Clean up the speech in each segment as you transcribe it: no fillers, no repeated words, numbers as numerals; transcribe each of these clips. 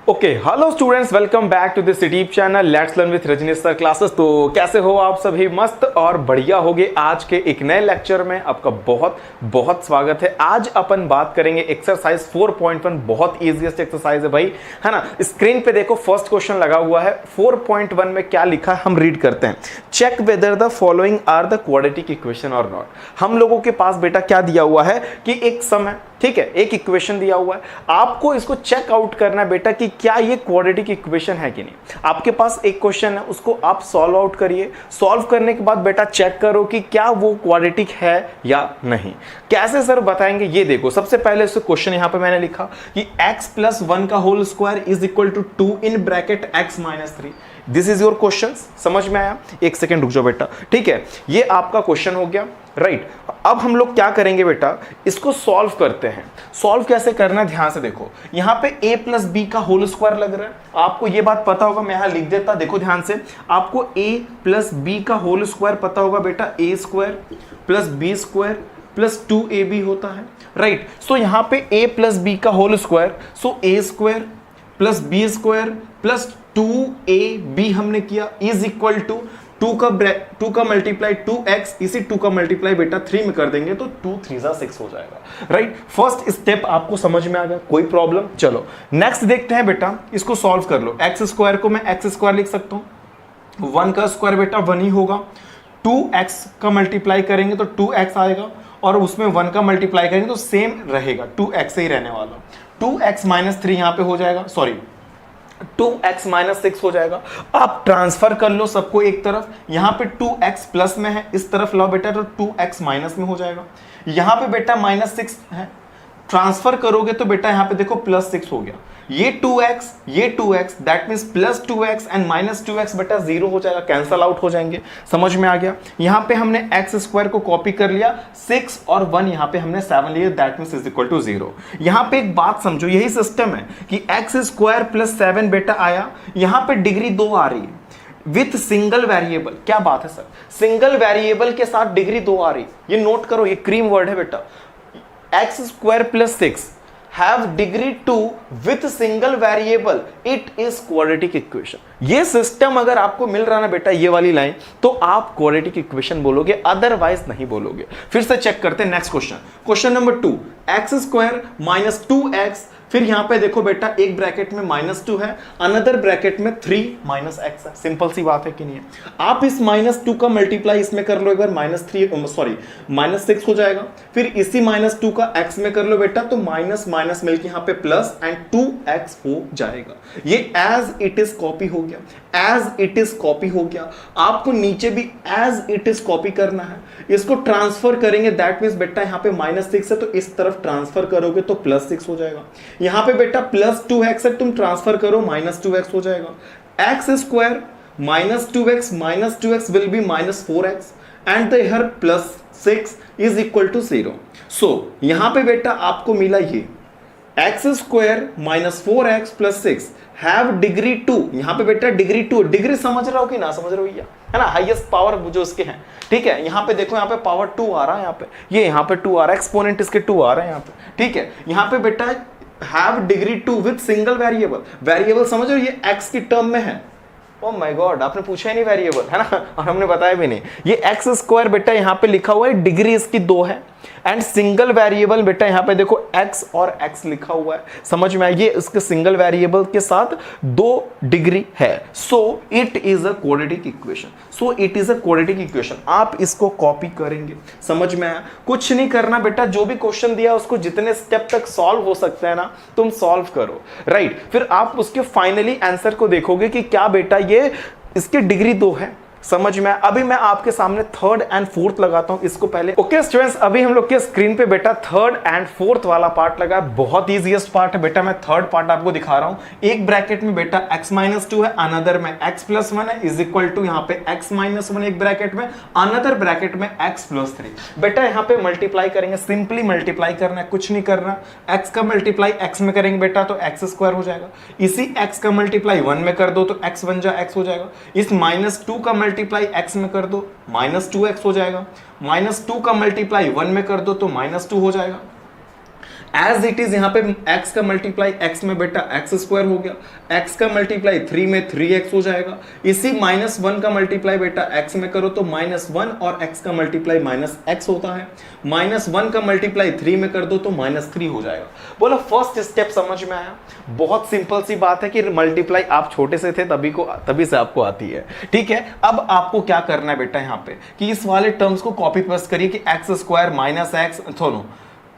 Okay hello students, welcome back to this YouTube channel let's learn with Rajneesh sir classes. तो कैसे हो आप सभी? मस्त और बढ़िया होगे। आज के एक नए लेक्चर में आपका बहुत बहुत स्वागत है। आज अपन बात करेंगे एक्सरसाइज 4.1। बहुत इजीएस्ट एक्सरसाइज है भाई, है ना। स्क्रीन पे देखो, फर्स्ट क्वेश्चन लगा हुआ है। 4.1 में क्या लिखा है हम रीड करते हैं। Check whether the following are the quadratic equation और नॉट। हम लोगों के पास बेटा क्या दिया हुआ है कि एक सम है, ठीक है, एक इक्वेशन दिया हुआ है। आपको इसको चेक आउट करना है बेटा कि क्या ये क्वाड्रेटिक इक्वेशन है कि नहीं। आपके पास एक क्वेश्चन है, उसको आप सॉल्व आउट करिए। सॉल्व करने के बाद बेटा चेक करो कि क्या वो क्वाड्रेटिक है या नहीं। कैसे सर बताएंगे, ये देखो। सबसे पहले इस क्वेश्चन यहां पे मैंने लिखा कि x+1 का whole square is equal to 2 in bracket x-3। This is your question. समझ में आया? एक सेकेंड रुक जाओ बेटा, ठीक है। ये आपका क्वेश्चन हो गया, राइट। अब हम लोग क्या करेंगे बेटा, इसको सॉल्व करते हैं। सॉल्व कैसे करना है ध्यान से देखो। यहां पे a+b का होल स्क्वायर लग रहा है, आपको ये बात पता होगा। मैं यहां लिख देता, देखो ध्यान से। आपको a+b का होल स्क्वायर पता होगा बेटा, a² + b² + 2ab होता है, राइट। सो यहां पे a+b का होल स्क्वायर, सो a² + b² + 2ab हमने किया इज इक्वल टू 2 का मल्टीप्लाई 2x, इसी 2 का मल्टीप्लाई बेटा 3 में कर देंगे तो 2 3 6 हो जाएगा, राइट। फर्स्ट स्टेप आपको समझ में आ गया, कोई प्रॉब्लम? चलो नेक्स्ट देखते हैं बेटा, इसको सॉल्व कर लो। x² को मैं x² लिख सकता हूं, 1 का स्क्वायर बेटा 1 ही होगा। 2x का मल्टीप्लाई करेंगे तो 2x आएगा, और उसमें 1 का मल्टीप्लाई करेंगे तो सेम रहेगा, 2x से ही रहने वाला। 2x - 3 यहां पे हो जाएगा, सॉरी 2x - 6 हो जाएगा। आप ट्रांसफर कर लो सबको एक तरफ। यहां पे 2x प्लस में है, इस तरफ लाओ बेटा तो 2x माइनस में हो जाएगा। यहां पे बेटा -6 है, ट्रांसफर करोगे तो बेटा यहां पे देखो +6 हो गया। ये 2x that means +2x and -2x बेटा 0 हो जाएगा, कैंसल आउट हो जाएंगे। समझ में आ गया? यहां पे हमने x² को कॉपी कर लिया, 6 और 1 यहां पे हमने 7 लिया, दैट मींस = 0। यहां पे एक बात समझो, यही सिस्टम है कि x² + 7 बेटा आया, यहां पे डिग्री 2 आ रही है विथ सिंगल वेरिएबल। क्या बात है सर, सिंगल वेरिएबल के साथ डिग्री 2 आ रही। ये नोट करो, ये क्रीम वर्ड है बेटा। x² + 6 have degree 2 with single variable, it is quadratic equation। ये सिस्टम अगर आपको मिल रहा ना बेटा, ये वाली लाइन, तो आप क्वाड्रेटिक इक्वेशन बोलोगे, अदरवाइज नहीं बोलोगे। फिर से चेक करते हैं next question. Question number 2, x² - 2x। फिर यहां पे देखो बेटा, एक ब्रैकेट में -2 है, अनदर ब्रैकेट में 3 - x है। सिंपल सी बात है कि नहीं है? आप इस -2 का मल्टीप्लाई इसमें कर लो एक बार, -6 हो जाएगा। फिर इसी -2 का x में कर लो बेटा, तो माइनस मिलकर यहां पे प्लस एंड 2x हो जाएगा। ये एज इट इज कॉपी हो गया, एज इट इज कॉपी हो गया। आपको नीचे भी एज इट इज कॉपी करना है। इसको ट्रांसफर करेंगे, दैट मींस बेटा यहां पे -6 है, तो इस तरफ ट्रांसफर करोगे तो +6 हो जाएगा। यहां पे बेटा +2x है, तुम ट्रांसफर करो -2x हो जाएगा। x² - 2x will be -4x and the here +6 is equal to 0। सो यहां पे बेटा आपको मिला ये x² - 4x + 6 हैव डिग्री 2। यहां पे बेटा डिग्री 2, डिग्री समझ रहा हो कि ना समझ रहे हो भैया, है ना, हाईएस्ट पावर जो उसके हैं, ठीक है। यहां पे देखो, यहां पे पावर 2 आ रहा है, यहां पे ये यहां पे 2 आ रहा है, एक्सपोनेंट इसके 2 आ रहे हैं यहां पे, ठीक है। यहां पे बेटा have degree 2 with single variable. Variable समझ रहे हो, ये x की टर्म में है। ओ माय गॉड, आपने पूछा ही नहीं वेरिएबल, है ना, और हमने बताया भी नहीं। ये x² बेटा यहां पे लिखा हुआ है, डिग्री इसकी 2 है, एंड सिंगल वेरिएबल बेटा यहां पे देखो x और x लिखा हुआ है। समझ में आया? ये इसके सिंगल वेरिएबल के साथ 2 डिग्री है। So it is a quadratic equation. So it is a quadratic equation. आप इसको कॉपी करेंगे। समझ में आया? कुछ नहीं करना बेटा, जो भी क्वेश्चन दिया उसको जितने स्टेप तक सॉल्व हो सकता है ना, तुम सॉल्व करो, राइट। फिर आप उसके फाइनली आंसर को देखोगे कि क्या बेटा ये इसकी डिग्री 2 है। समझ में? अभी मैं आपके सामने 3rd and 4th लगाता हूं, इसको पहले। ओके स्टूडेंट्स, अभी हम लोग के स्क्रीन पे बेटा 3rd and 4th वाला पार्ट लगा है। बहुत इजीएस्ट पार्ट है बेटा, मैं 3rd पार्ट आपको दिखा रहा हूं। एक ब्रैकेट में बेटा x - 2 है, अनदर में x + 1 है, इज इक्वल टू यहां पे x - 1 एक ब्रैकेट में, अनदर ब्रैकेट में x + 3। बेटा यहां पे मल्टीप्लाई करेंगे, सिंपली मल्टीप्लाई करना है, कुछ नहीं करना। x का मल्टीप्लाई x में करेंगे बेटा तो x² हो जाएगा। इसी x का मल्टीप्लाई 1 में कर दो तो x बन जा x हो जाएगा। इस -2 का मल्टीप्लाई x में कर दो, -2x हो जाएगा। -2 का मल्टीप्लाई 1 में कर दो तो -2 हो जाएगा। एज इट इज यहाँ पे x का मल्टीप्लाई x में बेटा x स्क्वायर हो गया, x का मल्टीप्लाई 3 में 3x हो जाएगा। इसी -1 का मल्टीप्लाई बेटा x में करो तो -1 और x का मल्टीप्लाई -x होता है। -1 का मल्टीप्लाई 3 में कर दो तो -3 हो जाएगा। बोलो फर्स्ट स्टेप समझ में आया? बहुत सिंपल सी बात है कि मल्टीप्लाई आप छोटे से थे तभी से आपको आती है, ठीक है। अब आपको क्या करना है बेटा यहाँ पे कि इस वाले टर्म्स को कॉपी पेस्ट करिए कि x स्क्वायर -x दोनों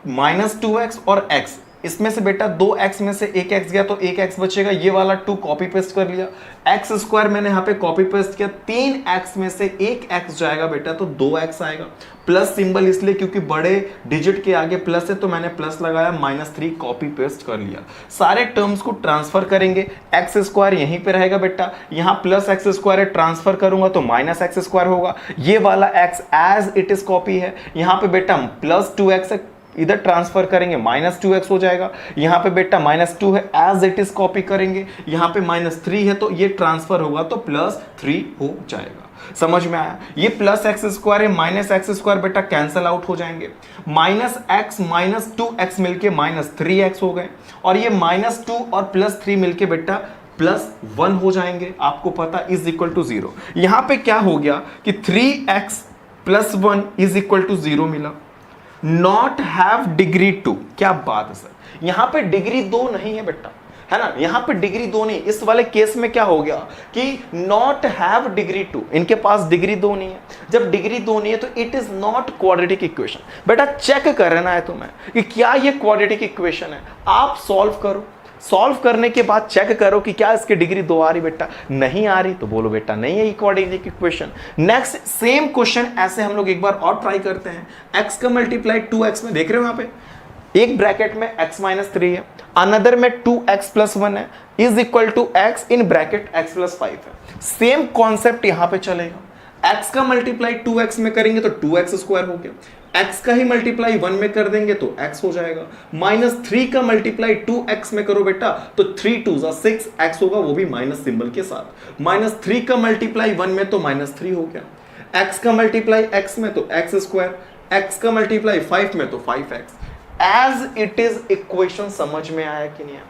-2x और x, इसमें से बेटा 2x में से 1x गया तो 1x बचेगा, ये वाला 2 कॉपी पेस्ट कर लिया। x स्क्वायर मैंने यहाँ पे कॉपी पेस्ट किया, 3x में से 1x जाएगा बेटा तो 2x आएगा। प्लस सिंबल इसलिए क्योंकि बड़े डिजिट के आगे प्लस है तो मैंने प्लस लगाया, -3 कॉपी पेस्ट कर लिया। सारे टर्म्स को ट्रांसफर करेंगे, x स्क्वायर यहीं पे रहेगा बेटा, यहाँ प्लस x स्क्वायर है, ट्रांसफर करूंगा तो -x स्क्वायर होगा। ये वाला x as it is copy है, यहाँ पे बेटा +2x है, इधर ट्रांसफर करेंगे -2x हो जाएगा। यहाँ पे बेटा -2 है, एज इट इज कॉपी करेंगे, यहाँ पे -3 है तो ये ट्रांसफर होगा तो +3 हो जाएगा। समझ में आया? ये +x स्क्वायर है, -x स्क्वायर बेटा कैंसल आउट हो जाएंगे, -x -2x मिलके -3x हो गए, और ये -2 और +3 मिलके बेटा +1 हो जाएंगे। आपको पता इज इक्वल टू 0। यहाँ पे क्या हो गया कि 3x + 1 इज इक्वल टू 0 मिला। नॉट हैव डिग्री 2, क्या बात है सर, यहां पे डिग्री 2 नहीं है बेटा, है ना, यहां पे डिग्री 2 नहीं। इस वाले केस में क्या हो गया कि नॉट हैव डिग्री 2, इनके पास डिग्री 2 नहीं है। जब डिग्री 2 नहीं है तो it is not quadratic equation. बेटा चेक करना है तुम्हें कि क्या ये क्वाड्रेटिक इक्वेशन है, आप सॉल्व करो, सॉल्व करने के बाद चेक करो कि क्या इसकी डिग्री 2 आ रही। बेटा नहीं आ रही तो बोलो बेटा नहीं है quadratic equation. Next same question ऐसे हम लोग एक बार और ट्राई करते हैं। x का मल्टीप्लाई 2x में देख रहे हो, यहाँ पे एक ब्रैकेट में x -3 है, अनदर में 2x + 1 है, is equal to x in bracket x + 5 है। सेम कॉन्सेप्ट यहां पे चलेगा। x का मल्टीप्लाई 2x में करेंगे तो 2x स्क्वायर हो गया, x का ही मल्टीप्लाई 1 में कर देंगे तो x हो जाएगा। -3 का मल्टीप्लाई 2x में करो बेटा तो 3 2 6x होगा, वो भी माइनस सिंबल के साथ। -3 का मल्टीप्लाई 1 में तो -3 हो गया, x का मल्टीप्लाई x में तो x स्क्वायर, x का मल्टीप्लाई 5 में तो 5x। As it is equation समझ में आया कि नहीं आया?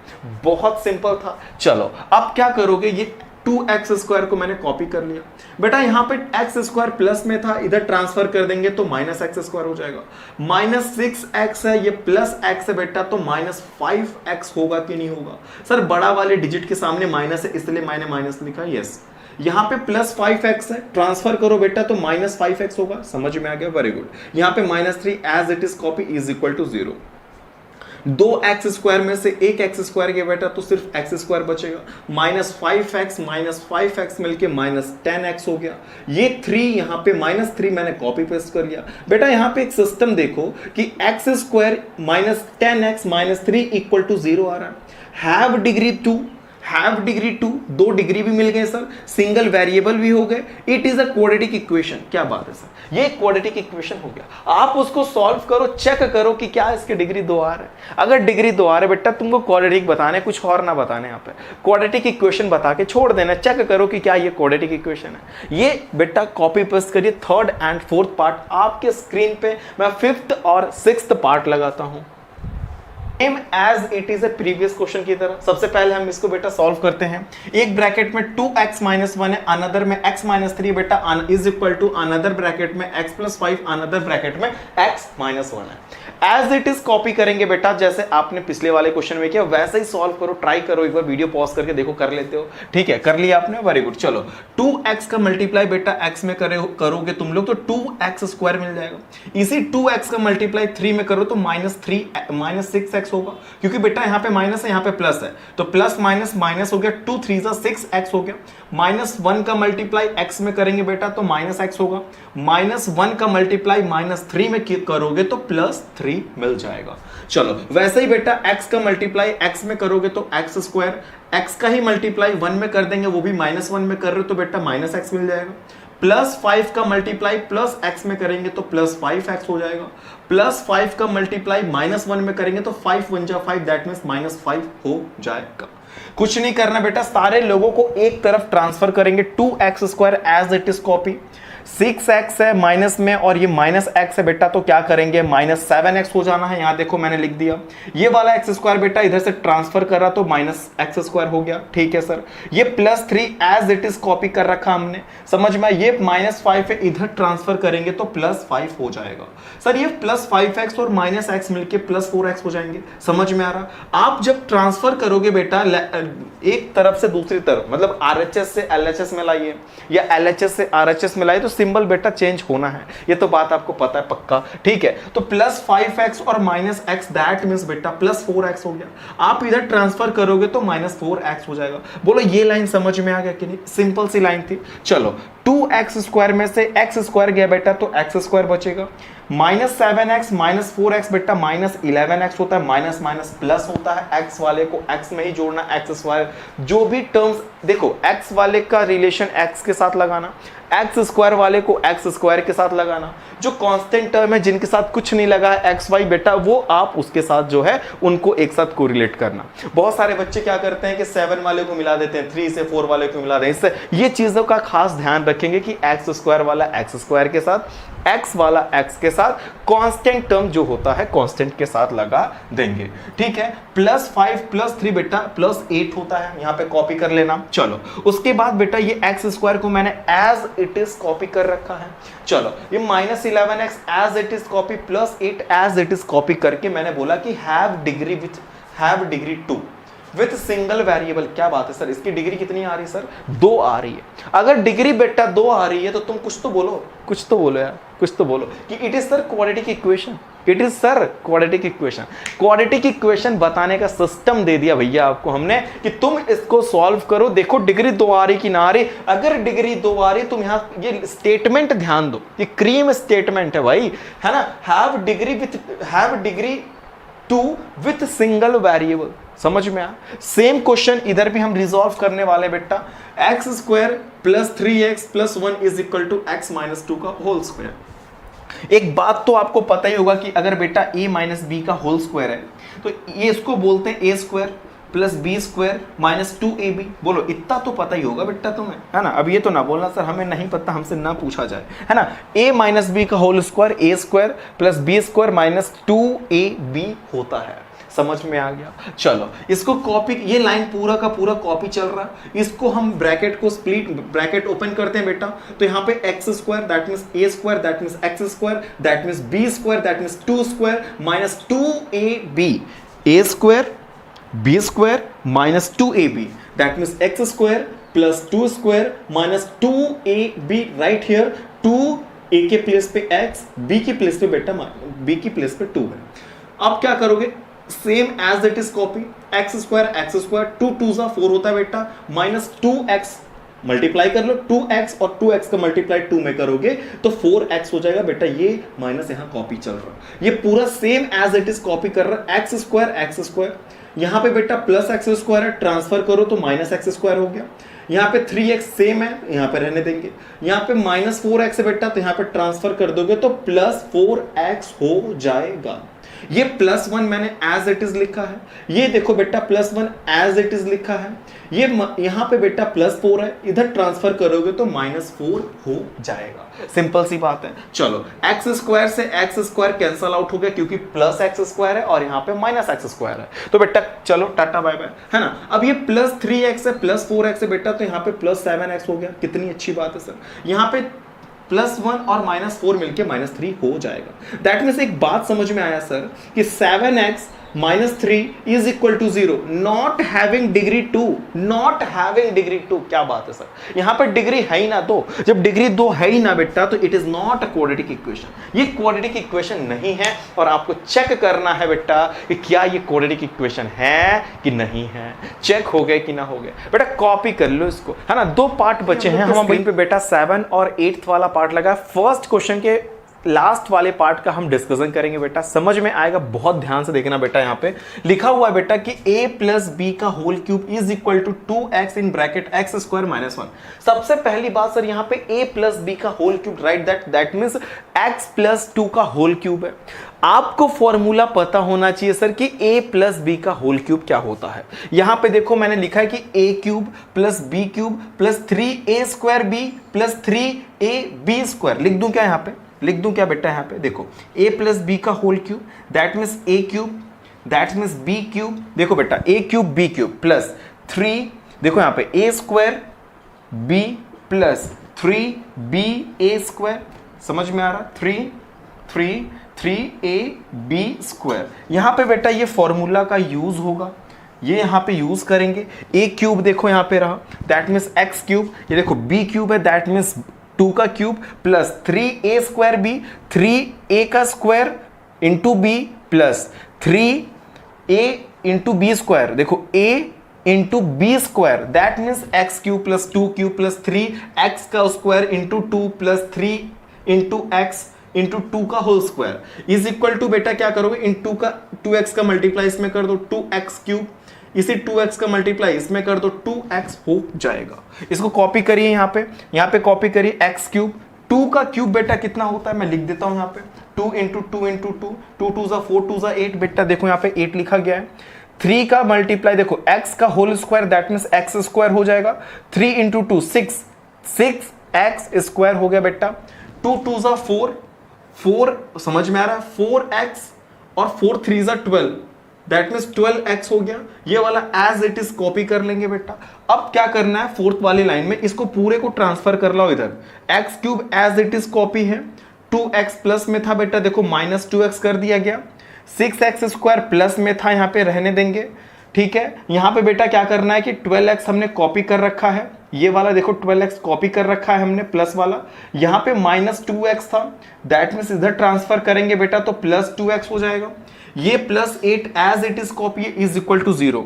बहुत सिंपल था। चलो अब क्या करोगे, ये 2x स्क्वायर को मैंने कॉपी कर लिया बेटा, यहां पे x स्क्वायर प्लस में था, इधर ट्रांसफर कर देंगे तो -x स्क्वायर हो जाएगा। -6x है, ये +x है बेटा तो -5x होगा कि नहीं होगा? सर बड़ा वाले डिजिट के सामने माइनस है इसलिए मैंने माइनस लिखा, यस। यहाँ पे +5x है, ट्रांसफर करो बेटा तो -5x होगा। समझ में आ गया? Very good. यहाँ पे -3 as it is copy is equal to 0। 2x square में से 1x स्क्वायर गया बेटा तो सिर्फ x स्क्वायर बचेगा, -5x मिलके -10x हो गया। ये 3 यहाँ पे -3 मैंने कॉपी पेस्ट कर लिया बेटा। यहाँ पे एक सिस्टम देखो कि x square -10x -3 equal to 0 आ रहा है। Have degree 2, have degree 2, 2 degree भी मिल गए सर, सिंगल वेरिएबल भी हो गए। It is a quadratic equation. क्या बात है सर, ये क्वाड्रेटिक इक्वेशन हो गया। आप उसको सॉल्व करो, चेक करो कि क्या इसकी डिग्री 2 आ रहा है। अगर डिग्री 2 आ रहा है बेटा तुमको क्वाड्रेटिक बताने, कुछ और ना बताने, यहाँ पे क्वाड्रेटिक इक्वेशन बता के छोड़ देना। चेक करो कि क्या ये क्वाड्रेटिक इक्वेशन है। ये बेटा कॉपी पेस्ट करिए। 3rd and 4th पार्ट आपके स्क्रीन पे मैं 5th और 6th पार्ट लगाता हूं same as it is a previous question की तरह। सबसे पहले हम इसको बेटा सॉल्व करते हैं। एक ब्रैकेट में 2x - 1 है, अनदर में x - 3 बेटा is equal to another bracket में x + 5, अनदर ब्रैकेट में x - 1 है। एज इट इज कॉपी करेंगे बेटा, जैसे आपने पिछले वाले क्वेश्चन में किया वैसे ही सॉल्व करो। ट्राई करो एक बार, वीडियो पॉज करके देखो, कर लेते हो? ठीक है, कर लिया आपने, वेरी गुड। चलो 2x का मल्टीप्लाई बेटा x में करोगे तुम लोग तो 2x स्क्वायर मिल जाएगा। इसी 2x का मल्टीप्लाई 3 में करो तो -6x होगा, क्योंकि बेटा यहाँ पे माइनस है यहाँ पे प्लस है तो प्लस माइनस माइनस हो गया। 2 3 6x हो गया। -1 का मल्टीप्लाई x में करेंगे बेटा तो -x होगा। -1 का मल्टीप्लाई -3 में करोगे तो +3 मिल जाएगा। चलो वैसे ही बेटा x का मल्टीप्लाई x में करोगे तो x स्क्वायर, x का ही मल्टीप्लाई 1 में कर देंगे, वो भी -1 में कर रहे हो तो बेटा -x मिल जाएगा। +5 का मल्टीप्लाई +x में करेंगे तो +5x हो जाएगा। +5 का मल्टीप्लाई -1 में करेंगे तो 5 1 जा 5, दैट मीन्स -5 हो जाएगा। कुछ नहीं करना बेटा, सारे लोगों को एक तरफ ट्रांसफर करेंगे। 2x square as it is copy, 6x है माइनस में और ये माइनस x है बेटा, तो क्या करेंगे माइनस 7x हो जाना है। यहां देखो मैंने लिख दिया, ये वाला एक्स स्क्वायर बेटा इधर से ट्रांसफर कर रहा तो माइनस एक्स स्क्वायर हो गया, ठीक है सर। ये plus 3 as it is copy कर रखा हमने, समझ में। ये माइनस 5 है, इधर ट्रांसफर करेंगे तो प्लस 5 हो जाएगा सर। ये प्लस 5x और माइनस x मिलके प्लस 4x हो जाएंगे, समझ में आ रहा। आप जब ट्रांसफर करोगे बेटा एक तरफ से दूसरी तरफ, मतलब RHS से LHS में लाइए या LHS से RHS में लाइए, तो सिंबल बेटा चेंज होना है, ये तो बात आपको पता है पक्का, ठीक है। तो प्लस 5x और माइनस x, दैट मींस बेटा प्लस 4x हो गया। आप इधर ट्रांसफर करोगे तो माइनस 4x हो जाएगा। बोलो ये लाइन समझ में आ गया कि नहीं? सिंपल सी लाइन थी। चलो 2x स्क्वायर में से x स्क्वायर गया बेटा तो x स्क्वायर बचेगा। माइनस 7x माइनस 4x बेटा माइनस 11x होता है, माइनस माइनस प्लस होता है, x वाले को x में ही जोड़ना, x स्क्वायर। जो भी टर्म्स देखो, x वाले का रिलेशन x के साथ लगाना, एक्स स्क्वायर वाले को एक्स स्क्वायर के साथ लगाना। जो कांस्टेंट टर्म है जिनके साथ कुछ नहीं लगा है एक्स वाई बेटा, वो आप उसके साथ जो है उनको एक साथ कोरिलेट करना। बहुत सारे बच्चे क्या करते हैं कि 7 वाले को मिला देते हैं, 3 से 4 वाले को मिला दें। इससे ये चीजों का खास ध्यान रखेंगे कि एक्स स्क्वायर वाला एक्स स्क्वायर के साथ, एक्स वाला एक्स के साथ, कांस्टेंट टर्म जो होता है कांस्टेंट के साथ लगा देंगे, ठीक है। प्लस 5 प्लस 3 बेटा प्लस 8 होता है, यहां पे कॉपी कर लेना। चलो उसके बाद बेटा ये एक्स स्क्वायर को मैंने एज इट इज कॉपी कर रखा है। चलो ये minus 11x as it is copy, plus 8 as it is copy करके मैंने बोला कि have degree 2 with single variable. क्या बात है सर, इसकी डिग्री कितनी आ रही है सर? 2 आ रही है। अगर डिग्री बेटा 2 आ रही है तो तुम कुछ तो बोलो, कुछ तो बोलो यार, कुछ तो बोलो कि it is sir quadratic equation, it is sir quadratic equation. Quadratic equation बताने का सिस्टम दे दिया भैया आपको हमने कि तुम इसको सॉल्व करो। देखो डिग्री 2 आ रही कि ना आ रही। अगर डिग्री 2 आ रही तुम यहाँ ये स्टेटमेंट ध्यान दो, ये क्रीम स्टेटमेंट है भाई, है ना। Have degree 2 with single variable, समझ में आ। सेम क्वेश्चन इधर भी हम रिजॉल्व करने वाले बेटा। X square plus 3x plus 1 is equal to x minus 2 का होल स्क्वायर। एक बात तो आपको पता ही होगा कि अगर बेटा a माइनस बी का होल स्क्वायर है तो ये इसको बोलते हैं a square plus B square minus 2ab। बोलो इतना तो पता ही होगा बेटा तुम्हें, है ना। अब ये तो ना बोलना सर हमें नहीं पता, हमसे ना पूछा जाए, है ना। a माइनस बी का whole square a square plus B square minus 2ab होता है, समझ में आ गया। चलो इसको कॉपी, ये लाइन पूरा का पूरा कॉपी चल रहा है। इसको हम ब्रैकेट को स्प्लिट, ब्रैकेट ओपन करते हैं बेटा, तो यहाँ पे x square that means a square that means x square that means b square that means 2 square minus 2ab, a square b square minus 2ab that means x square plus 2 square minus 2ab। Right here 2a के place पे x, b की place पे बेटा b की place पे 2 है। अब क्या करोगे, same as it is copy, x square 2 2 4 होता है बेटा, माइनस 2x मल्टीप्लाई कर लो, 2x और 2x का मल्टीप्लाई 2 में करोगे तो 4x हो जाएगा बेटा। ये माइनस यहां कॉपी चल रहा है, ये पूरा same as it is copy कर रहा है। एक्स स्क्वायर यहां पे बेटा प्लस एक्स स्क्वायर है, ट्रांसफर करो तो माइनस एक्स स्क्वायर हो गया। यहाँ पे 3x सेम है, यहाँ पे रहने देंगे। यहाँ पे माइनस 4x है बेटा, तो यहाँ पे ट्रांसफर कर दोगे तो प्लस 4x हो जाएगा। ये प्लस 1 मैंने एज इट इज लिखा है, ये देखो बेटा प्लस 1 एज इट इज लिखा है। ये यहाँ पे बेटा प्लस 4 है, इधर ट्रांसफर करोगे तो माइनस 4 हो जाएगा। सिंपल सी बात है। चलो एक्स स्क्वायर से एक्स स्क्वायर कैंसल आउट हो गया क्योंकि प्लस एक्स स्क्वायर है और यहाँ पे माइनस एक्स स्क्वायर है, तो बेटा चलो टाटा बाय बाय, है ना। अब ये प्लस 3x है प्लस 4x है बेटा, तो यहाँ पे प्लस 7x हो गया। कितनी अच्छी बात है सर, यहाँ पे प्लस 1 और माइनस 4 मिलके माइनस 3 हो जाएगा। दैट मीन्स एक बात समझ में आया सर कि 7x minus 3 is equal to 0, not having degree 2, not having degree 2। क्या बात है सर, यहां पर डिग्री है ही ना 2। जब डिग्री 2 है ही ना बेटा तो it is not a quadratic equation. ये क्वाड्रेटिक इक्वेशन नहीं है और आपको चेक करना है बेटा कि क्या ये क्वाड्रेटिक इक्वेशन है कि नहीं है। चेक हो गए कि ना हो गए बेटा, कॉपी कर लो इसको, है ना। 2 पार्ट बचे हैं हम पे बेटा, 7 और 8 वाला पार्ट लगा। फर्स्ट क्वेश्चन के लास्ट वाले पार्ट का हम डिस्कशन करेंगे बेटा, समझ में आएगा, बहुत ध्यान से देखना बेटा। यहाँ पे लिखा हुआ है बेटा कि a प्लस बी का whole cube is equal to 2x in bracket x square minus 1। सबसे पहली बात सर, यहाँ पे a प्लस बी का whole cube, right, that means x plus 2 का होल क्यूब है। आपको फॉर्मूला पता होना चाहिए सर कि a प्लस बी का होल क्यूब क्या होता है। यहां पे देखो मैंने लिखा है कि a cube plus b cube plus 3a square b plus 3ab square. लिख दूं क्या यहाँ पे, लिख दूं क्या बेटा, यहाँ पे देखो a प्लस बी का whole cube that means a cube that means b cube, देखो बेटा a cube b cube plus 3, देखो यहाँ पे a square b plus 3ba square, समझ में आ रहा, 3ab स्क्वायर। यहां पे बेटा ये फॉर्मूला का यूज होगा, ये यहां पे यूज करेंगे। a क्यूब देखो यहां पे रहा, दैट मीन्स x क्यूब, ये देखो b क्यूब है दैट मीन्स 2 का cube plus 3a square b, 3a का square into b plus 3a into b square, देखो a into b square that means x cube plus 2 cube plus 3x का square into 2 plus 3 into x into 2 का whole square is equal to बेटा क्या करोगे, इन 2x का multiply इसमें कर दो 2x क्यूब, इसी 2x का मल्टीप्लाई इसमें कर दो 2x हो जाएगा। इसको कॉपी करिए यहाँ पे कॉपी करिए x क्यूब, 2 का क्यूब बेटा कितना होता है मैं लिख देता हूं यहाँ पे 2 इंटू 2 इंटू 2, 2 2 जा 4 2 जा 8 बेटा, देखो यहाँ पे 8 लिखा गया है। 3 का मल्टीप्लाई देखो x का whole square that means x square हो जाएगा, 3 इंटू 2 6x स्क्वायर हो गया बेटा, 2 2 जा 4 समझ में आ रहा है, 4x और 4 3 जा 12 दैट मीन्स 12x हो गया। ये वाला एज इट इज कॉपी कर लेंगे बेटा। अब क्या करना है, फोर्थ वाली लाइन में इसको पूरे को ट्रांसफर कर लो इधर, x cube as it is copy है, 2x प्लस में था बेटा देखो माइनस 2x कर दिया गया, 6x स्क्वायर प्लस में था यहाँ पे रहने देंगे, ठीक है। यहाँ पे बेटा क्या करना है कि 12x हमने कॉपी कर रखा है, ये वाला देखो 12x कॉपी कर रखा है हमने प्लस वाला, यहाँ पे माइनस 2x था दैट मीन्स इधर ट्रांसफर करेंगे बेटा तो प्लस 2x हो जाएगा, ये plus 8 as it is copy is equal to 0।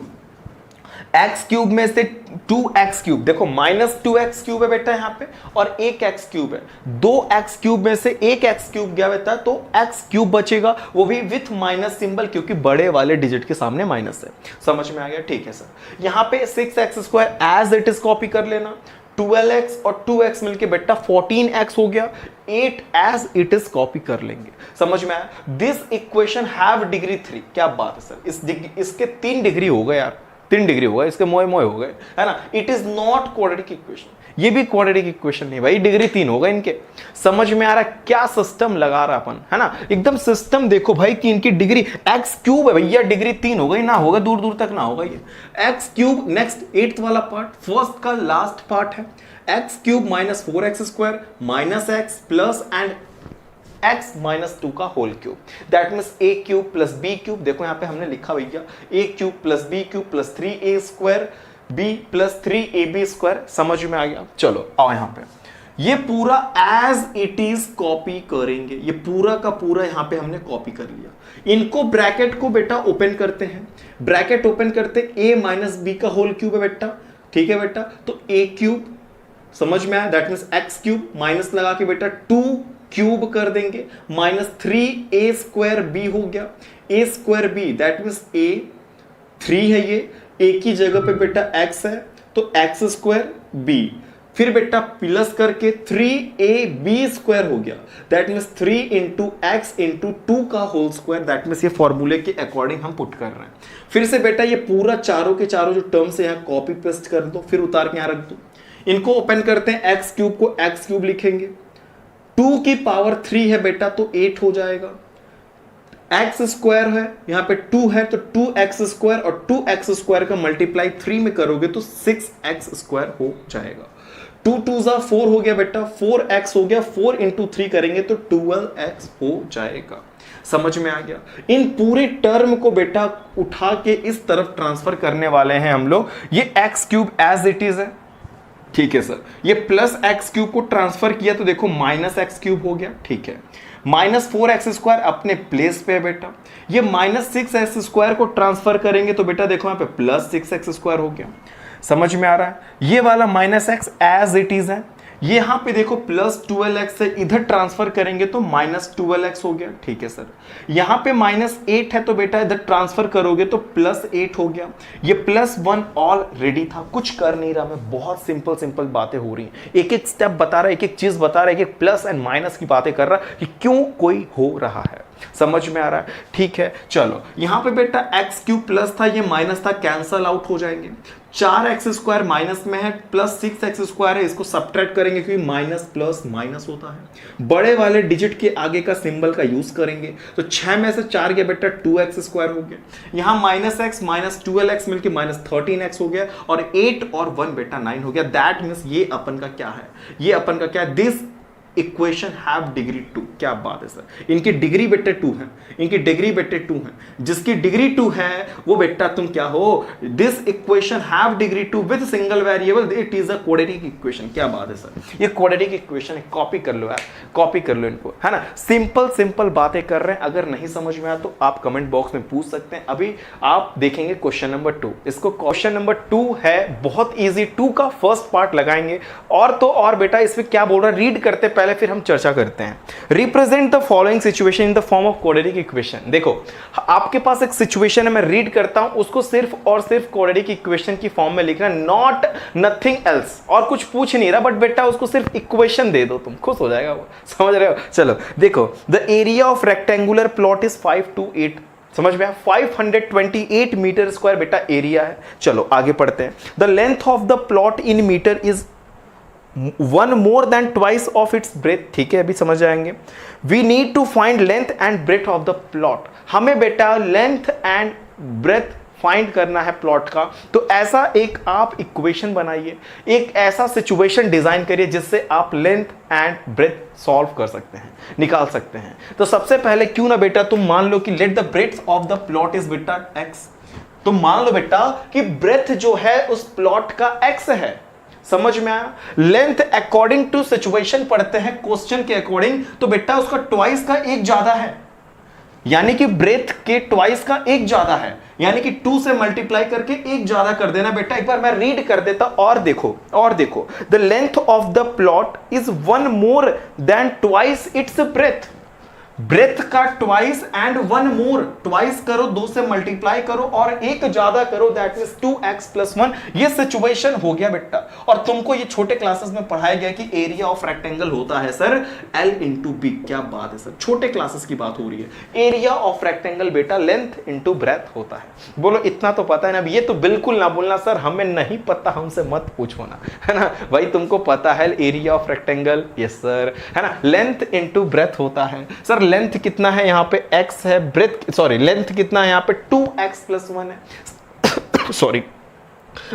x cube में से 2x क्यूब देखो माइनस 2x क्यूब है बेटा यहाँ पे और एक x क्यूब है, 2x क्यूब में से एक x क्यूब गया बेटा तो x क्यूब बचेगा, वो भी विथ माइनस सिंबल क्योंकि बड़े वाले डिजिट के सामने माइनस है। समझ में आ गया, ठीक है सर। यहाँ पे 6x square as it is copy कर लेना, 12x और 2x मिलके बेटा 14x हो गया, 8 एज इट इज कॉपी कर लेंगे। समझ में आया, दिस इक्वेशन हैव डिग्री 3। क्या बात है सर, इसके 3 डिग्री हो गए यार, 3 डिग्री हो गए, इसके मोए मोए हो गए, है ना। It is not quadratic equation, ये भी क्वाड्रेटिक इक्वेशन नहीं भाई, डिग्री 3 हो गए इनके। समझ में आ रहा है क्या सिस्टम लगा रहा अपन, है ना, एकदम सिस्टम देखो भाई कि इनकी डिग्री x क्यूब है भैया, डिग्री 3 हो गई ना, होगा दूर दूर तक ना होगा ये x क्यूब। नेक्स्ट 8th वाला पार्ट, फर्स्ट का लास्ट पार्ट है, x क्यूब minus 4x square minus x plus and x minus 2 का whole cube that means a cube plus b cube, देखो यहाँ पे हमने लिखा भैया a cube plus b cube plus 3a square b plus 3ab square. समझ में आ गया, चलो आओ यहाँ पे ये पूरा एज इट इज कॉपी करेंगे, ये पूरा का पूरा यहाँ पे हमने कॉपी कर लिया। इनको ब्रैकेट को बेटा ओपन करते हैं, ब्रैकेट ओपन करते a माइनस b का होल क्यूब है बेटा, ठीक है बेटा, तो a क्यूब समझ में आया दैट मीन्स x क्यूब माइनस लगा के बेटा 2 क्यूब कर देंगे माइनस 3a स्क्वायर b हो गया, a square b that means a 3 है, ये a की जगह पे बेटा x है तो x स्क्वायर b, फिर बेटा प्लस करके 3ab स्क्वायर हो गया that means 3 into x into 2 का होल स्क्वायर, दैट मीन्स ये फॉर्मूले के अकॉर्डिंग हम पुट कर रहे हैं। फिर से बेटा ये पूरा चारों के चारों जो टर्म्स है यहाँ कॉपी पेस्ट कर दो, फिर उतार के यहाँ रख दो। इनको ओपन करते हैं, एक्स क्यूब को एक्स क्यूब लिखेंगे, 2 की पावर 3 है बेटा तो 8 हो जाएगा, एक्स स्क्वायर है यहाँ पे 2 है तो 2x स्क्वायर और 2x स्क्वायर का मल्टीप्लाई 3 में करोगे तो 6x स्क्वायर हो जाएगा, 2 2 जा 4 हो गया बेटा, 4x हो गया, 4 इंटू 3 करेंगे तो 12x हो जाएगा। समझ में आ गया, इन पूरे टर्म को बेटा उठा के इस तरफ ट्रांसफर करने वाले हैं हम लोग, ये x cube as it is है, ठीक है सर, ये प्लस एक्स क्यूब को ट्रांसफर किया तो देखो माइनस एक्स क्यूब हो गया, ठीक है, माइनस 4x स्क्वायर अपने प्लेस पे है बेटा, ये माइनस 6x स्क्वायर को ट्रांसफर करेंगे तो बेटा देखो यहाँ पे प्लस 6x स्क्वायर हो गया। समझ में आ रहा है, ये वाला minus x as it is है, ये यहां पे देखो प्लस 12x है, इधर ट्रांसफर करेंगे तो माइनस 12x हो गया, ठीक है सर। यहां पे माइनस 8 है तो बेटा इधर ट्रांसफर करोगे तो प्लस 8 हो गया। ये प्लस 1 ऑलरेडी था, कुछ कर नहीं रहा मैं, बहुत सिंपल सिंपल बातें हो रही हैं, एक एक स्टेप बता रहा है, एक एक चीज बता रहा है, एक एक प्लस एंड माइनस की बातें कर रहा कि क्यों कोई हो रहा है, समझ में आ रहा है? ठीक है, चलो यहां पे बेटा एक्स क्यूब प्लस था, ये माइनस था, कैंसल आउट हो जाएंगे। 4x² माइनस में है, प्लस 6x² है, इसको सब्ट्रैक्ट करेंगे क्योंकि माइनस प्लस माइनस होता है। बड़े वाले डिजिट के आगे का सिंबल का यूज करेंगे तो 6 में से 4 गया बेटा 2x² हो गया। यहां माइनस x माइनस 12x मिलकर माइनस 13x हो गया, और 8 और 1 बेटा 9 हो गया। दैट मीन्स ये अपन का क्या है, ये अपन का क्या है, दिस इक्वेशन हैव डिग्री 2। क्या बात है सर, इनकी डिग्री बेटे 2 है, इनकी डिग्री बेटे 2 है, जिसकी डिग्री 2 है वो बेटा तुम क्या हो, this equation have degree 2 with single variable, it is a quadratic equation. क्या बात है सर, ये क्वाड्रेटिक इक्वेशन है, कॉपी कर लो यार, कॉपी कर लो इनको, है ना। सिंपल सिंपल बातें कर रहे हैं, अगर नहीं समझ में आया तो आप कमेंट बॉक्स में पूछ सकते हैं। अभी आप देखेंगे क्वेश्चन नंबर 2, इसको क्वेश्चन नंबर 2 है, बहुत ईजी, 2 का फर्स्ट पार्ट लगाएंगे। और तो और बेटा इसमें क्या बोल रहा है रीड करते पहले फिर हम चर्चा करते हैं। Represent the following situation in the form of quadratic equation. देखो आपके पास एक सिचुएशन है, मैं रीड करता हूं, उसको सिर्फ और सिर्फ क्वाड्रेटिक इक्वेशन की फॉर्म में लिखना, नॉट नथिंग एल्स, और कुछ पूछ नहीं रहा, बट बेटा उसको सिर्फ इक्वेशन दे दो, तुम खुश हो जाएगा वो, समझ रहे हो। चलो देखो, the area of rectangular plot is 528, समझ में आया, 528 मीटर स्क्वायर बेटा एरिया है। चलो आगे पढ़ते हैं। The length of the plot in metre is 1 more than twice of its breadth, ठीक है, अभी समझ जाएंगे। We need to find length and breadth of the plot, हमें बेटा लेंथ एंड ब्रेथ फाइंड करना है प्लॉट का। तो ऐसा एक आप इक्वेशन बनाइए, एक ऐसा सिचुएशन डिजाइन करिए जिससे आप लेंथ एंड ब्रेथ सॉल्व कर सकते हैं, निकाल सकते हैं। तो सबसे पहले क्यों ना बेटा तुम मान लो कि let the breadth of the plot is बेटा x, तो मान लो बेटा कि ब्रेथ जो है उस प्लॉट का x है, समझ में आया। लेंथ अकॉर्डिंग टू सिचुएशन पढ़ते हैं क्वेश्चन के अकॉर्डिंग, तो बेटा उसका ट्वाइस का एक ज्यादा है, यानी कि ब्रेथ के ट्वाइस का एक ज्यादा है, यानी कि 2 से मल्टीप्लाई करके एक ज्यादा कर देना बेटा। एक बार मैं रीड कर देता और देखो, the length of the plot is 1 more than twice its breadth, breadth का ट्वाइस एंड 1 more, ट्वाइस करो, 2 से मल्टीप्लाई करो और एक ज्यादा करो, दैट मींस 2x + 1। ये सिचुएशन हो गया बेटा। और तुमको ये छोटे क्लासेस में पढ़ाया गया कि एरिया ऑफ रेक्टेंगल होता है सर L × B। क्या बात है सर, छोटे क्लासेस की बात हो रही है। एरिया ऑफ रेक्टेंगल बेटा लेंथ × ब्रेथ होता है। बोलो इतना तो पता है ना। ये तो बिल्कुल ना बोलना सर हमें नहीं पता, हमसे मत पूछो ना, है ना भाई, तुमको पता है area of rectangle, yes sir, है ना, लेंथ × ब्रेथ होता है। सर लेंथ कितना है यहाँ पे x है, ब्रेथ सॉरी लेंथ कितना है यहाँ पे 2x + 1 है सॉरी,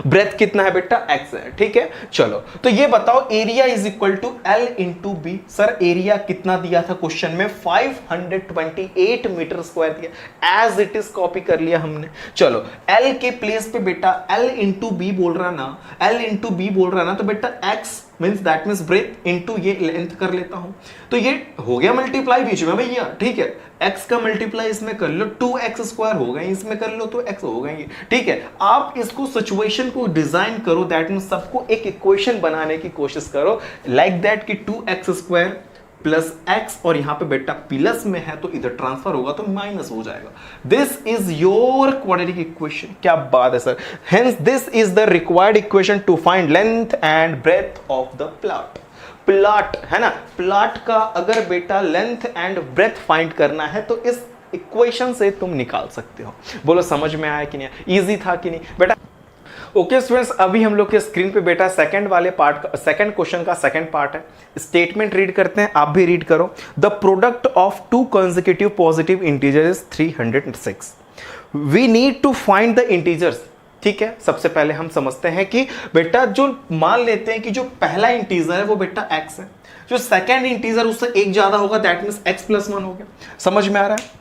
ब्रेथ कितना है बेटा x है, ठीक है। चलो तो ये बताओ area is equal to L × B। सर एरिया कितना दिया था क्वेश्चन में, 528 मीटर स्क्वायर दिया, एज इट इज कॉपी कर लिया हमने। चलो L के प्लेस पे बेटा L × B बोल रहा ना, L × B बोल रहा ना, तो बेटा x means that means breath into ये लेंथ कर लेता हूं, तो ये हो गया मल्टीप्लाई बीच में भैया, ठीक है। x का मल्टीप्लाई इसमें कर लो, 2x² हो गए, इसमें कर लो तो x हो गए, ठीक है। आप इसको सिचुएशन को डिजाइन करो, दैट मीन्स सबको एक इक्वेशन बनाने की कोशिश करो, लाइक दैट कि 2x² प्लस x, और यहां पे बेटा प्लस में है तो इधर ट्रांसफर होगा तो माइनस हो जाएगा। This is your quadratic equation. क्या बात है sir, hence this is the required equation to find length and breadth of the plot. Plot है ना, प्लॉट का अगर बेटा लेंथ एंड ब्रेथ फाइंड करना है तो इस इक्वेशन से तुम निकाल सकते हो। बोलो समझ में आया कि नहीं, इजी था कि नहीं बेटा। ओके स्टूडेंट्स, अभी हम लोग के स्क्रीन पे बेटा सेकंड वाले पार्ट का, सेकंड क्वेश्चन का सेकंड पार्ट है। स्टेटमेंट रीड करते हैं, आप भी रीड करो। The product of 2 consecutive positive integer is 306। We need to find the integers, ठीक है। सबसे पहले हम समझते हैं कि बेटा जो मान लेते हैं कि जो पहला इंटीजर है वो बेटा x है, जो सेकंड इंटीजर उससे एक ज्यादा होगा, दैट मींस x + 1 हो गया। समझ में आ रहा है,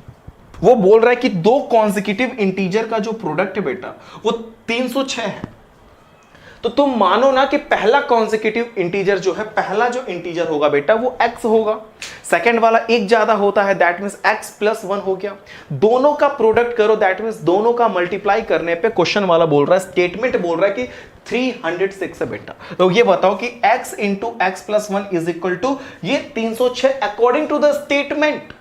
वो बोल रहा है कि 2 consecutive इंटीजर का जो प्रोडक्ट है बेटा वो 306 है। तो तुम मानो ना कि पहला consecutive इंटीजर जो है, पहला जो इंटीजर होगा बेटा वो x होगा, सेकंड वाला एक ज्यादा होता है, दैट मींस x प्लस 1 हो गया। दोनों का प्रोडक्ट करो, दैट मींस दोनों का मल्टीप्लाई करने पे क्वेश्चन वाला बोल रहा है, स्टेटमेंट बोल रहा है कि 306 है बेटा। तो ये बताओ कि x into x plus 1 is equal to ये 306 अकॉर्डिंग टू द स्टेटमेंट।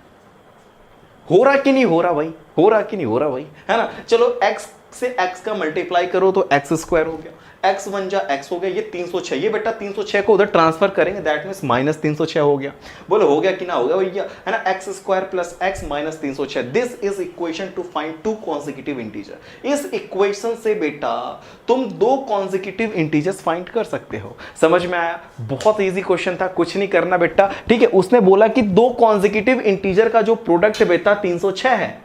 हो रहा कि नहीं हो रहा भाई, हो रहा कि नहीं हो रहा भाई, है ना। चलो x से x का मल्टीप्लाई करो तो x स्क्वायर हो गया, x वन जा x हो गया, ये 306, ये बेटा 306 को उधर ट्रांसफर करेंगे, दैट मींस माइनस 306 हो गया। बोलो हो गया कि ना हो गया भैया, है ना। x square plus x minus 306, this is equation to find two consecutive integer. इस इक्वेशन से बेटा तुम दो कॉन्सेक्यूटिव इंटीजर्स फाइंड कर सकते हो। समझ में आया, बहुत इजी क्वेश्चन था, कुछ नहीं करना बेटा, ठीक है। उसने बोला कि दो कॉन्सेक्यूटिव इंटीजर का जो प्रोडक्ट बेटा 306 है।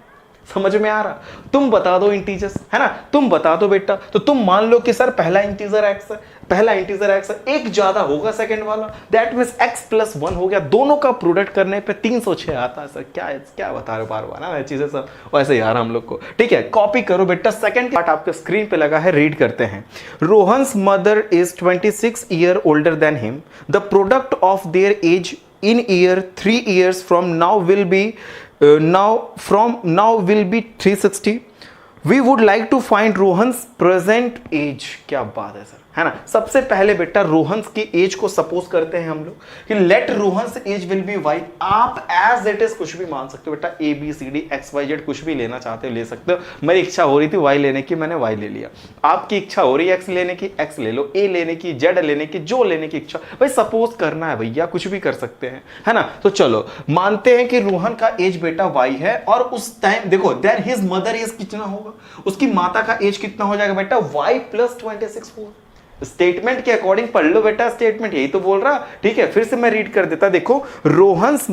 समझ में आ रहा, तुम बता दो इंटीजर्स, है ना, तुम बता दो बेटा। तो तुम मान लो कि सर पहला इंटीजर x है, पहला इंटीजर x है, एक ज्यादा होगा सेकंड वाला, दैट मींस x प्लस 1 हो गया। दोनों का प्रोडक्ट करने पे 306 आता है। सर क्या बता रहे हो बार बार ना, चीजें सब वैसे यार हम लोग को, ठीक है। कॉपी करो बेटा, सेकंड पार्ट आपके स्क्रीन पे लगा है, रीड करते हैं। Rohan's mother is 26 year older than him, the product of their age in year 3 years from now will be now will be 360. We would like to find Rohan's present age. क्या बात है sir, है ना। सबसे पहले बेटा रोहन्स की एज को सपोज करते हैं हम लोग कि let Rohan's age will be Y. आप एज इट इज कुछ भी मान सकते हो बेटा, A B C D X Y Z, कुछ भी लेना चाहते हो ले सकते हो। मेरी इच्छा हो रही थी वाई लेने की, मैंने वाई ले लिया। आपकी इच्छा हो रही है एक्स लेने की, एक्स ले लो, ए लेने की, जेड लेने की, जो लेने की इच्छा भाई, सपोज करना है भैया, कुछ भी कर सकते हैं, है ना। तो चलो मानते हैं कि रोहन का एज बेटा वाई है, और उस टाइम देखो देन हिज मदर एज कितना होगा, उसकी माता का एज कितना हो जाएगा बेटा, वाई प्लस 26 होगा। स्टेटमेंट के अकॉर्डिंग पढ़ लो बेटा, स्टेटमेंट यही तो बोल रहा, ठीक है। फिर से मैं रीड कर देता, देखो Rohan's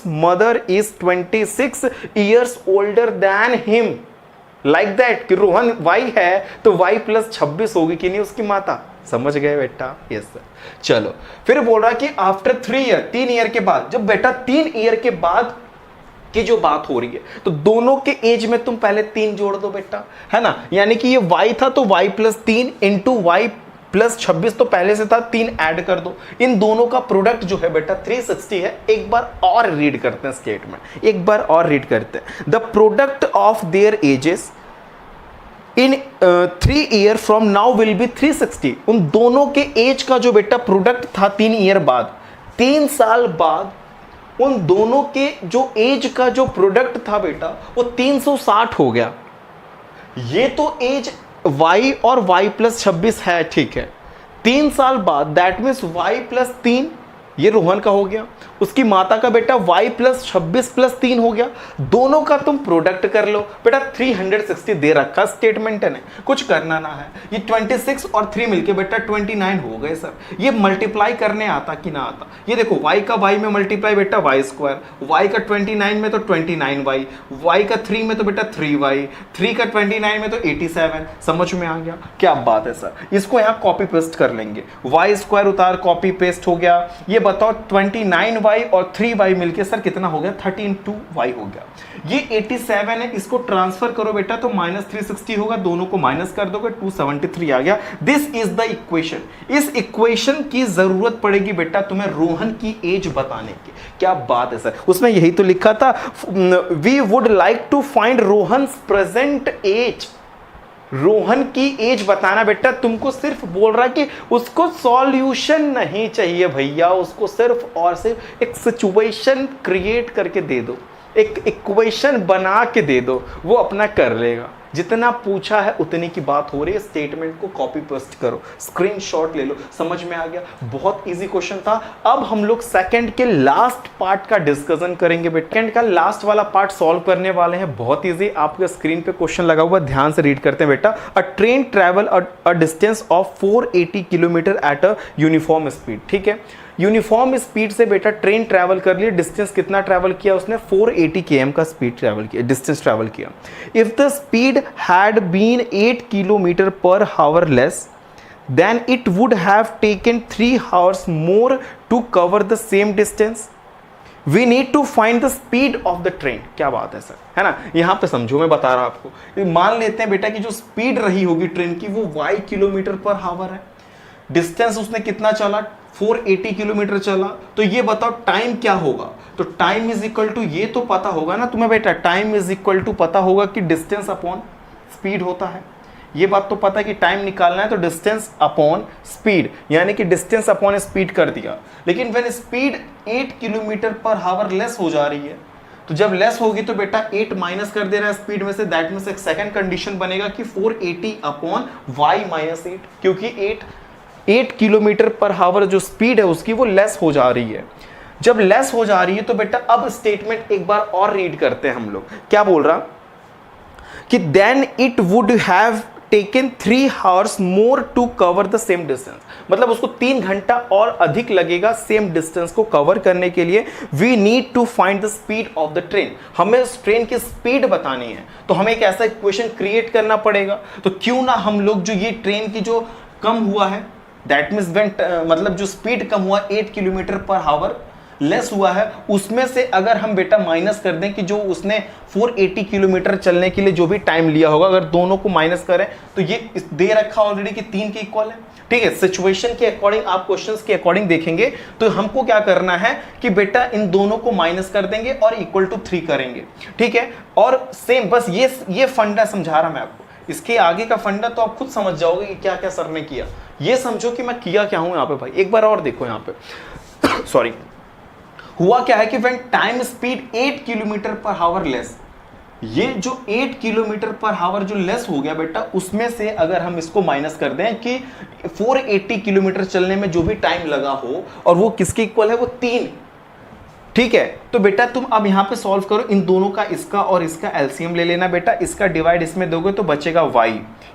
mother is 26 years older than him, like that कि रोहन वाई है तो वाई प्लस 26 होगी कि नहीं उसकी माता। समझ गए बेटा, यस सर। चलो फिर बोल रहा कि आफ्टर 3 ईयर, 3 ईयर के बाद, जब बेटा 3 ईयर के बाद की जो बात हो रही है, तो दोनों के एज में तुम पहले 3 जोड़ दो बेटा, है ना। यानी कि ये y था तो y plus 3 into Y plus 26 तो पहले से था, 3 ऐड कर दो। इन दोनों का प्रोडक्ट जो है बेटा 360 है। एक बार और रीड करते हैं स्टेटमेंट, एक बार और रीड करते हैं। The product of there edges in 3 year from now will be 360। उन दोनों के एज का जो बेटा प्रोडक्ट था 3 ईयर बाद, 3 साल बाद उन दोनों के जो एज का जो प्रोडक्ट था बेटा वो 360 हो गया। ये तो एज y और y प्लस 26 है, ठीक है। 3 साल बाद दैट मीन्स y प्लस 3 ये रोहन का हो गया, उसकी माता का बेटा y प्लस 26 प्लस 3 हो गया। दोनों का तुम प्रोडक्ट कर लो बेटा, 360 दे रखा स्टेटमेंट ने, कुछ करना ना है। ये 26 और 3 मिलके बेटा 29 हो गए सर। ये मल्टीप्लाई करने आता कि ना आता, ये देखो y का y में मल्टीप्लाई बेटा y स्क्वायर, y का 29 में तो 29y, y का 3 में तो बेटा 3y, 3 का 29 में तो 87। समझ में आ गया, क्या बात है सर। इसको यहाँ कॉपी पेस्ट कर लेंगे, y स्क्वायर उतार कॉपी पेस्ट हो गया। ये बताओ 29y और 3y मिलके सर कितना हो गया, 32y हो गया। ये 87 है, इसको ट्रांसफर करो बेटा तो माइनस 360 होगा, दोनों को माइनस कर दोगे 273 आ गया। This is the equation. इस इक्वेशन की जरूरत पड़ेगी बेटा तुम्हें रोहन की एज बताने की। क्या बात है सर, उसमें यही तो लिखा था, we would like to find Rohan's present age. Rohan की एज बताना बेटा, तुमको सिर्फ बोल रहा है कि उसको सॉल्यूशन नहीं चाहिए भैया, उसको सिर्फ और सिर्फ एक सिचुएशन क्रिएट करके दे दो, एक इक्वेशन बना के दे दो, वो अपना कर लेगा। जितना पूछा है उतनी की बात हो रही है। स्टेटमेंट को कॉपी पेस्ट करो, स्क्रीनशॉट ले लो। समझ में आ गया, बहुत इजी क्वेश्चन था। अब हम लोग सेकंड के लास्ट पार्ट का डिस्कशन करेंगे बेटा। सेकंड का लास्ट वाला पार्ट सॉल्व करने वाले हैं, बहुत इजी। आपके स्क्रीन पे क्वेश्चन लगा हुआ, ध्यान से रीड करते हैं बेटा। अ train travel a distance of 480 kilometre at a uniform speed. ठीक है, यूनिफॉर्म स्पीड से बेटा ट्रेन ट्रैवल कर लिए। डिस्टेंस कितना ट्रैवल किया उसने, 480 km का स्पीड ट्रैवल किया, डिस्टेंस ट्रैवल किया। If the speed had been 8 kilometre per hour less than it would have taken 3 hours more to cover the same distance. We need to find the speed of the train. क्या बात है sir, है ना। यहां पे समझो, मैं बता रहा आपको, मान लेते हैं बेटा कि जो स्पीड रही होगी ट्रेन की वो y किलोमीटर पर हावर है। डिस्टेंस उसने कितना चला, 480 किलोमीटर चला। तो ये बताओ टाइम क्या होगा। तो टाइम इज इक्वल टू, ये तो पता होगा ना तुम्हें बेटा, टाइम इज इक्वल टू पता होगा कि डिस्टेंस अपॉन स्पीड होता है। ये बात तो पता है कि टाइम निकालना है तो डिस्टेंस अपॉन स्पीड, यानी कि डिस्टेंस अपॉन स्पीड कर दिया। लेकिन when speed 8 kilometre per hour less हो जा रही है, तो जब लेस होगी तो बेटा 8 माइनस कर दे रहा है स्पीड में से, दैट मींस एक सेकंड कंडीशन बनेगा कि 480 अपॉन y माइनस 8, क्योंकि 8 किलोमीटर पर हावर जो स्पीड है उसकी वो लेस हो जा रही है। जब लेस हो जा रही है तो बेटा अब स्टेटमेंट एक बार और रीड करते हैं हम लोग। क्या बोल रहा कि then it would have taken 3 hours more to cover the same distance, मतलब उसको 3 घंटा और अधिक लगेगा सेम डिस्टेंस को कवर करने के लिए। We need to find the speed of the train, हमें उस ट्रेन की स्पीड बतानी है, तो हमें एक ऐसा इक्वेशन क्रिएट करना पड़ेगा। तो क्यों ना हम लोग जो ये ट्रेन की जो कम हुआ है, दैट मीन्स व्हेन मतलब जो स्पीड कम हुआ 8 किलोमीटर पर हावर लेस हुआ है, उसमें से अगर हम बेटा माइनस कर दें कि जो उसने 480 किलोमीटर चलने के लिए जो भी टाइम लिया होगा, अगर दोनों को माइनस करें तो ये दे रखा ऑलरेडी कि 3 के इक्वल है। ठीक है, सिचुएशन के अकॉर्डिंग आप क्वेश्चंस के अकॉर्डिंग देखेंगे तो हमको क्या करना है कि बेटा इन दोनों को माइनस कर देंगे और इक्वल टू 3 करेंगे। ठीक है, और सेम बस ये फंडा समझा रहा मैं आपको, इसके आगे का फंडा तो आप खुद समझ जाओगे कि क्या क्या सर ने किया। ये समझो कि मैं किया क्या हूं यहाँ पे भाई, एक बार और देखो यहाँ पे सॉरी, हुआ क्या है कि when time speed 8 kilometre per hour less, ये जो 8 किलोमीटर पर हावर जो लेस हो गया बेटा, उसमें से अगर हम इसको माइनस कर दें कि 480 किलोमीटर चलने में जो भी टाइम लगा हो और वो किसके इक्वल है, वो 3। ठीक है, तो बेटा तुम अब यहां पे सॉल्व करो, इन दोनों का इसका और इसका एलसीएम ले लेना बेटा। इसका डिवाइड इसमें दोगे तो बचेगा y,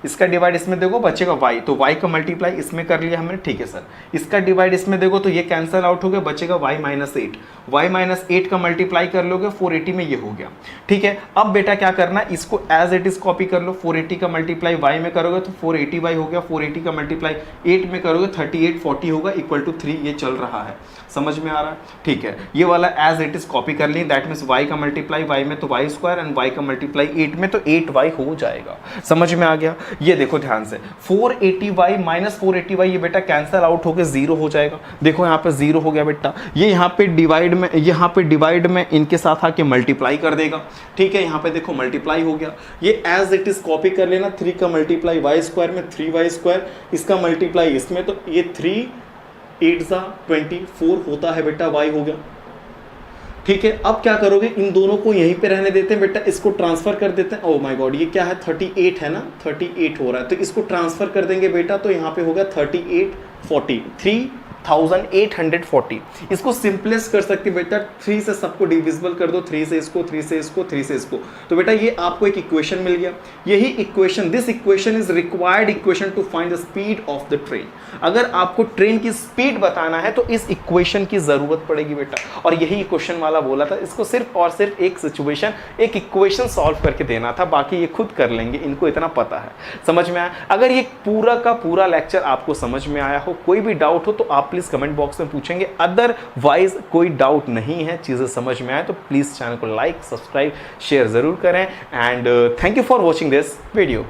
इसका डिवाइड इसमें देखो बचेगा y, तो y का मल्टीप्लाई इसमें कर लिया हमने। ठीक है सर, इसका डिवाइड इसमें देखो तो ये कैंसिल आउट हो गया, बचेगा y माइनस 8, y माइनस 8 का मल्टीप्लाई कर लोगे 480 में, ये हो गया। ठीक है, अब बेटा क्या करना, इसको एज इट इज कॉपी कर लो। 480 का मल्टीप्लाई y में करोगे तो 480y हो गया, 480 का मल्टीप्लाई 8 में करोगे 3840 होगा, इक्वल टू 3। ये चल रहा है, समझ में आ रहा है। ठीक है, ये वाला एज इट इज कॉपी कर ली, दैट मींस y का मल्टीप्लाई y में तो y स्क्वायर एंड y का मल्टीप्लाई 8 में तो 8y हो जाएगा। समझ में आ गया। ये देखो ध्यान से, 480y माइनस 480y ये बेटा कैंसिल आउट होकर 0 हो जाएगा। देखो यहाँ पे 0 हो गया बेटा, ये यहाँ पे डिवाइड में इनके साथ आके मल्टीप्लाई कर देगा। ठीक है, यहाँ पे देखो मल्टीप्लाई हो गया, ये एज इट इज कॉपी कर लेना। 3 का मल्टीप्लाई y स्क्वायर में 3y स्क्वायर, इसका मल्टीप्लाई इसमें तो ये 3 8 24 होता है बेटा, y हो गया। ठीक है, अब क्या करोगे, इन दोनों को यहीं पे रहने देते हैं बेटा, इसको ट्रांसफर कर देते हैं। ओह माय गॉड, ये क्या है, 38 है ना, 38 हो रहा है, तो इसको ट्रांसफर कर देंगे बेटा, तो यहाँ पे होगा 3840, 3840। इसको सिंपलेस्ट कर सकते बेटा, 3 से सबको डिविजिबल कर दो, 3 से इसको, 3 से इसको, 3 से इसको, तो बेटा ये आपको एक इक्वेशन मिल गया। यही equation, this equation is required equation to find the speed of the train. अगर आपको ट्रेन की स्पीड बताना है तो इस इक्वेशन की जरूरत पड़ेगी बेटा, और यही क्वेश्चन वाला बोला था, इसको सिर्फ और सिर्फ एक सिचुएशन, एक इक्वेशन सॉल्व करके देना था, बाकी ये खुद कर लेंगे, इनको इतना पता है। समझ में आया। अगर ये पूरा का पूरा लेक्चर आपको समझ में आया हो, कोई भी डाउट हो तो आप प्लीज कमेंट बॉक्स में पूछेंगे, अदरवाइज कोई डाउट नहीं है, चीजें समझ में आए तो प्लीज चैनल को लाइक, सब्सक्राइब, शेयर जरूर करें। And thank you for watching this video.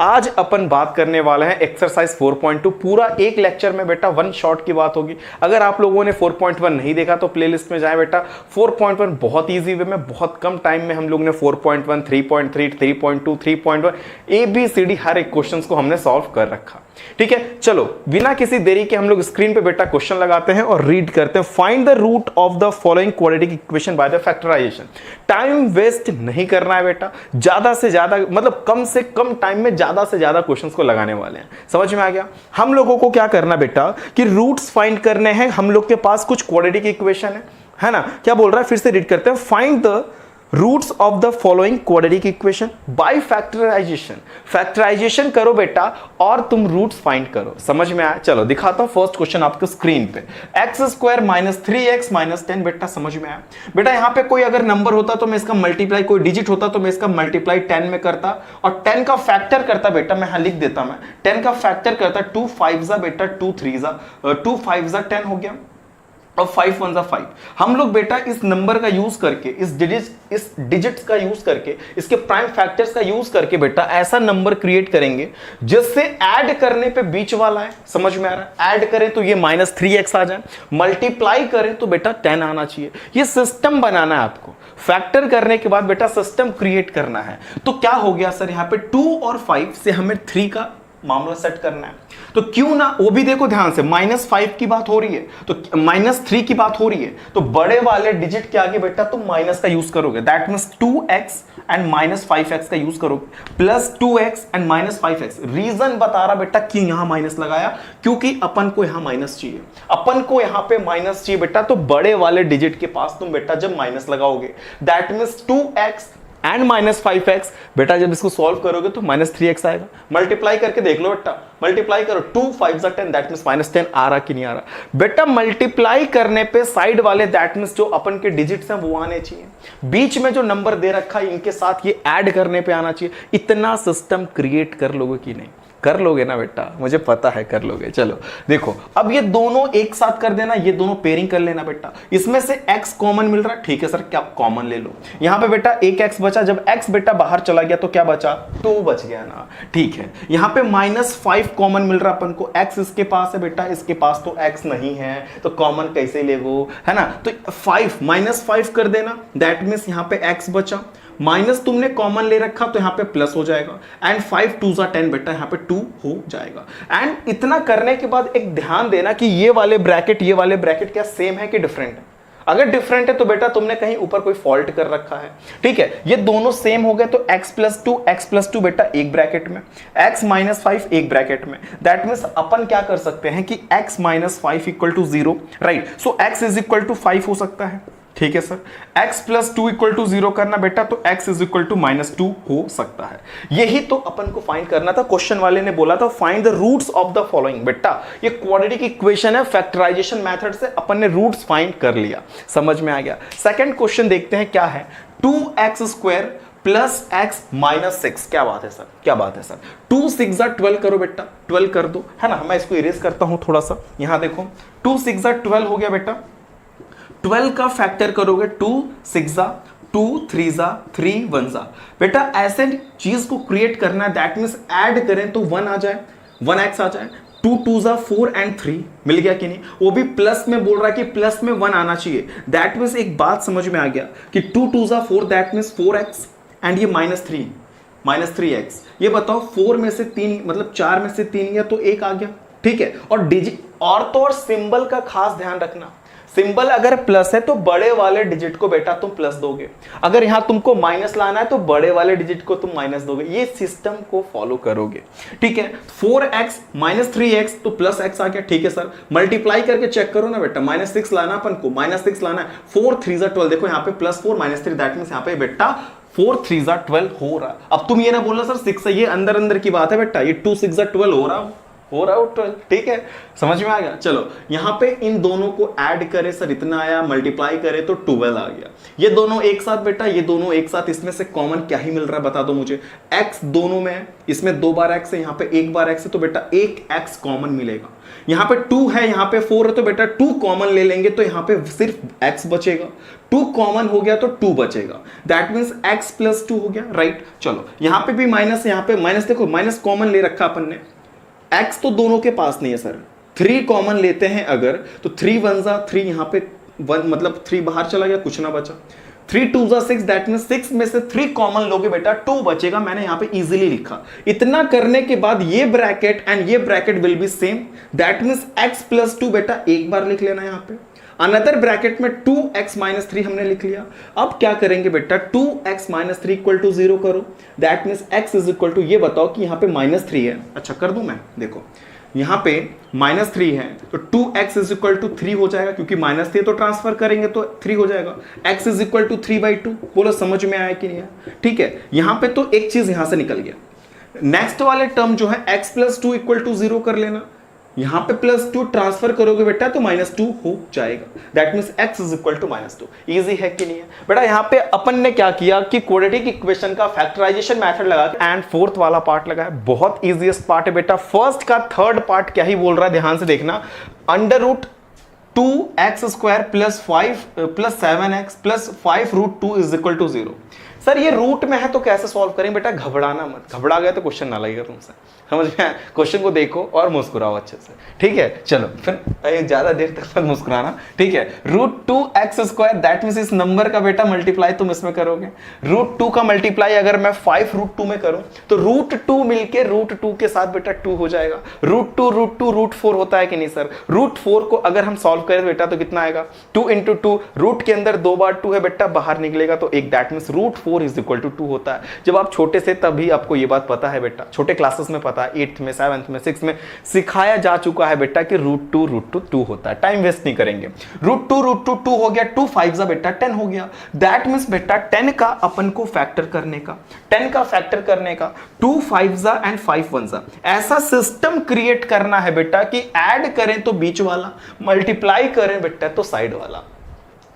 आज अपन बात करने वाले हैं एक्सरसाइज 4.2, पूरा एक लेक्चर में बेटा 1 शॉट की बात होगी। अगर आप लोगों ने 4.1 नहीं देखा तो प्लेलिस्ट में जाएं बेटा। 4.1 बहुत इजी वे में, बहुत कम टाइम में हम लोग ने 4.1, 3.3, 3.2, 3.1 ABCD हर एक क्वेश्चन को हमने सॉल्व कर रखा। ठीक है, चलो बिना किसी देरी के हम लोग स्क्रीन पे बेटा क्वेश्चन लगाते हैं और रीड करते हैं। Find the root of the following quadratic equation by the factorization. Time waste नहीं करना है बेटा, ज्यादा से ज्यादा मतलब कम से कम टाइम में ज्यादा से ज्यादा क्वेश्चंस को लगाने वाले हैं। समझ में आ गया। हम लोगों को क्या करना बेटा कि रूट्स फाइंड करने हैं। हम लोग के पास कुछ क्वाड्रेटिक इक्वेशन है ना। क्या बोल रहा है, फिर से रीड करते हैं। Find the roots of the following quadratic equation by factorization. Factorization करो बेटा और तुम रूट्स फाइंड करो। समझ में आया। चलो दिखाता हूं फर्स्ट क्वेश्चन आपको स्क्रीन पे। X square minus 3x minus 10 बेटा समझ में आया। बेटा यहां पे कोई अगर नंबर होता तो मैं इसका मल्टीप्लाई, कोई डिजिट होता तो मैं इसका मल्टीप्लाई 10 में करता और 10 का फैक्टर करता बेटा, मैं यहां लिख देता, मैं 10 का फैक्टर करता 2 5 बेटा 2 3 2 5 10 हो गया। और 5 1 5। हम लोग बेटा इस नंबर का यूज करके, इस डिजिट्स का यूज करके, इसके प्राइम फैक्टर्स का यूज करके बेटा ऐसा नंबर क्रिएट करेंगे जिससे ऐड करने पे बीच वाला है, समझ में आ रहा है? ऐड करें तो ये -3x आ जाए, मल्टीप्लाई करें तो बेटा 10 आना चाहिए। ये सिस्टम बनाना है आपको, फैक्टर करने के बाद बेटा सिस्टम क्रिएट करना है। तो क्या हो गया सर, यहां पे 2 और 5 से हमें 3 का मामला सेट करना है, तो क्यों ना, वो भी देखो ध्यान से, -5 की बात हो रही है तो -3 की बात हो रही है, तो बड़े वाले डिजिट के आगे बेटा तुम माइनस का यूज करोगे, that means 2x and -5x का यूज करोगे, +2x एंड -5x। रीजन बता रहा बेटा क्यों यहां माइनस लगाया, क्योंकि अपन को यहां माइनस चाहिए, अपन को यहां पे माइनस चाहिए बेटा, तो बड़े वाले डिजिट के पास तुम बेटा जब माइनस लगाओगे, that means 2x and -5x, बेटा जब इसको सॉल्व करोगे तो -3x आएगा। मल्टीप्लाई करके देख लो बेटा, मल्टीप्लाई करो, 2 5 10, दैट मींस -10 आ रहा कि नहीं आ रहा बेटा? मल्टीप्लाई करने पे साइड वाले दैट मींस जो अपन के डिजिट्स हैं वो आने चाहिए, बीच में जो नंबर दे रखा है इनके साथ ये ऐड करने पे आना चाहिए। इतना सिस्टम क्रिएट कर लोगे कि नहीं? कर लोगे ना बेटा, मुझे पता है कर लोगे। चलो देखो, अब ये दोनों एक साथ कर देना, ये दोनों पेयरिंग कर लेना बेटा। इसमें से x कॉमन मिल रहा है, ठीक है सर, क्या कॉमन ले लो। यहां पे बेटा एक x बचा, जब x बेटा बाहर चला गया तो क्या बचा? 2 बच गया ना, ठीक है। यहां पे -5 कॉमन मिल रहा है अपन को, x इसके पास है बेटा, इसके पास तो x नहीं है, तो कॉमन कैसे ले वो, है ना? तो 5 -5 कर देना, दैट मींस यहां पे x बचा, माइनस तुमने कॉमन ले रखा तो यहां पे प्लस हो जाएगा, एंड 5 2 10 बेटा यहां पे 2 हो जाएगा। एंड इतना करने के बाद एक ध्यान देना कि ये वाले ब्रैकेट क्या सेम है कि डिफरेंट है? अगर डिफरेंट है तो बेटा तुमने कहीं ऊपर कोई फॉल्ट कर रखा है, ठीक है। ये दोनों सेम हो गए तो x + 2 बेटा एक ब्रैकेट में, x - 5 एक ब्रैकेट में, दैट मींस अपन क्या कर सकते हैं कि x - 5 = 0, राइट? सो x = 5 हो सकता है, ठीक है सर। x + 2 = 0 करना बेटा, तो x = -2 हो सकता है। यही तो अपन को फाइंड करना था। क्वेश्चन वाले ने बोला था find the roots of the following. बेटा ये क्वाड्रेटिक इक्वेशन है, फैक्टराइजेशन मेथड से अपन ने रूट्स फाइंड कर लिया, समझ में आ गया। सेकंड क्वेश्चन देखते हैं क्या है, 2x² + x - 6। क्या बात है सर, क्या बात है सर? 2 6 12 करो बेटा, 12 कर दो, है ना? मैं इसको इरेज करता हूं थोड़ा सा। यहां देखो 2 6 12 हो गया बेटा, 12 का फैक्टर करोगे, 2 6 2 3 3 1 बेटा ऐसे चीज को क्रिएट करना है, दैट मींस ऐड करें तो 1 आ जाए, 1x आ जाए, 2 2 4 एंड 3 मिल गया कि नहीं? वो भी प्लस में बोल रहा है कि प्लस में 1 आना चाहिए, दैट मींस एक बात समझ में आ गया कि 2 2 4 दैट मींस 4x एंड ये -3x। ये बताओ 4 में से 3 मतलब 4 में से 3 गया तो 1 आ गया, ठीक है। और डिजिट और तो और सिंबल का खास ध्यान रखना, सिंबल अगर प्लस है तो बड़े वाले डिजिट को बेटा तुम प्लस दोगे, अगर यहां तुमको माइनस लाना है तो बड़े वाले डिजिट को तुम माइनस दोगे। ये सिस्टम को फॉलो करोगे, ठीक है। 4x - 3x तो +x आ गया, ठीक है सर। मल्टीप्लाई करके चेक करो ना बेटा, -6 लाना अपन को, -6 लाना है, 4 3 12, देखो यहाँ पे +4 -3 दैट मींस यहाँ पे बेटा 4 3 12 हो रहा। अब तुम ये ना बोलना सर 6 है, ये अंदर अंदर की बात है बेटा, ये 2 6 12 हो रहा 12, ठीक है, समझ में आ गया। चलो यहां पे इन दोनों को ऐड करें सर, इतना आया, मल्टीप्लाई करें तो 12 आ गया। ये दोनों एक साथ बेटा, ये दोनों एक साथ, इसमें से कॉमन क्या ही मिल रहा है बता दो मुझे? x दोनों में है, इसमें 2 बार x है, यहां पे 1 बार x है, तो बेटा एक x कॉमन मिलेगा। यहां पे 2 है, यहां पे 4 है, तो बेटा 2 कॉमन ले लेंगे तो यहां पे सिर्फ x बचेगा। 2 कॉमन हो गया तो 2 बचेगा, दैट मींस x + 2 हो गया, राइट। चलो यहां पे भी माइनस, यहां पे माइनस, देखो माइनस कॉमन ले रखा अपन ने, x तो दोनों के पास नहीं है सर, 3 कॉमन लेते हैं अगर, तो 3 1 3, यहां पे 1 मतलब 3 बाहर चला गया, कुछ ना बचा। 3 2 6 दैट मींस 6 में से 3 कॉमन लोगे बेटा 2 बचेगा, मैंने यहां पे इजीली लिखा। इतना करने के बाद ये ब्रैकेट एंड ये bracket will be same, that means x + 2 बेटा एक बार लिख लेना यहां पे, अनदर ब्रैकेट में 2x - 3 हमने लिख लिया। अब क्या करेंगे बेटा, 2x - 3 = 0 करो, दैट मींस x = ये बताओ कि यहां पे -3 है, अच्छा कर दूं मैं, देखो यहां पे -3 है तो 2x = 3 हो जाएगा, क्योंकि -3 तो ट्रांसफर करेंगे तो 3 हो जाएगा। x = 3/2, बोलो समझ में आया कि नहीं आया? ठीक है, यहां पे तो एक चीज यहां से निकल गया। नेक्स्ट वाले टर्म जो है x + 2 = 0 कर लेना, यहां पे +2 ट्रांसफर करोगे बेटा तो -2 हो जाएगा, दैट मींस x = -2। इजी है कि नहीं है बेटा? यहां पे अपन ने क्या किया कि क्वाड्रेटिक इक्वेशन का फैक्टराइजेशन मेथड लगा एंड फोर्थ वाला पार्ट लगाया, बहुत इजीएस्ट पार्ट है बेटा। फर्स्ट का थर्ड पार्ट क्या ही बोल रहा है, ध्यान से देखना। √, 2x² plus 5 plus 7x plus 5√2 is equal to 0। Sir ये रूट में है तो कैसे सॉल्व करें? बेटा घबराना मत, घबरा गए तो क्वेश्चन ना लगेगा तुमसे, समझ में आया? क्वेश्चन को देखो और मुस्कुराओ अच्छे से, ठीक है? चलो फिर ज्यादा देर तक मत मुस्कुराना, ठीक है? √2x² दैट मींस इस नंबर का बेटा मल्टीप्लाई तुम इसमें करोगे। √2 का मल्टीप्लाई अगर मैं 5√2 में करूं तो √2 मिलके √2 के साथ बेटा 2 हो जाएगा। √2 √4 होता है कि नहीं सर? √4 को अगर हम सॉल्व करें बेटा तो कितना आएगा? 2 × 2, रूट के अंदर 2 बार 2 है बेटा, बाहर निकलेगा तो 1, that means √4 is equal to 2 होता है। जब आप छोटे से तभी आपको ये बात पता है बेटा, छोटे क्लासेस में पता है, 8th में 7th में 6th में सिखाया जा चुका है बेटा कि √2 2 होता है। टाइम वेस्ट नहीं करेंगे। √2 2 हो गया, 2 5 बेटा 10 हो गया। दैट मींस बेटा 10 का अपन को फैक्टर करने का, 10 का फैक्टर करने का 2 5 एंड 5 1 ऐसा सिस्टम क्रिएट करना है बेटा कि ऐड करें तो बीच वाला, मल्टीप्लाई करें बेटा तो साइड वाला।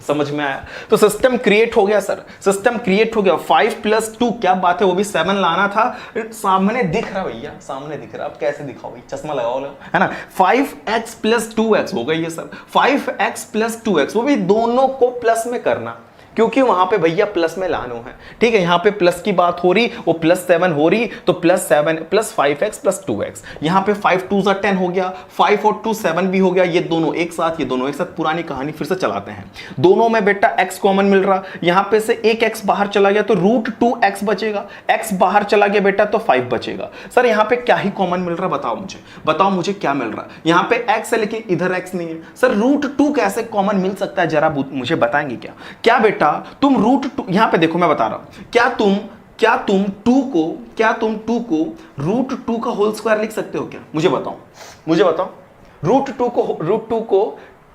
समझ में आया? तो सिस्टम क्रिएट हो गया सर, सिस्टम क्रिएट हो गया। 5 + 2 क्या बात है, वो भी 7 लाना था। सामने दिख रहा भैया, सामने दिख रहा। अब कैसे दिखाओ भाई, चश्मा लगाओ लो, है ना? 5x + 2x हो गई है सर। 5x + 2x वो भी दोनों को प्लस में करना, क्योंकि वहां पे भैया प्लस में लानो है, ठीक है? यहां पे प्लस की बात हो रही, वो +7 हो रही, तो +7 + 5x + 2x। यहां पे 5 2 10 हो गया, 5 और 2 7 भी हो गया। ये दोनों एक साथ, ये दोनों एक साथ। पुरानी कहानी फिर से चलाते हैं। दोनों में बेटा x कॉमन मिल रहा, यहां पे से एक x बाहर चला गया तो √2x बचेगा। x बाहर चला गया बेटा तो 5 बचेगा। सर यहां पे क्या ही कॉमन मिल रहा, बताओ मुझे, बताओ मुझे क्या मिल रहा? यहां पे x है लेकिन इधर x नहीं है। सर √2 कैसे कॉमन मिल सकता है, जरा मुझे बताएंगे क्या? क्या बेटा तुम √2, यहां पे देखो मैं बता रहा हूं, क्या तुम 2 को √2 का होल स्क्वायर लिख सकते हो क्या? मुझे बताओ, मुझे बताओ। √2 को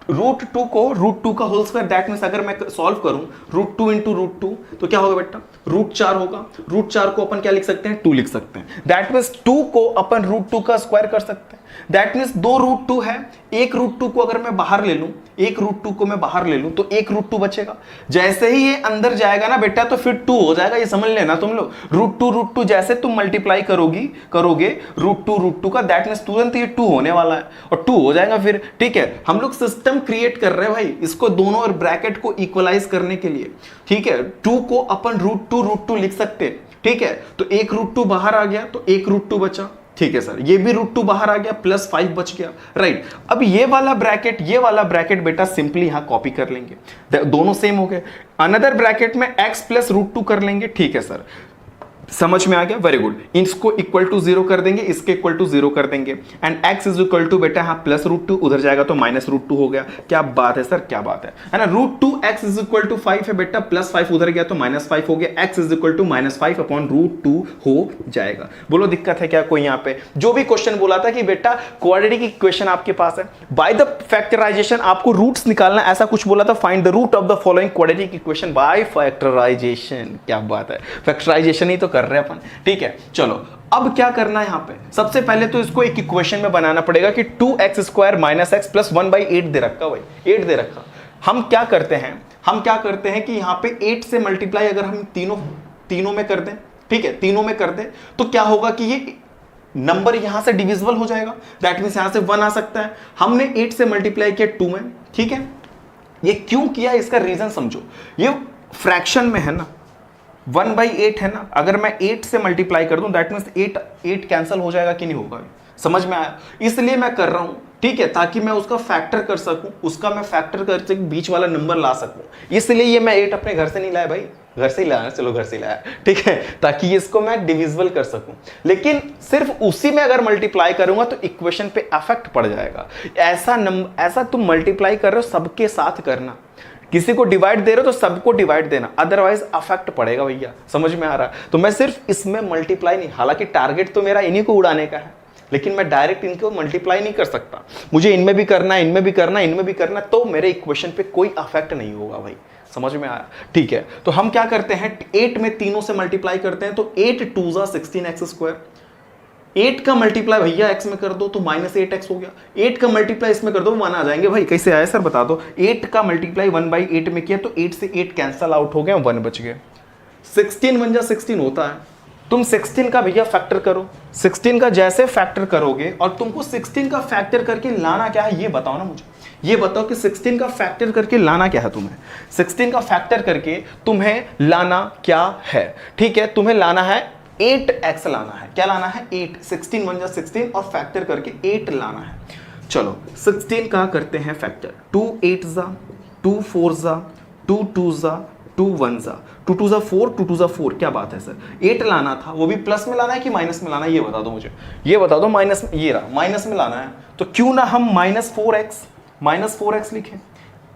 √2 का होल स्क्वायर, दैट मींस अगर मैं सॉल्व करूं √2 × √2 तो क्या होगा बेटा? √4 होगा। √4 को अपन क्या लिख सकते हैं? 2 लिख सकते हैं। दैट मींस 2 को अपन √2 का स्क्वायर कर सकते हैं। दैट मींस 2 √2 है, एक √2 को अगर मैं बाहर ले लूं, एक √2 को मैं बाहर ले लूं तो एक √2 बचेगा। जैसे ही ये अंदर जाएगा ना बेटा तो फिर 2 हो जाएगा, ये समझ लेना तुम लोग। √2 जैसे तुम मल्टीप्लाई करोगे √2 का, दैट मींस तुरंत ये 2 होने वाला है और 2 हो जाएगा फिर, ठीक है? हम लोग सिस्टम क्रिएट कर रहे हैं भाई, इसको दोनों ब्रैकेट को इक्वलाइज करने के लिए, ठीक है? 2 को अपन √2 लिख सकते हैं, ठीक है? तो एक √2 बाहर आ गया तो एक √2 बचा, ठीक है सर? ये भी √2 बाहर आ गया, +5 बच गया, राइट? अब ये वाला ब्रैकेट बेटा सिंपली यहां कॉपी कर लेंगे, दोनों सेम हो गए। अनदर ब्रैकेट में x + √2 कर लेंगे, ठीक है सर? समझ में आ गया? Very good. इसको इक्वल टू 0 कर देंगे, इसके इक्वल टू 0 कर देंगे and x is equal to बेटा यहां +√2, उधर जाएगा तो -√2 हो गया। क्या बात है सर, क्या बात है ना? √2x इज इक्वल टू 5 है बेटा, +5 उधर गया तो -5 हो गया। x is equal to -5 upon √2 हो जाएगा। बोलो दिक्कत है क्या कोई? यहां पे जो भी क्वेश्चन बोला था कि बेटा क्वाड्रेटिक इक्वेशन आपके पास है, बाय द फैक्टराइजेशन आपको रूट्स निकालना, ऐसा कुछ बोला था। Find the root of the following quadratic equation by factorization. क्या बात है, फैक्टराइजेशन ही तो कर रहे हैं अपन, ठीक है? चलो अब क्या करना है यहां पे? सबसे पहले तो इसको एक इक्वेशन में बनाना पड़ेगा कि 2x² - x + 1/8 दे रखा भाई, 8 दे रखा। हम क्या करते हैं कि यहां पे 8 से मल्टीप्लाई अगर हम तीनों में कर दें, ठीक है? तीनों में कर दें तो क्या होगा कि ये नंबर यहां से डिविजिबल हो जाएगा, दैट मींस यहां से 1 आ सकता है। हमने 8 से मल्टीप्लाई किया 2 में, ठीक है? ये क्यों किया, इसका रीजन समझो। ये फ्रैक्शन में है ना, 1/8 है ना, अगर मैं 8 से मल्टीप्लाई कर दूं दैट मींस 8 कैंसिल हो जाएगा कि नहीं होगा? समझ में आया? इसलिए मैं कर रहा हूं, ठीक है? ताकि मैं उसका फैक्टर कर सकूं, करके बीच वाला नंबर ला सकूं। इसलिए ये मैं 8 अपने घर से नहीं लाया भाई, घर से ही लाया, चलो घर से ही लाया, ठीक है? ताकि इसको मैं डिविजिबल कर सकूं। लेकिन सिर्फ उसी में अगर मल्टीप्लाई करूंगा तो इक्वेशन पे अफेक्ट पड़ जाएगा। ऐसा तुम मल्टीप्लाई कर रहे हो सबके साथ करना, किसी को डिवाइड दे रहे हो तो सबको डिवाइड देना, अदरवाइज अफेक्ट पड़ेगा भैया। समझ में आ रहा है? तो मैं सिर्फ इसमें मल्टीप्लाई नहीं, हालांकि टारगेट तो मेरा इन्हीं को उड़ाने का है, लेकिन मैं डायरेक्ट इनको मल्टीप्लाई नहीं कर सकता। मुझे इनमें भी करना, इनमें भी करना, इनमें भी करना, तो मेरे इक्वेशन पे कोई अफेक्ट नहीं होगा भाई। समझ में आया? ठीक है, तो हम क्या करते हैं, 8 में तीनों से मल्टीप्लाई करते हैं तो 8 2 16x²। 8 का मल्टीप्लाई भैया x में कर दो तो -8x हो गया। 8 का मल्टीप्लाई इसमें कर दो 1 आ जाएंगे भाई। कैसे आया सर बता दो? 8 का मल्टीप्लाई 1/8 में किया तो 8 से 8 कैंसल आउट हो गए, 1 बच गए। 16 1 जा 16 होता है। तुम 16 का भैया फैक्टर करो, 16 का जैसे फैक्टर करोगे और तुमको 16 का फैक्टर करके लाना क्या है ये बताओ ना मुझे। ये बताओ कि 16 का फैक्टर करके लाना क्या है तुम्हें, 16 का फैक्टर करके तुम्हें लाना क्या है, ठीक है, तुम्हें लाना है 8x लाना है, क्या लाना है 8, 16 1 जा 16 और फैक्टर करके 8 लाना है। चलो 16 का करते हैं फैक्टर, 2 8 जा, 2 4 जा, 2 2 जा, 2 1 जा, 2 2 जा 4, 2 2 जा 4, क्या बात है सर, 8 लाना था, वो भी प्लस में लाना है कि माइनस में लाना है, ये बता दो मुझे, ये बता दो। माइनस में, ये रहा माइनस में लाना है, तो क्यों ना हम -4x लिखें,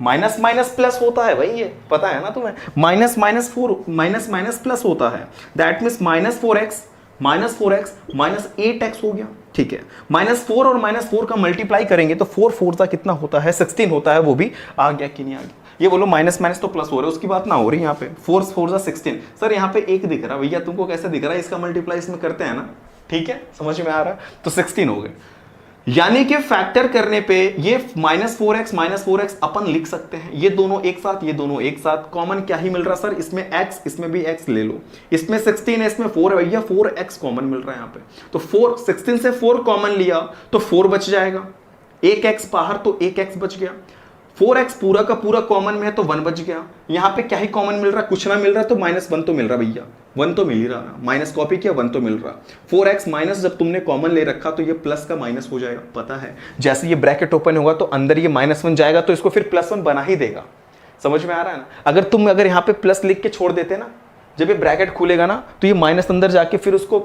माइनस माइनस प्लस होता है भाई, ये पता है ना तुम्हें, minus minus 4 minus minus plus होता है, दैट मीन्स -4x -8x हो गया, ठीक है। -4 और -4 का मल्टीप्लाई करेंगे तो 4 4 का कितना होता है 16 होता है, वो भी आ गया कि नहीं आ गया। ये बोलो माइनस माइनस तो प्लस हो रहा है, उसकी बात ना हो रही यहाँ पे, 4 4 जा 16, सर यहाँ पे 1 दिख रहा, भैया तुमको कैसे दिख रहा है, इसका मल्टीप्लाई इसमें करते हैं ना, ठीक है, समझ में आ रहा है, तो 16 हो गए। यानी कि फैक्टर करने पे ये -4x अपन लिख सकते हैं, ये दोनों एक साथ, ये दोनों एक साथ, कॉमन क्या ही मिल रहा सर, इसमें x, इसमें भी x ले लो, इसमें 16 है, इसमें 4 है भैया, 4x कॉमन मिल रहा है यहाँ पे, तो 16 से 4 कॉमन लिया तो 4 बच जाएगा, 1x बाहर तो 1x बच गया, 4x पूरा का पूरा कॉमन में है तो 1 बच गया, यहाँ पे क्या ही कॉमन मिल रहा है, कुछ ना मिल रहा, तो -1 तो मिल रहा भैया, 1 तो मिल ही रहा ना, माइनस कॉपी किया 1 तो मिल रहा, 4x माइनस जब तुमने कॉमन ले रखा तो ये प्लस का माइनस हो जाएगा, पता है, जैसे ये ब्रैकेट ओपन होगा तो अंदर ये -1 जाएगा तो इसको फिर +1 बना ही देगा, समझ में आ रहा है ना। अगर यहाँ पे प्लस लिख के छोड़ देते ना, जब ये ब्रैकेट खुलेगा ना तो ये माइनस अंदर जाके फिर उसको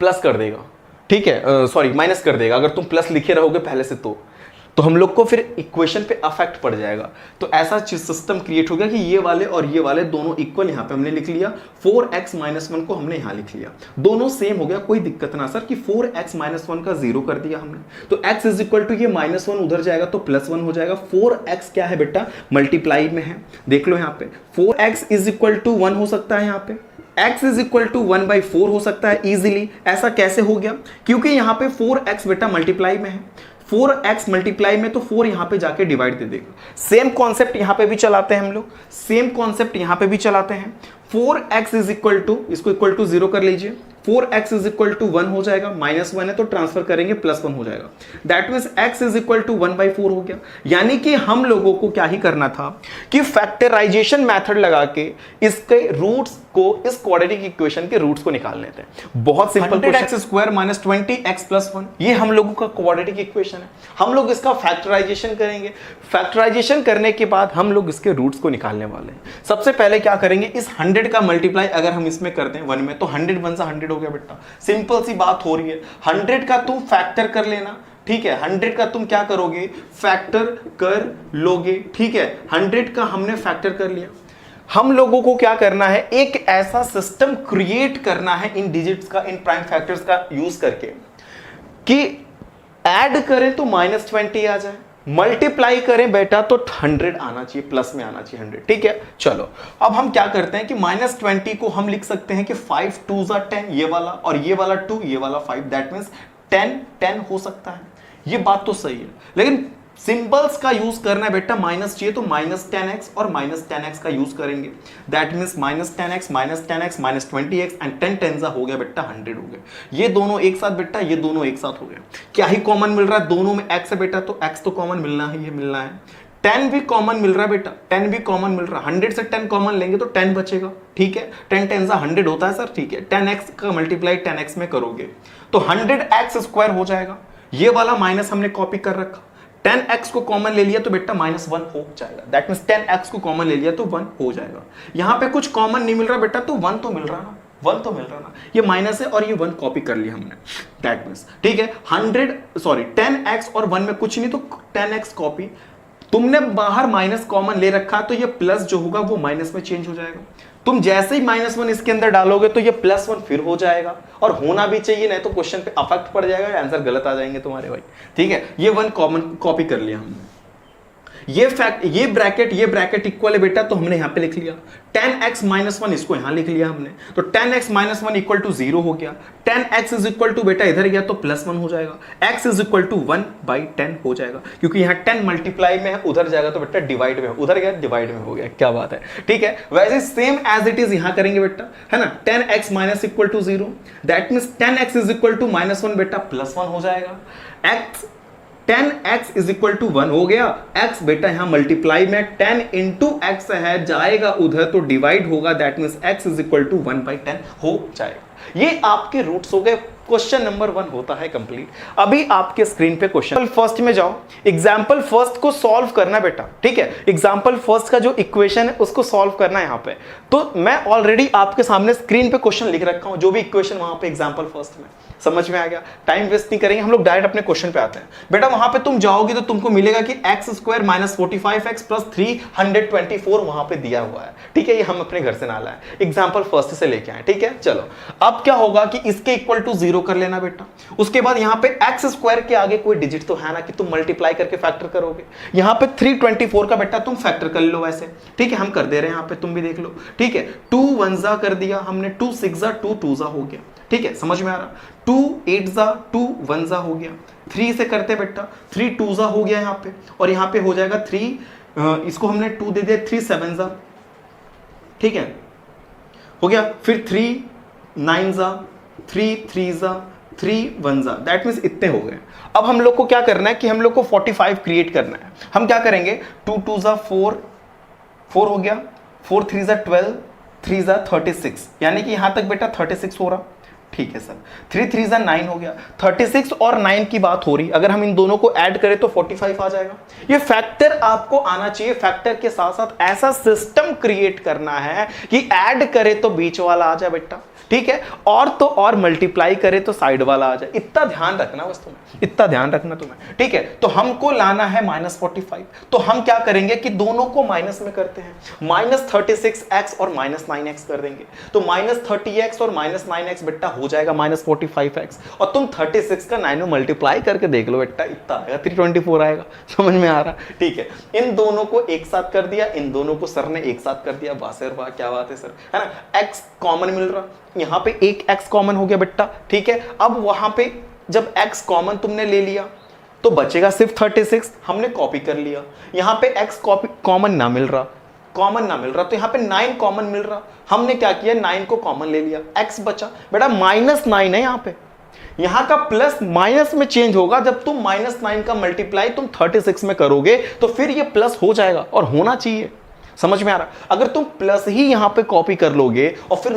प्लस कर देगा, ठीक है, सॉरी माइनस कर देगा, अगर तुम प्लस लिखे रहोगे पहले से तो हम लोग को फिर इक्वेशन पे अफेक्ट पड़ जाएगा। तो ऐसा सिस्टम क्रिएट हो गया कि ये वाले और ये वाले दोनों इक्वल यहाँ पे हमने लिख लिया, 4x - 1 को हमने यहाँ लिख लिया, दोनों सेम हो गया, कोई दिक्कत ना सर कि 4x - 1 का 0 कर दिया हमने, तो x इज इक्वल टू ये -1 उधर जाएगा तो +1 हो जाएगा, 4x क्या है बेटा मल्टीप्लाई में है, देख लो यहाँ पे 4x इज इक्वल टू 1 हो सकता है, यहाँ पे x इज इक्वल टू 1/4 हो सकता है इजीली। ऐसा कैसे हो गया, क्योंकि यहाँ पे 4x बेटा मल्टीप्लाई में है, 4x मल्टीप्लाई में तो 4 यहां पे जाके डिवाइड दे देगा। सेम कॉन्सेप्ट यहां पे भी चलाते हैं हम लोग, सेम कॉन्सेप्ट यहां पे भी चलाते हैं, 4x इज इक्वल टू, इसको इक्वल टू 0 कर लीजिए, 4x इज इक्वल टू 1 हो जाएगा, -1 है तो ट्रांसफर करेंगे +1 हो जाएगा, that means x is equal to 1/4 हो गया। यानी कि हम लोगों को क्या ही करना था कि फैक्टराइजेशन मेथड लगा के इसके रूट्स को, इस क्वाड्रेटिक इक्वेशन के रूट्स को निकालने थे। बहुत सिंपल, 100x² - 20x + 1, ये हम लोगों का क्वाड्रेटिक इक्वेशन है, हम लोग इसका फैक्टराइजेशन करेंगे, फैक्टराइजेशन करने के बाद हम लोग इसके रूट्स को निकालने वाले हैं। सबसे पहले क्या करेंगे, इस 100 का मल्टीप्लाई अगर हम इसमें करते हैं 1 में तो 100 1 से 100 हो गया बेटा, सिंपल सी बात हो रही है। 100 का तुम फैक्टर कर लेना, ठीक है, 100 का तुम क्या करोगे फैक्टर कर लोगे, ठीक है, 100 का हमने फैक्टर कर लिया। हम लोगों को क्या करना है, एक ऐसा सिस्टम क्रिएट करना है इन डिजिट्स का, इन प्राइम फैक्टर्स का यूज करके कि ऐड करें तो -20 आ जाए, मल्टीप्लाई करें बेटा तो 100 आना चाहिए, प्लस में आना चाहिए 100, ठीक है। चलो अब हम क्या करते हैं कि -20 को हम लिख सकते हैं कि 5 2 = 10, ये वाला और ये वाला 2, ये वाला 5, दैट मीन्स 10 हो सकता है, ये बात तो सही है, लेकिन सिंबल्स का यूज करना है बेटा, माइनस चाहिए तो -10x और -10x का यूज करेंगे, that means -10x -20x and 10 10 हो गया बेटा 100 हो गया। ये दोनों एक साथ बेटा, ये दोनों एक साथ हो गया, क्या ही कॉमन मिल रहा है, दोनों में x है बेटा तो x तो कॉमन मिलना है, ये मिलना है, 10 भी कॉमन मिल रहा है बेटा, 10 भी कॉमन मिल रहा है, 100 से 10 कॉमन लेंगे तो 10 बचेगा, ठीक है, 10 10 100 होता है सर, ठीक है, 10x का मल्टीप्लाई 10x में करोगे तो 100x² हो जाएगा, ये वाला माइनस हमने कॉपी कर रखा, 10x को कॉमन ले लिया तो बेटा -1 हो जाएगा, दैट मींस 10x को कॉमन ले लिया तो 1 हो जाएगा। यहां पे कुछ कॉमन नहीं मिल रहा बेटा तो 1 तो मिल रहा ना, 1 तो मिल रहा ना, ये माइनस है और ये 1 कॉपी कर लिया हमने, दैट मींस ठीक है 10x और 1 में कुछ नहीं तो 10x कॉपी, तुमने बाहर माइनस कॉमन ले रखा तो ये प्लस जो होगा वो माइनस में चेंज हो जाएगा, तुम जैसे ही -1 इसके अंदर डालोगे तो ये +1 फिर हो जाएगा, और होना भी चाहिए, नहीं तो क्वेश्चन पे अफेक्ट पड़ जाएगा, आंसर गलत आ जाएंगे तुम्हारे भाई, ठीक है। ये 1 कॉमन कॉपी कर लिया हमने, ये ब्रैकेट इक्वल है बेटा तो हमने यहां पे लिख लिया, 10x - 1 इसको यहां लिख लिया हमने, तो 10x - 1 इक्वल टू 0 हो गया, 10x इज इक्वल टू बेटा इधर गया तो +1 हो जाएगा, x इज इक्वल टू 1/10 हो जाएगा, क्योंकि यहां 10 मल्टीप्लाई में है, उधर जाएगा तो बेटा डिवाइड में, उधर गया डिवाइड में हो गया, क्या बात है, ठीक है। वैसे सेम एज इट इज यहां करेंगे बेटा, है ना, 10x - equal to 0, that means 10x is equal to -1 बेटा +1 हो जाएगा, x 10x is equal to 1 हो गया। x बेटा यहां मल्टीप्लाई में 10 इंटू एक्स है, जाएगा उधर तो डिवाइड होगा, that means x is equal to 1/10 हो जाएगा। ये आपके रूट्स हो गए। क्वेश्चन नंबर 1 होता है कंप्लीट। अभी आपके स्क्रीन पे क्वेश्चन फर्स्ट में जाओ, एग्जाम्पल फर्स्ट को सॉल्व करना बेटा, ठीक है। एग्जाम्पल फर्स्ट का जो इक्वेशन है उसको सॉल्व करना है यहां पे। तो मैं ऑलरेडी आपके सामने स्क्रीन पे क्वेश्चन लिख रखा हूं, जो भी इक्वेशन वहां पे एग्जाम्पल फर्स्ट में। समझ में आ गया? टाइम वेस्ट नहीं करेंगे, हम लोग डायरेक्ट अपने क्वेश्चन पे आते हैं। बेटा वहां पे तुम जाओगे तो तुमको मिलेगा कि x² माइनस 45x प्लस 324 वहां पे दिया हुआ है, ठीक है। ये हम अपने घर से ना लाए, एग्जाम्पल फर्स्ट से लेके आए, ठीक है। चलो अब क्या होगा कि इसके इक्वल टू 0 कर लेना बेटा। उसके बाद यहां पे x² के आगे कोई डिजिट तो है ना कि तुम मल्टीप्लाई करके फैक्टर करोगे। यहां पे 324 का बेटा तुम फैक्टर कर लो वैसे, ठीक है। हम कर दे रहे हैं यहां पे, तुम भी देख लो, ठीक है। 2 1 कर दिया हमने, 2 6 2 2 हो गया, ठीक है। समझ में आ रहा? 2 8 2 1 हो गया। 3 से करते बेटा, 3 2 हो गया यहाँ पे, और यहाँ पे हो जाएगा 3, इसको हमने 2 दे दिया, 3 7 ठीक है, हो गया। फिर 3 9 3 3 3 1 दैट मीन्स इतने हो गए। अब हम लोग को क्या करना है कि हम लोग को 45 क्रिएट करना है। हम क्या करेंगे, 2 2 4 हो गया, 4 3 12, 3 36, यानी कि यहां तक बेटा 36 हो रहा, ठीक है सर। 3 3 9 हो गया, 36 और 9 की बात हो रही, अगर हम इन दोनों को ऐड करें तो 45 आ जाएगा। ये फैक्टर आपको आना चाहिए। फैक्टर के साथ साथ ऐसा सिस्टम क्रिएट करना है कि ऐड करे तो बीच वाला आ जाए बेटा, ठीक है, और तो और मल्टीप्लाई करे तो साइड वाला आ जाए। इतना ध्यान रखना बस तुम्हें, इतना ध्यान रखना तुम्हें, ठीक है। तो हमको लाना है -45, तो हम क्या करेंगे कि दोनों को माइनस में करते हैं, -36x और -9x कर देंगे। तो -30x और -9x बेटा हो जाएगा -45x, और तुम 36 का 9 में मल्टीप्लाई करके देख लो बेटा, इतना आएगा, 324 आएगा। समझ में आ रहा? ठीक है। इन दोनों को एक साथ कर दिया, इन दोनों को सर ने एक साथ कर दिया, वाह सर वाह, क्या बात है सर, है ना। x कॉमन मिल रहा, यहां पे एक x कॉमन हो गया बेटा, ठीक है। अब वहां पे जब x कॉमन तुमने ले लिया तो बचेगा सिर्फ 36, हमने कॉपी कर लिया। यहां पे x कॉमन ना मिल रहा, तो यहां पे 9 कॉमन मिल रहा, हमने क्या किया, 9 को कॉमन ले लिया, x बचा बेटा -9 है। यहां पे यहां का प्लस माइनस में चेंज होगा, जब तुम -9 का मल्टीप्लाई तुम 36 में करोगे तो फिर ये प्लस हो जाएगा, और होना चाहिए। समझ में आ रहा? अगर तुम प्लस ही यहां पे कॉपी कर लोगे और फिर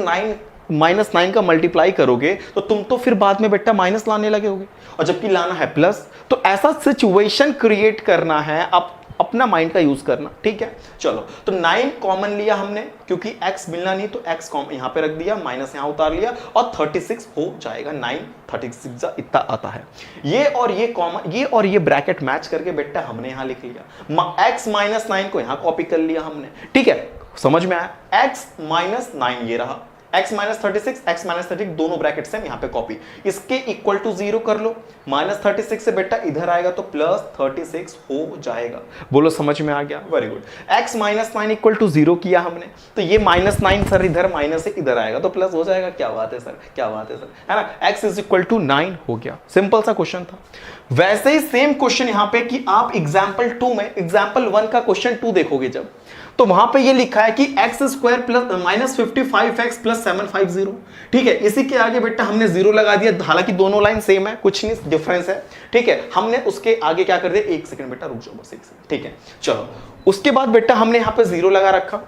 -9 का मल्टीप्लाई करोगे तो तुम तो फिर बाद में बेटा माइनस लाने लगे होगे, और जबकि लाना है प्लस। तो ऐसा सिचुएशन क्रिएट करना है, आप अपना माइंड का यूज करना, ठीक है। चलो तो 9 कॉमन लिया हमने, क्योंकि x मिलना नहीं तो x कॉमन यहां पे रख दिया, माइनस यहां उतार लिया, और 36 हो जाएगा। 9 36 इतना आता है। ये और ये कॉमन, ये और ये ब्रैकेट मैच करके बेटा हमने यहां लिख लिया, x -9 को यहां कॉपी कर लिया हमने, ठीक है। समझ में आया? x -9 ये रहा, x -36 x -36 दोनों ब्रैकेट से यहां पे कॉपी, इसके इक्वल टू 0 कर लो। -36 से बेटा इधर आएगा तो +36 हो जाएगा। बोलो समझ में आ गया? Very good. x -9 equal to 0 किया हमने, तो ये -9 सर इधर माइनस से इधर आएगा तो प्लस हो जाएगा। क्या बात है सर, क्या बात है सर, है ना। x इज इक्वल टू 9 हो गया। सिंपल सा क्वेश्चन था। वैसे ही सेम क्वेश्चन यहां पे कि आप एग्जाम्पल 2 में, एग्जाम्पल 1 का क्वेश्चन 2 देखोगे जब, तो वहां पे ये लिखा है कि x² प्लस -55x प्लस 750, ठीक है। इसी के आगे बेटा हमने 0 लगा दिया, हालांकि दोनों लाइन सेम है, कुछ नहीं डिफरेंस है, ठीक है। हमने उसके आगे क्या कर दिया, 1 सेकंड बेटा रुक जाओ बस 1 सेकंड, ठीक है। चलो उसके बाद बेटा हमने यहां पे 0 लगा रखा,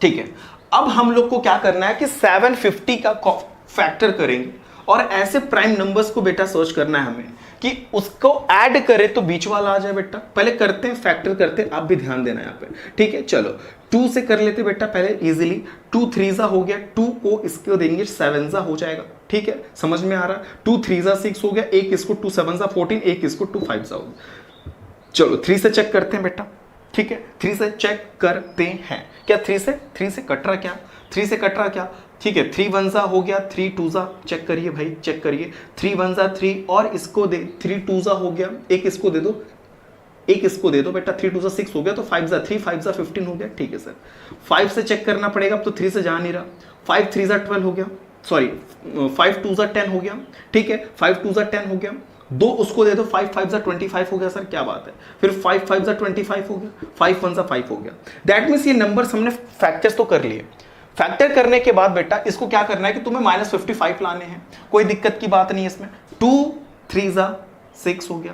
ठीक है। अब हम लोग को क्या करना है कि 750 का फैक्टर करेंगे, और ऐसे प्राइम नंबर्स को बेटा सर्च करना है हमें कि उसको ऐड करे तो बीच वाला आ जाए बेटा। पहले करते हैं, फैक्टर करते हैं, आप भी ध्यान देना यहाँ पे, ठीक है। चलो 2 से कर लेते बेटा पहले इजीली, 2 3 हो गया, 2 को इसको देंगे 7 हो जाएगा, ठीक है। समझ में आ रहा? 2 3 6 हो गया, एक इसको 2 7 14, एक इसको 2 5 हो गया। चलो 3 से चेक करते हैं बेटा, ठीक है। 3 से चेक करते हैं, क्या 3 से कट रहा, क्या 3 से कट रहा, क्या, ठीक है। 3 1 हो गया, 3 2 चेक करिए भाई, चेक करिए। 3 1 3, और इसको दे, 3 2 हो गया, एक इसको दे दो, एक इसको दे दो बेटा, 3 2 6 हो गया, तो 5 3 5 15 हो गया, ठीक है सर। 5 से चेक करना पड़ेगा, अब तो 3 से जा नहीं रहा। 5 3 12 हो गया, सॉरी 5 2 10 हो गया, ठीक है। 5 2 10 हो गया, 2 उसको दे दो, 5 5 25 हो गया सर, क्या बात है। फिर 5 5 25 हो गया, 5 1 5 हो गया। दैट मीन्स ये नंबर्स हमने फैक्टर्स तो कर लिए। फैक्टर करने के बाद बेटा इसको क्या करना है कि तुम्हें -55 लाने हैं, कोई दिक्कत की बात नहीं है इसमें। 2 3 6 हो गया,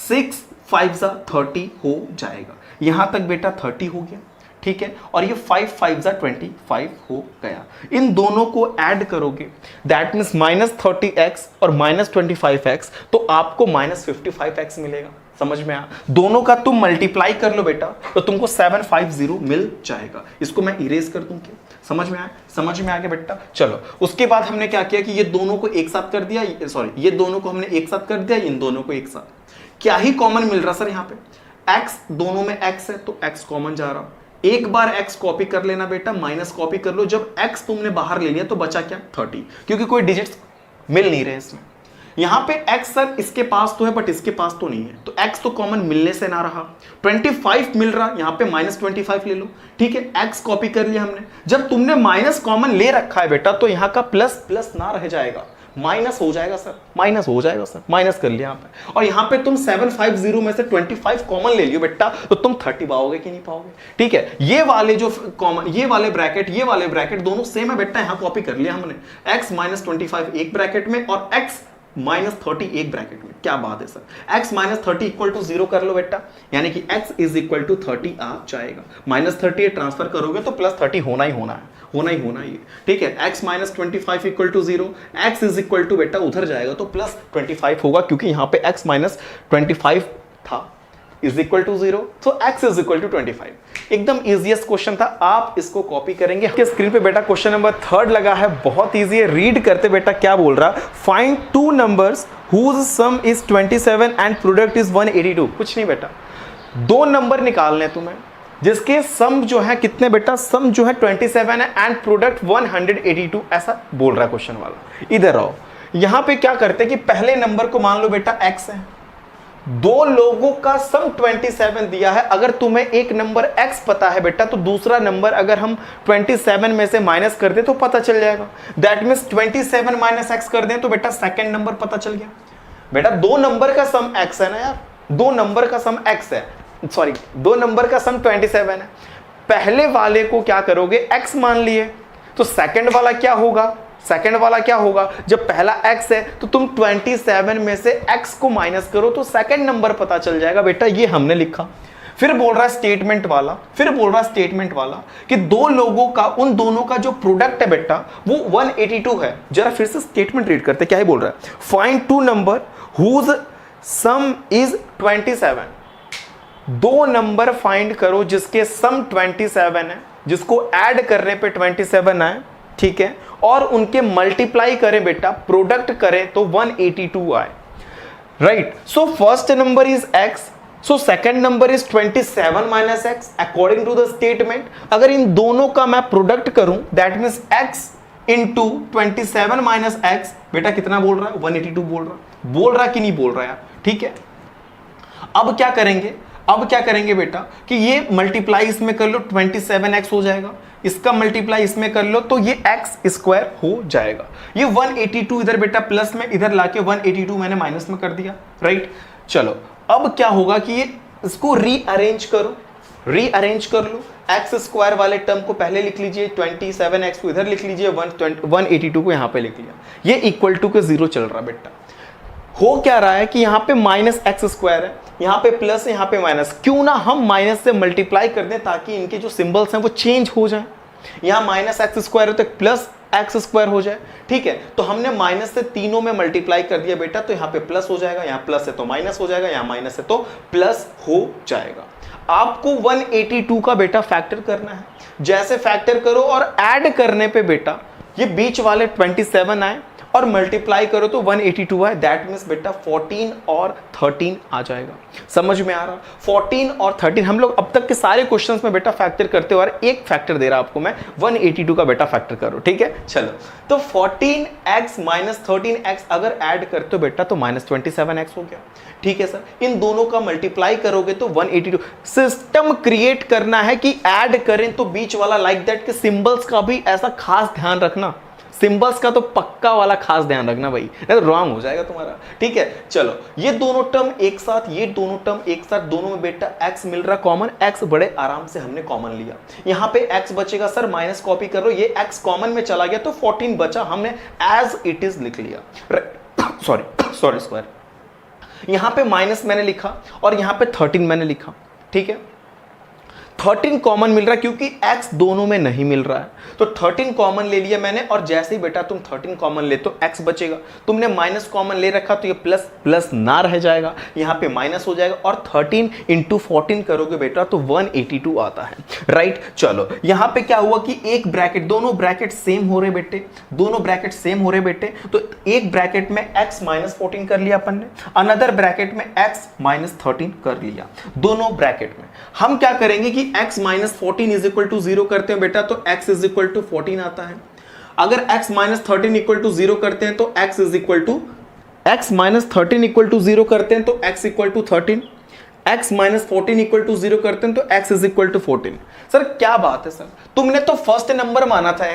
6 5 30 हो जाएगा। यहां तक बेटा 30 हो गया, ठीक है, और ये 5 5 25 हो गया। इन दोनों को ऐड करोगे दैट मीन्स -30x और -25x, तो आपको -55x मिलेगा। समझ में आया? दोनों का तुम मल्टीप्लाई कर लो बेटा तो तुमको 750 मिल जाएगा। इसको मैं इरेज कर दूं क्या? समझ में आया? समझ में आ गया बेटा? चलो, उसके बाद हमने क्या किया कि ये दोनों को एक साथ कर दिया, सॉरी ये दोनों को हमने एक साथ कर दिया, इन दोनों को एक साथ। क्या ही कॉमन मिल रहा सर यहाँ पे? x, दोनों में x है तो x कॉमन जा रहा। एक बार x कॉपी कर लेना बेटा, माइनस कॉपी कर लो। जब x तुमने बाहर ले लिया तो बचा क्या? 30, क्योंकि कोई डिजिट्स मिल नहीं रहे इसमें। यहां पे x सर इसके पास तो है बट इसके पास तो नहीं है, तो x तो कॉमन मिलने से ना रहा। 25 मिल रहा, यहां पे -25 ले लो, ठीक है, x कॉपी कर लिया हमने। जब तुमने माइनस कॉमन ले रखा है बेटा तो यहां का प्लस प्लस ना रह जाएगा, माइनस हो जाएगा सर, माइनस हो जाएगा सर, माइनस कर लिया यहां पे। और यहां पे तुम 750 में से 25 कॉमन ले लियो बेटा तो तुम 30 पाओगे कि नहीं पाओगे? ठीक है, ये वाले जो कॉमन, ये वाले ब्रैकेट दोनों सेम है बेटा, यहां कॉपी कर लिया हमने। x -25 एक ब्रैकेट में और x -30 एक ब्रैकेट में। क्या बात है सर? x -30 = 0 कर लो बेटा, यानी कि x = 30 आ जाएगा। -30 ट्रांसफर करोगे तो +30 होना ही होना है, होना ही होना है, ठीक है। x -25 = 0, x बेटा उधर जाएगा तो +25 होगा, क्योंकि यहां पे x -25 था =0, तो x =25। एकदम इजीएस्ट क्वेश्चन था, आप इसको कॉपी करेंगे। आपके स्क्रीन पे बेटा क्वेश्चन नंबर 3 लगा है, बहुत इजी है, रीड करते बेटा क्या बोल रहा। Find two numbers whose sum is 27 and product is 182। कुछ नहीं बेटा, दो नंबर निकालने तुम्हें जिसके सम जो है कितने बेटा, सम जो है 27 है एंड प्रोडक्ट 182, ऐसा बोल रहा है क्वेश्चन वाला। इधर आओ, यहां पे क्या करते हैं कि पहले नंबर को मान लो बेटा x है, दो लोगों का सम 27 दिया है। अगर तुम्हें एक नंबर x पता है बेटा तो दूसरा नंबर अगर हम 27 में से माइनस कर दे तो पता चल जाएगा। दैट मींस 27 - x कर दें तो बेटा सेकंड नंबर पता चल गया। बेटा दो नंबर का सम x है ना यार, दो नंबर का सम x है, सॉरी दो नंबर का सम 27 है। पहले वाले को क्या करोगे, x मान लिए, तो सेकंड वाला क्या होगा, सेकंड वाला क्या होगा, जब पहला x है तो तुम 27 में से x को माइनस करो तो सेकंड नंबर पता चल जाएगा बेटा। ये हमने लिखा। फिर बोल रहा है स्टेटमेंट वाला, कि दो लोगों का, उन दोनों का जो प्रोडक्ट है बेटा वो 182 है। जरा फिर से स्टेटमेंट रीड करते, क्या है बोल रहा है, find two number whose sum is 27। दो नंबर फाइंड करो जिसके सम 27 है, जिसको ऐड करने पे 27 आए, ठीक है, और उनके मल्टीप्लाई करें बेटा, प्रोडक्ट करें तो 182 आए, right. So first number is x, so second number is 27 - x according to the statement. अगर इन दोनों का मैं प्रोडक्ट करूं दैट मींस x * 27 - x, बेटा कितना बोल रहा है, 182 बोल रहा कि नहीं बोल रहा यार, ठीक है। अब क्या करेंगे बेटा कि ये मल्टीप्लाई इसमें कर लो, 27x हो जाएगा, इसका मल्टीप्लाई इसमें कर लो तो ये x² हो जाएगा। ये 182 इधर बेटा प्लस में, इधर लाके 182 मैंने माइनस में कर दिया, राइट। चलो अब क्या होगा कि ये इसको रीअरेंज कर लो। x² वाले टर्म को पहले लिख लीजिए, 27x को इधर लिख लीजिए, 182 को यहां पे लिख लिया। ये इक्वल टू के 0 चल रहा बेटा। हो क्या रहा है कि यहाँ पे -x² है, यहाँ पे प्लस, यहाँ पे माइनस। क्यों ना हम माइनस से मल्टीप्लाई कर दें ताकि इनके जो सिंबल्स हैं वो चेंज हो जाए। यहाँ -x² है तो +x² हो जाए, ठीक है। तो हमने माइनस से तीनों में मल्टीप्लाई कर दिया बेटा, तो यहाँ पे प्लस हो जाएगा, यहाँ प्लस है तो माइनस हो जाएगा, यहाँ माइनस है तो प्लस हो जाएगा। आपको 182 का बेटा फैक्टर करना है। जैसे फैक्टर करो और ऐड करने पे बेटा ये बीच वाले 27 आए और मल्टीप्लाई करो तो 182 है। दैट मीन्स बेटा 14 और 13 आ जाएगा। समझ में आ रहा? 14 और 13 हम लोग अब तक के सारे क्वेश्चंस में बेटा फैक्टर करते हो, और एक फैक्टर दे रहा आपको मैं, 182 का बेटा फैक्टर करो, ठीक है। चलो तो 14x - 13x अगर ऐड करते हो बेटा तो -27x हो गया, ठीक है सर। इन दोनों का मल्टीप्लाई करोगे तो 182। सिस्टम क्रिएट करना है कि ऐड करें तो बीच वाला लाइक दैट के सिंबल्स का भी ऐसा खास ध्यान रखना, सिंबल्स का तो पक्का वाला खास ध्यान रखना भाई, नहीं तो रॉन्ग हो जाएगा तुम्हारा, ठीक है। चलो ये दोनों टर्म एक साथ, ये दोनों टर्म एक साथ, दोनों में बेटा x मिल रहा कॉमन, x बड़े आराम से हमने कॉमन लिया। यहाँ पे x बचेगा सर, माइनस कॉपी कर लो, ये x कॉमन में चला गया तो 14 बचा, हमने एज इट इज लिख लिया, सॉरी स्क्वायर। यहां पे माइनस मैंने लिखा और यहां पे 13 मैंने लिखा, ठीक है। 13 कॉमन मिल रहा है क्योंकि x दोनों में नहीं मिल रहा है, तो 13 कॉमन ले लिया मैंने, और जैसे ही बेटा तुम 13 कॉमन ले तो x बचेगा। तुमने माइनस कॉमन ले रखा तो ये प्लस प्लस ना रह जाएगा, यहाँ पे माइनस हो जाएगा, और 13 इंटू 14 करोगे बेटा तो 182 आता है, राइट। चलो यहाँ पे क्या हुआ कि एक ब्रैकेट, दोनों ब्रैकेट सेम हो रहे बेटे, दोनों ब्रैकेट सेम हो रहे बेटे, तो एक ब्रैकेट में x माइनस 14 कर लिया अपन ने, अनदर ब्रैकेट में x माइनस 13 कर लिया। दोनों ब्रैकेट में हम क्या करेंगे कि x minus 14 is equal to 0 करते हैं बेटा तो x इज इक्वल टू 14 आता है। अगर x माइनस 13 इक्वल टू 0 करते हैं तो x is equal to, x minus 13 equal to 0 करते हैं तो x equal to 13, x minus 14 equal to 0 करते हैं तो x is equal to 14। Sir क्या बात है सर, तुमने तो फर्स्ट नंबर माना था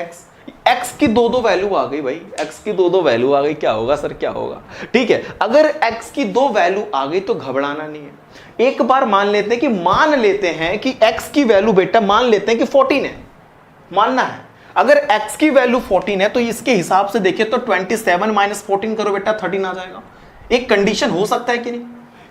x की दो वैल्यू आ गई भाई, x की दो वैल्यू आ गई, क्या होगा सर, क्या होगा, ठीक है। अगर x की दो वैल्यू आ गई तो घबराना नहीं है, एक बार मान लेते हैं कि x की वैल्यू बेटा मान लेते हैं कि 14 है, मानना है। अगर x की वैल्यू 14 है तो इसके हिसाब से देखिए तो 27 माइनस 14 करो बेटा 13 आ जाएगा। एक कंडीशन हो सकता है कि नहीं,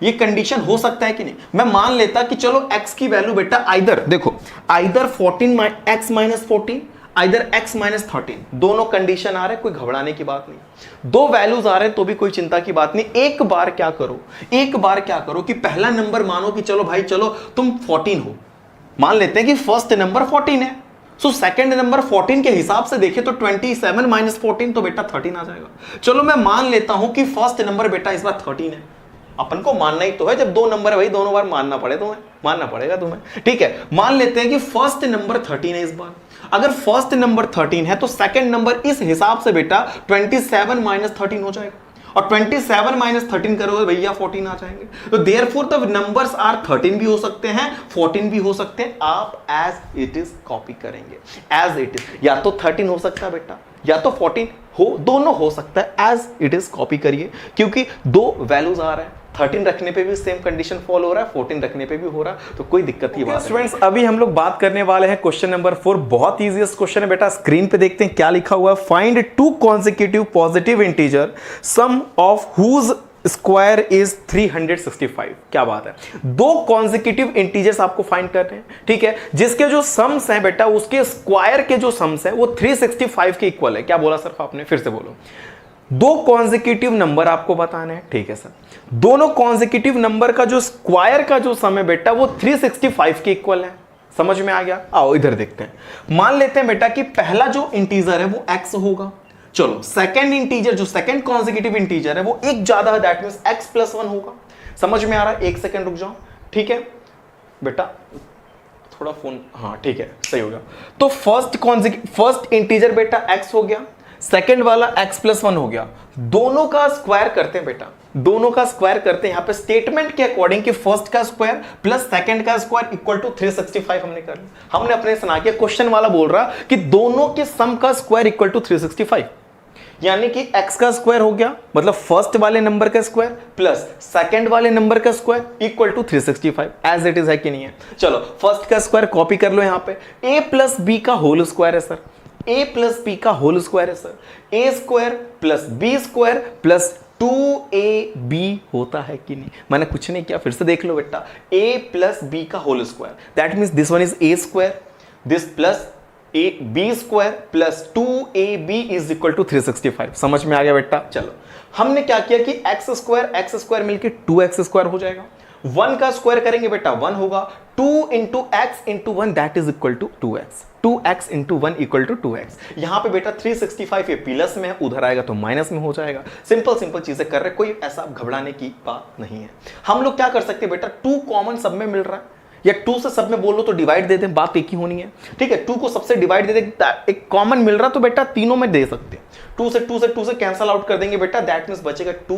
ये कंडीशन हो सकता है कि नहीं। मैं मान लेता कि चलो x की वैल्यू बेटा आइदर देखो, either 14 x minus 14, either x minus 13, दोनों कंडीशन आ रहे, कोई घबराने की बात नहीं। दो वैल्यूज आ रहे तो भी कोई चिंता की बात नहीं। एक बार क्या करो कि पहला नंबर मानो कि चलो भाई चलो तुम 14 हो, मान लेते हैं कि फर्स्ट नंबर 14 है, सो सेकंड नंबर 14 के हिसाब से देखें तो 27 माइनस 14 तो बेटा 13 आ जाएगा। चलो मैं मान लेता हूं कि फर्स्ट नंबर बेटा इस बार 13 है, अपन को मानना ही तो है, जब दो नंबर है भाई दोनों बार मानना पड़ेगा तुम्हें, ठीक है। मान लेते हैं कि फर्स्ट नंबर 13 है इस बार। अगर फर्स्ट नंबर 13 है तो सेकंड नंबर इस हिसाब से बेटा 27 माइनस 13 हो जाएगा, और 27 माइनस 13 करोगे भैया 14 आ जाएंगे। तो देयरफॉर द नंबर्स आर 13 भी हो सकते हैं, 14 भी हो सकते हैं। आप एज इट इज कॉपी करेंगे, एज इट इज, या तो 13 हो सकता है बेटा या तो 14 हो, दोनों हो सकता है, एज इट इज कॉपी करिए, क्योंकि दो वैल्यूज आ रहे हैं। 13 रखने पे भी सेम कंडीशन फॉलो हो रहा है, 14 रखने पे भी हो रहा है, तो कोई दिक्कत की बात नहीं। स्टूडेंट्स अभी हम लोग बात करने वाले हैं क्वेश्चन नंबर 4। बहुत इजीएस्ट क्वेश्चन है बेटा, स्क्रीन पे देखते हैं क्या लिखा हुआ है। Find two consecutive positive integer sum of whose square is 365। क्या बात है, दो कॉन्सेक्यूटिव इंटीजर्स आपको फाइंड करने हैं, ठीक है, जिसके जो सम्स हैं बेटा उसके स्क्वायर के जो सम्स है वो 365 के इक्वल है। क्या बोला सर आपने, फिर से बोलो। दो कॉन्सेक्यूटिव नंबर आपको बताने हैं, ठीक है सर। दोनों कॉन्सेक्यूटिव नंबर का जो स्क्वायर का जो सम है बेटा वो 365 के इक्वल है। समझ में आ गया, आओ इधर देखते हैं। मान लेते हैं बेटा कि पहला जो इंटीजर है वो x होगा। चलो सेकंड इंटीजर, जो सेकंड कॉन्सेक्यूटिव इंटीजर है वो एक ज्यादा है, दैट मींस x प्लस 1 होगा। समझ में आ रहा है, एक सेकंड रुक जाओ, ठीक है बेटा, थोड़ा फोन, हाँ ठीक है सही हो गया। तो फर्स्ट इंटीजर बेटा x हो गया, सेकंड वाला x प्लस 1 हो गया। दोनों का स्क्वायर करते हैं बेटा, दोनों का स्क्वायर करते हैं। यहां पे स्टेटमेंट के अकॉर्डिंग कि फर्स्ट का स्क्वायर प्लस सेकंड का स्क्वायर इक्वल टू 365 हमने कर लिया। हमने अपने सुना किया, क्वेश्चन वाला बोल रहा कि दोनों के सम का स्क्वायर इक्वल टू 365, यानी कि x का स्क्वायर हो गया, मतलब फर्स्ट वाले नंबर का स्क्वायर प्लस सेकंड वाले नंबर का square equal to 365। As it is है कि नहीं है। चलो फर्स्ट का स्क्वायर कॉपी कर लो, यहां पे a प्लस बी का होल स्क्वायर है सर, a प्लस बी का होल स्क्वायर है sir, a square plus B square plus 2ab होता है कि नहीं। मैंने कुछ नहीं किया, फिर से देख लो बेटा, a प्लस बी का whole square, that means this one is a square, this plus B square plus 2ab is equal to 365। समझ में आ गया बेटा। चलो हमने क्या किया कि x स्क्वायर मिलके 2x स्क्वायर हो जाएगा, 1 का स्क्वायर करेंगे बेटा 1 होगा, 2 into x into 1 that is equal to 2x, 2x into 1 equal to 2x। यहां पे बेटा 365 ये प्लस में है, उधर आएगा तो माइनस में हो जाएगा। सिंपल चीजें कर रहे, कोई ऐसा घबराने की बात नहीं है। हम लोग क्या कर सकते हैं बेटा, 2 कॉमन सब में मिल रहा है, या 2 से सब में बोलो तो डिवाइड दे दें, बात एक ही होनी है, ठीक है। 2 को सबसे डिवाइड दे दें, एक कॉमन मिल रहा तो बेटा तीनों में दे सकते हैं। 2 से कैंसल आउट कर देंगे बेटा, दैट मींस बचेगा 2।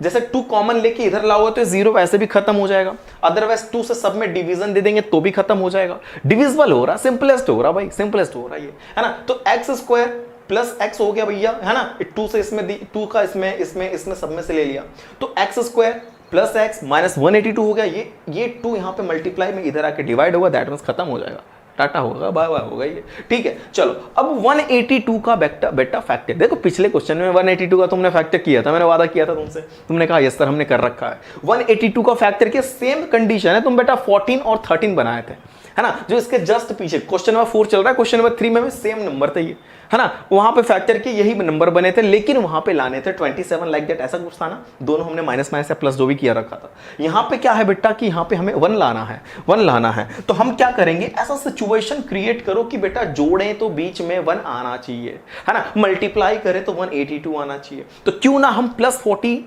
जैसे 2 कॉमन लेके इधर लाओगे तो 0 वैसे भी खत्म हो जाएगा, अदरवाइज 2 से सब में डिवीजन दे देंगे तो भी खत्म हो जाएगा। डिविजिबल हो रहा, सिंपलेस्ट हो रहा भाई, सिंपलेस्ट हो रहा ये है ना। तो एक्स स्क्वायर प्लस एक्स हो गया भैया, है ना। 2 से इसमें 2 का इसमें सब में से ले लिया, तो x square plus x minus 182 हो गया। ये 2 यहां पे मल्टीप्लाई में इधर आके डिवाइड होगा, दैट मींस खत्म हो जाएगा। टाटा होगा, बाय बाय होगा ये, ठीक है। चलो अब 182 का बेटा फैक्टर देखो, पिछले क्वेश्चन में 182 का तुमने फैक्टर किया था, मैंने वादा किया था तुमसे, तुमने कहा यस सर हमने कर रखा है। 182 का फैक्टर के सेम कंडीशन है, तुम बेटा 14 और 13 बनाए थे, है ना, जो इसके जस्ट पीछे क्वेश्चन नंबर 4 चल रहा है, क्वेश्चन नंबर 3 में भी सेम नंबर थे ये, है ना, वहां पे फैक्टर के यही नंबर बने थे, लेकिन वहां पे लाने थे 27 लाइक दैट, ऐसा कुछ था ना, दोनों हमने माइनस माइनस या प्लस जो भी किया रखा था। यहां पे क्या है बेटा कि यहां पे हमें 1 लाना है, तो हम क्या करेंगे, ऐसा सिचुएशन क्रिएट करो कि बेटा जोड़ें तो बीच में 1 आना चाहिए, है ना, मल्टीप्लाई करें तो 182 आना चाहिए। तो क्यों ना हम प्लस 40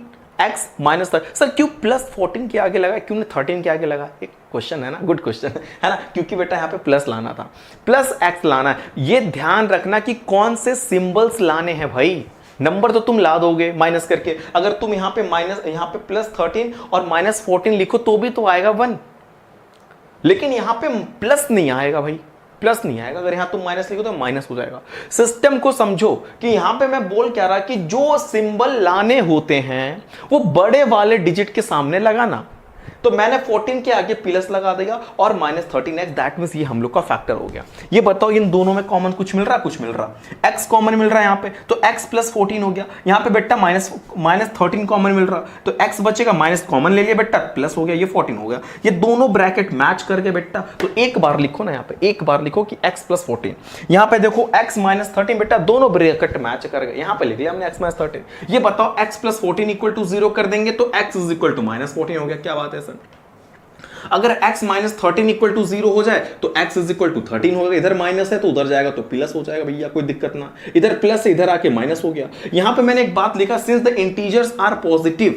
x माइनस, सर क्यों प्लस 14 के आगे लगा, क्यों 13 के आगे लगा, एक क्वेश्चन है ना, गुड क्वेश्चन है ना, क्योंकि बेटा यहाँ पे प्लस लाना था, प्लस x लाना है। ये ध्यान रखना कि कौन से सिंबल्स लाने हैं भाई, नंबर तो तुम ला दोगे माइनस करके, अगर तुम यहाँ पे यहाँ पे प्लस 13 और माइनस 14 लिखो तो भी तो आएगा 1, लेकिन यहाँ पे प्लस नहीं आएगा भाई, प्लस नहीं आएगा, अगर यहां तुम माइनस लिखो तो माइनस हो जाएगा। सिस्टम को समझो कि यहां पे मैं बोल क्या रहा कि जो सिंबल लाने होते हैं वो बड़े वाले डिजिट के सामने लगाना, तो मैंने 14 के आगे प्लस लगा दिया और माइनस 13x, दैट मींस ये हम लोग का फैक्टर हो गया। ये बताओ इन दोनों में कॉमन कुछ मिल रहा, कुछ मिल रहा, x कॉमन मिल रहा है यहाँ पे, तो x प्लस 14 हो गया, यहाँ पे बेटा माइनस 13 कॉमन मिल रहा, तो x बचेगा, माइनस कॉमन ले लिया बेटा, प्लस हो गया, ये 14 हो गया। ये दोनों ब्रैकेट मैच करके बेटा, तो एक बार लिखो ना, यहाँ पे एक बार लिखो कि x प्लस 14, यहाँ पे देखो x माइनस 13 बेटा, दोनों ब्रैकेट मैच कर गए, यहाँ पे लिख लिया हमने x माइनस 13। ये बताओ x प्लस 14 इक्वल टू 0 कर देंगे तो x is equal to minus 14 हो गया, क्या बात है सर। अगर x माइनस 13 इक्वल टू 0 हो जाए तो x इज इक्वल टू 13 होगा, इधर माइनस है तो उधर जाएगा तो प्लस हो जाएगा भैया, कोई दिक्कत ना, इधर प्लस है इधर आके माइनस हो गया। यहां पे मैंने एक बात लिखा, since the integers are positive,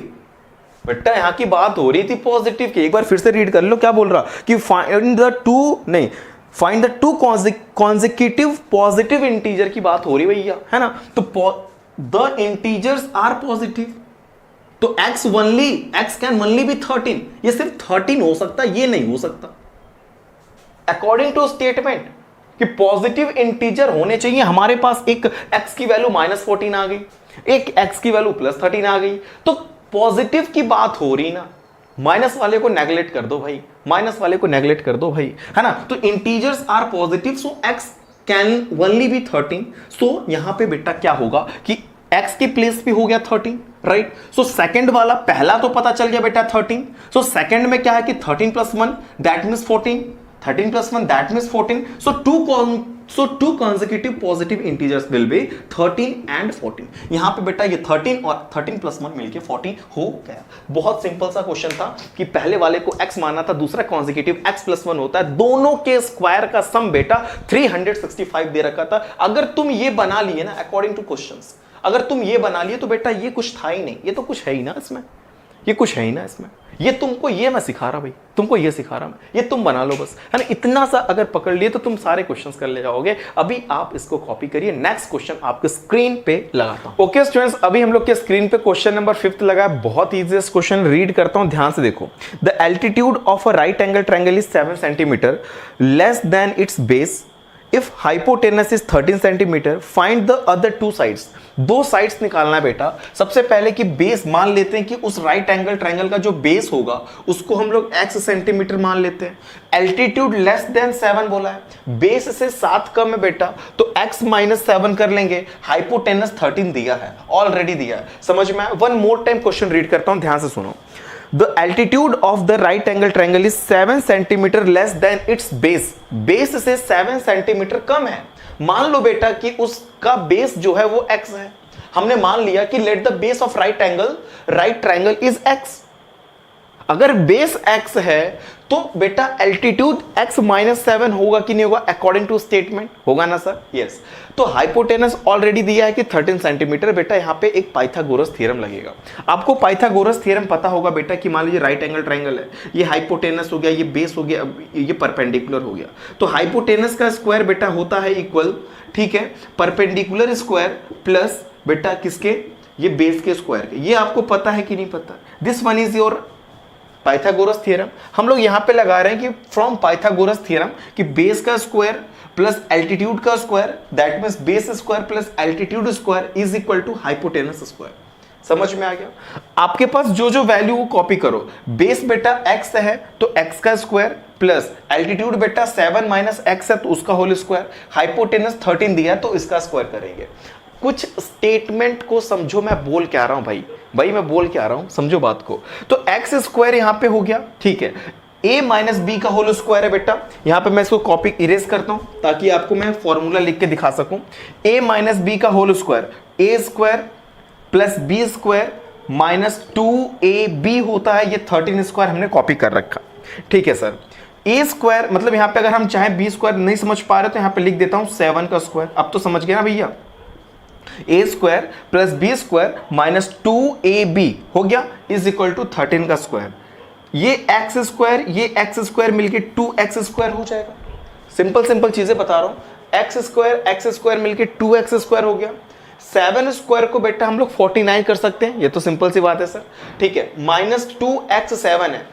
बेटा यहां की बात हो रही थी पॉजिटिव की, एक बार फिर से रीड कर लो, क्या बोल रहा कि find the two consecutive positive integer की बात हो रही भैया, है ना, तो द इंटीजर्स आर पॉजिटिव, तो x कैन ओनली बी 13, ये सिर्फ 13 हो सकता, ये नहीं हो सकता अकॉर्डिंग टू स्टेटमेंट कि पॉजिटिव इंटीजर होने चाहिए। हमारे पास एक x की वैल्यू माइनस 14 आ गई, एक x की वैल्यू प्लस 13 आ गई, तो पॉजिटिव की बात हो रही ना, माइनस वाले को नेगलेक्ट कर दो भाई, माइनस वाले को नेगलेक्ट कर दो भाई, है ना, तो integers are positive, so x can only be 13, so यहां पे बेटा क्या होगा कि x के प्लेस पे हो गया 13, राइट। सो सेकंड वाला, पहला तो पता चल गया बेटा 13, सो सेकंड में क्या है कि 13 plus 1 that means 14, 13 plus 1 that means 14, so two consecutive positive integers will be 13 and 14। यहां पे बेटा ये 13 और 13 प्लस 1 मिलके 14 हो गया। बहुत सिंपल सा क्वेश्चन था कि पहले वाले को x माना था, दूसरा consecutive x प्लस 1 होता है, दोनों के स्क्वायर का सम बेटा 365 दे रखा था। अगर तुम ये बना लिए ना अकॉर्डिंग टू क्वेश्चंस, अगर तुम ये बना लिए तो बेटा ये कुछ था ही नहीं, ये तो कुछ है ही ना इसमें, ये कुछ है ही ना इसमें, ये तुमको ये मैं सिखा रहा भाई, तुमको ये सिखा रहा मैं, ये तुम बना लो बस, है ना, इतना सा अगर पकड़ लिए तो तुम सारे क्वेश्चंस कर ले जाओगे। अभी आप इसको कॉपी करिए, नेक्स्ट क्वेश्चन आपके स्क्रीन पे लगाता हूं। ओके स्टूडेंट्स, अभी हम लोग के स्क्रीन पे क्वेश्चन नंबर 5 लगा है, बहुत इजीएस्ट क्वेश्चन, रीड करता हूं, ध्यान से देखो। The altitude of a right angle triangle is 7 centimetre less than it's base, if hypotenuse is 13 centimetre, find the other two sides. दो साइड्स निकालना है बेटा। सबसे पहले कि बेस मान लेते हैं कि उस राइट एंगल ट्रायंगल का जो बेस होगा उसको हम लोग x सेंटीमीटर मान लेते हैं। एल्टीट्यूड लेस देन 7 बोला है, बेस से 7 कम है बेटा, तो x माइनस 7 कर लेंगे। हाइपोटेनस 13 दिया है, ऑलरेडी दिया है, समझ में आया। One more time question read करता हूं, ध्यान से सुनो। The altitude of the right angle triangle is 7 centimetre less than it's base. Base से 7 सेंटीमीटर कम है। मान लो बेटा कि उसका बेस जो है वो x है। हमने मान लिया कि let the base of right triangle is x। अगर बेस x है तो बेटा एल्टीट्यूड x माइनस 7 होगा कि नहीं होगा, अकॉर्डिंग टू स्टेटमेंट होगा ना सर, यस। तो हाइपोटेनस ऑलरेडी दिया है कि 13 सेंटीमीटर, बेटा यहाँ पे एक पाइथागोरस थ्योरम लगेगा। आपको पाइथागोरस थ्योरम पता होगा बेटा कि मान लीजिए राइट एंगल ट्रायंगल है, ये हाइपोटेनस हो गया, ये बेस हो गया, ये परपेंडिकुलर हो गया, तो हाइपोटेनस का स्क्वायर बेटा होता है इक्वल, ठीक है, परपेंडिकुलर स्क्वायर प्लस बेटा किसके, ये बेस के स्क्वायर के। ये आपको पता है कि नहीं पता, this one is your Pythagoras theorem. हम लोग यहां पे लगा रहे हैं कि फ्रॉम पाइथागोरस थ्योरम कि बेस का स्क्वायर प्लस एल्टीट्यूड का square that means base square plus altitude square is equal to hypotenuse square. समझ में आ गया? आपके पास जो जो वैल्यू वो कॉपी करो। बेस बेटा x है तो x का स्क्वायर प्लस एल्टीट्यूड बेटा 7 माइनस x है तो उसका होल स्क्वायर, हाइपोटेनस 13 दिया तो इसका स्क्वायर करेंगे। कुछ स्टेटमेंट को समझो मैं बोल क्या रहा हूं भाई मैं बोल क्या रहा हूं, समझो बात को। तो एक्स स्क्वायर यहां पे हो गया, ठीक है। a माइनस बी का होल स्क्वायर है बेटा, यहां पे मैं इसको कॉपी इरेज करता हूं ताकि आपको मैं फॉर्मूला लिख के दिखा सकूं। a माइनस बी का whole square A square plus B square minus 2ab होता है, ये 13 स्क्वायर हमने कॉपी कर रखा, ठीक है सर। ए स्क्वायर मतलब यहां पे अगर हम चाहें बी स्क्वायर नहीं समझ पा रहे तो यहां पे लिख देता हूं 7 का स्क्वायर, अब तो समझ गया ना भैया। A square plus B square minus 2ab हो गया इज इक्वल टू 13 का स्क्वायर। ये एक्स स्क्वायर मिलके 2x स्क्वायर हो जाएगा। सिंपल चीजें बता रहा हूं। एक्स स्क्वायर मिलके 2x स्क्वायर हो गया। 7 स्क्वायर को बेटा हम लोग 49 कर सकते हैं, ये तो सिंपल सी बात है सर, ठीक है। माइनस 2x 7 है,